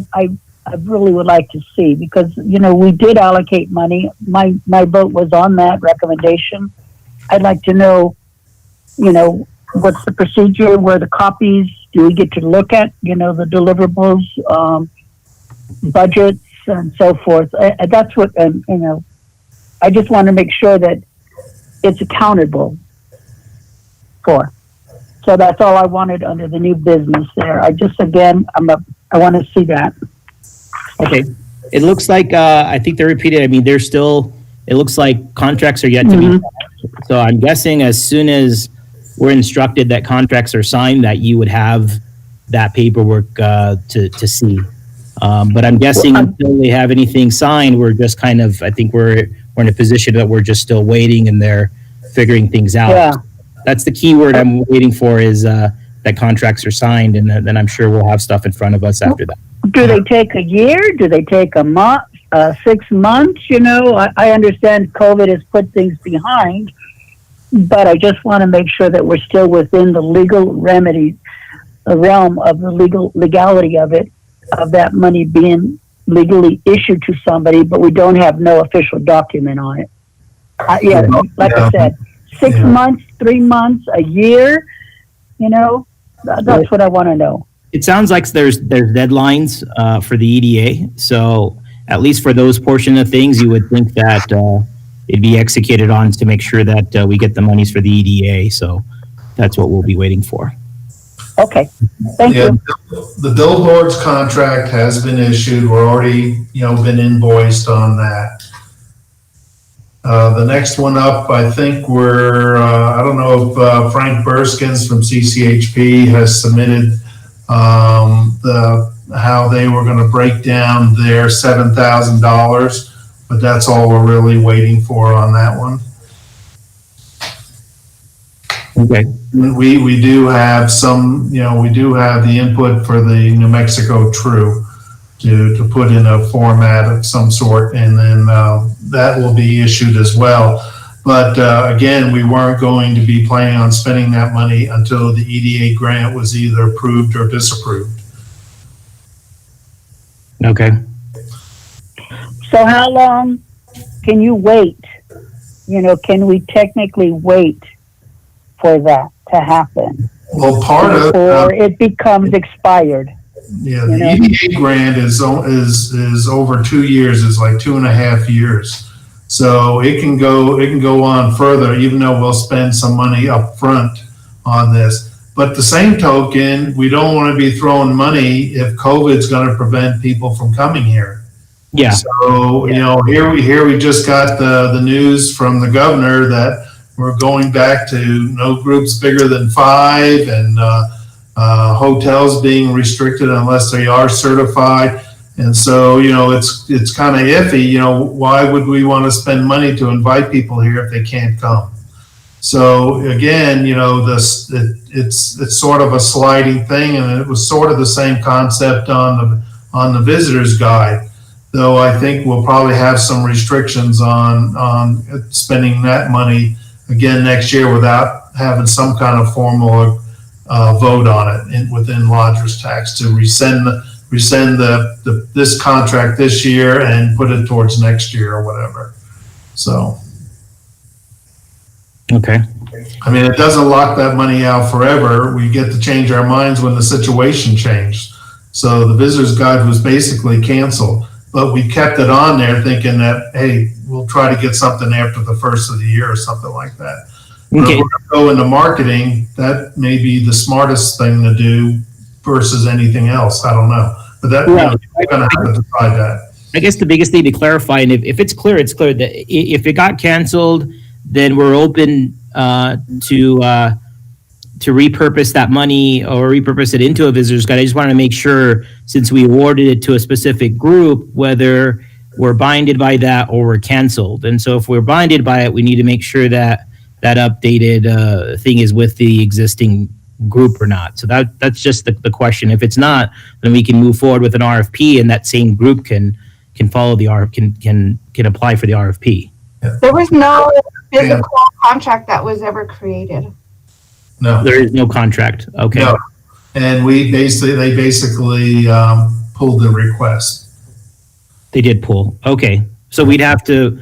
S3: really would like to see, because, we did allocate money. My vote was on that recommendation. I'd like to know, what's the procedure? Where are the copies? Do we get to look at, the deliverables, budgets, and so forth? That's what, I just want to make sure that it's accountable for. So that's all I wanted under the new business there. I want to see that.
S7: Okay. It looks like, I think they're repeated. I mean, it looks like contracts are yet to be signed. So I'm guessing as soon as we're instructed that contracts are signed, that you would have that paperwork to see. But I'm guessing until they have anything signed, we're just kind of, I think we're in a position that we're just still waiting and they're figuring things out.
S3: Yeah.
S7: That's the key word I'm waiting for is that contracts are signed, and then I'm sure we'll have stuff in front of us after that.
S3: Do they take a year? Do they take a month, 6 months? You know, I understand COVID has put things behind, but I just want to make sure that we're still within the legal remedy, the realm of the legality of it, of that money being legally issued to somebody, but we don't have no official document on it. I said, 6 months, 3 months, a year, you know, that's what I want to know.
S7: It sounds like there's deadlines for the EDA. So at least for those portion of things, you would think that it'd be executed on to make sure that we get the monies for the EDA. So that's what we'll be waiting for.
S3: Okay, thank you.
S4: The billboards contract has been issued. We're already, been invoiced on that. The next one up, I think I don't know if Frank Burskins from CCHP has submitted how they were going to break down their $7,000, but that's all we're really waiting for on that one.
S7: Okay.
S4: We do have some, we do have the input for the New Mexico True to put in a format of some sort, and then that will be issued as well. But again, we weren't going to be planning on spending that money until the EDA grant was either approved or disapproved.
S7: Okay.
S3: So how long can you wait? Can we technically wait for that to happen?
S4: Well, part of
S3: or it becomes expired.
S4: Yeah, the EDA grant is over 2 years. It's like 2.5 years. So it can go on further, even though we'll spend some money up front on this. But the same token, we don't want to be throwing money if COVID's going to prevent people from coming here.
S7: Yeah.
S4: So, here we just got the news from the governor that we're going back to no groups bigger than 5 and hotels being restricted unless they are certified. And so, it's kind of iffy. Why would we want to spend money to invite people here if they can't come? So again, it's sort of a sliding thing, and it was sort of the same concept on the visitor's guide. Though I think we'll probably have some restrictions on spending that money again next year without having some kind of formal vote on it within lodger's tax to rescind this contract this year and put it towards next year or whatever. So.
S7: Okay.
S4: I mean, it doesn't lock that money out forever. We get to change our minds when the situation changed. So the visitor's guide was basically canceled, but we kept it on there thinking that, hey, we'll try to get something after the first of the year or something like that. Okay. But if we're going to go into marketing, that may be the smartest thing to do versus anything else. I don't know. But that, we're going to have to decide that.
S7: I guess the biggest thing to clarify, and if it's clear, it's clear that if it got canceled, then we're open to repurpose that money or repurpose it into a visitor's guide. I just wanted to make sure, since we awarded it to a specific group, whether we're binded by that or we're canceled. And so if we're binded by it, we need to make sure that that updated thing is with the existing group or not. So that's just the question. If it's not, then we can move forward with an RFP, and that same group can follow the can apply for the RFP.
S1: There was no physical contract that was ever created.
S4: No,
S7: there is no contract. Okay.
S4: No. And they basically pulled the request.
S7: They did pull. Okay. So we'd have to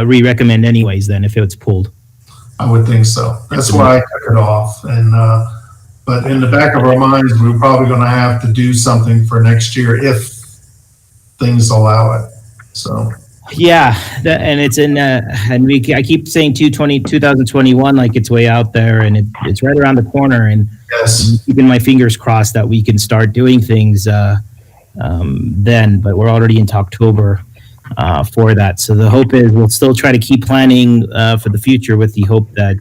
S7: re-recommend anyways then if it's pulled.
S4: I would think so. That's why I took it off. And but in the back of our minds, we're probably going to have to do something for next year if things allow it. So.
S7: Yeah, and it's in, and I keep saying 2021 like it's way out there, and it's right around the corner. And
S4: yes,
S7: I'm keeping my fingers crossed that we can start doing things then, but we're already into October for that. So the hope is we'll still try to keep planning for the future with the hope that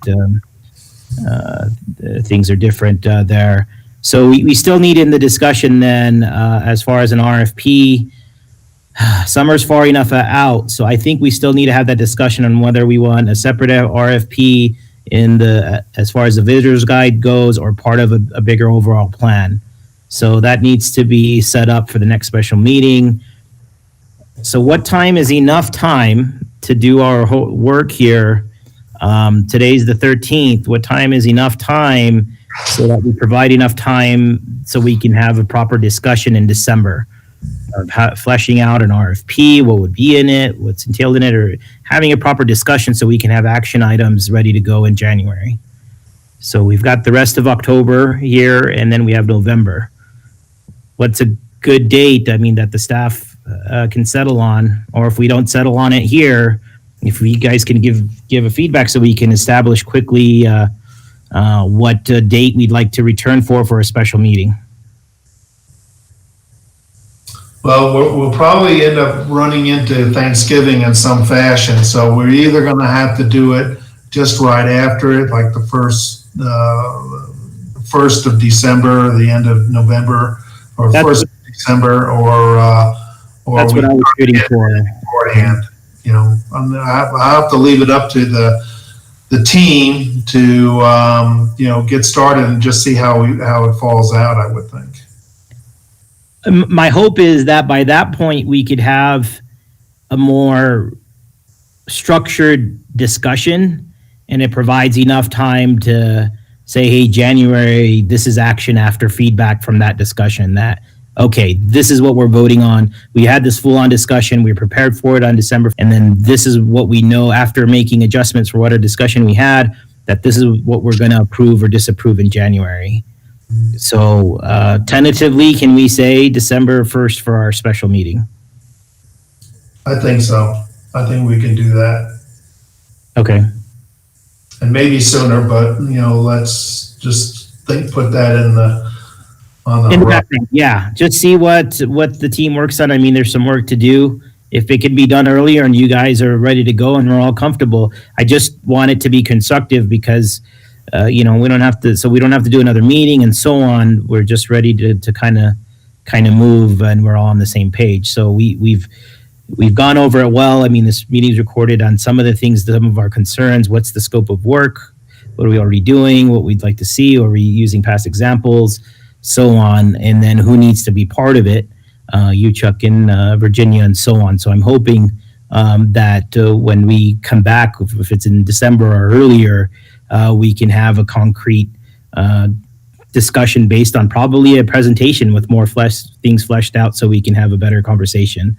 S7: things are different there. So we still need in the discussion then as far as an RFP. Summer's far enough out, so I think we still need to have that discussion on whether we want a separate RFP in the as far as the visitor's guide goes, or part of a bigger overall plan. So that needs to be set up for the next special meeting. So what time is enough time to do our whole work here? Today's the 13th. What time is enough time so that we provide enough time so we can have a proper discussion in December? Fleshing out an RFP, what would be in it, what's entailed in it, or having a proper discussion so we can have action items ready to go in January. So we've got the rest of October here, and then we have November. What's a good date, I mean, that the staff can settle on, or if we don't settle on it here, if you guys can give a feedback so we can establish quickly what date we'd like to return for a special meeting.
S4: Well, we'll probably end up running into Thanksgiving in some fashion, so we're either going to have to do it just right after it, like the first of December, or the end of November, or first of December, or
S7: that's what I was shooting for
S4: beforehand. You know, I have to leave it up to the team to get started and just see how it falls out, I would think.
S7: My hope is that by that point we could have a more structured discussion, and it provides enough time to say, hey, January, this is action after feedback from that discussion, that, okay, this is what we're voting on. We had this full-on discussion. We were prepared for it on December. And then this is what we know after making adjustments for what our discussion we had, that this is what we're going to approve or disapprove in January. So tentatively, can we say December 1st for our special meeting?
S4: I think so. I think we can do that.
S7: Okay.
S4: And maybe sooner, but let's just put that in the
S7: background. Yeah, just see what the team works on. I mean, there's some work to do. If it can be done earlier and you guys are ready to go and we're all comfortable, I just want it to be constructive because we don't have to do another meeting and so on. We're just ready to kind of move, and we're all on the same page. So we've gone over it well. I mean, this meeting's recorded on some of the things, some of our concerns. What's the scope of work? What are we already doing? What we'd like to see? Are we using past examples? So on. And then who needs to be part of it? You, Chuck, and Virginia, and so on. So I'm hoping that when we come back, if it's in December or earlier, we can have a concrete discussion based on probably a presentation with more things fleshed out so we can have a better conversation.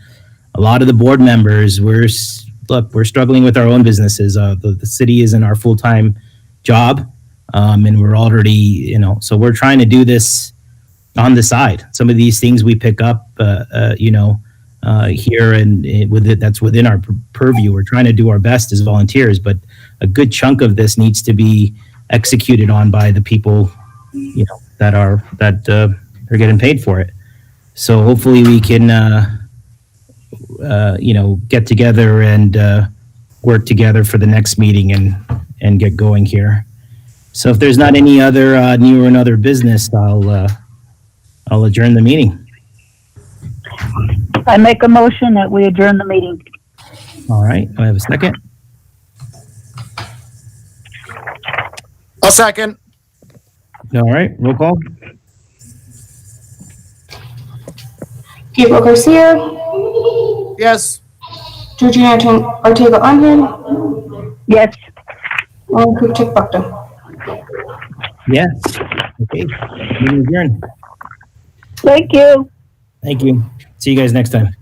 S7: A lot of the board members, we're struggling with our own businesses. The city isn't our full-time job, and we're already, so we're trying to do this on the side. Some of these things we pick up, here and that's within our purview. We're trying to do our best as volunteers, but a good chunk of this needs to be executed on by the people, that are getting paid for it. So hopefully we can, get together and work together for the next meeting and get going here. So if there's not any other new or another business, I'll adjourn the meeting.
S3: I make a motion that we adjourn the meeting.
S7: All right. Do I have a second?
S12: I'll second.
S7: All right. Roll call.
S14: Gabriel Garcia,
S12: Yes.
S14: Georgina Ortega Onion,
S3: Yes.
S14: Lauren Kupchak Buckton.
S7: Yes. Okay. Meeting adjourned.
S3: Thank you.
S7: Thank you. See you guys next time.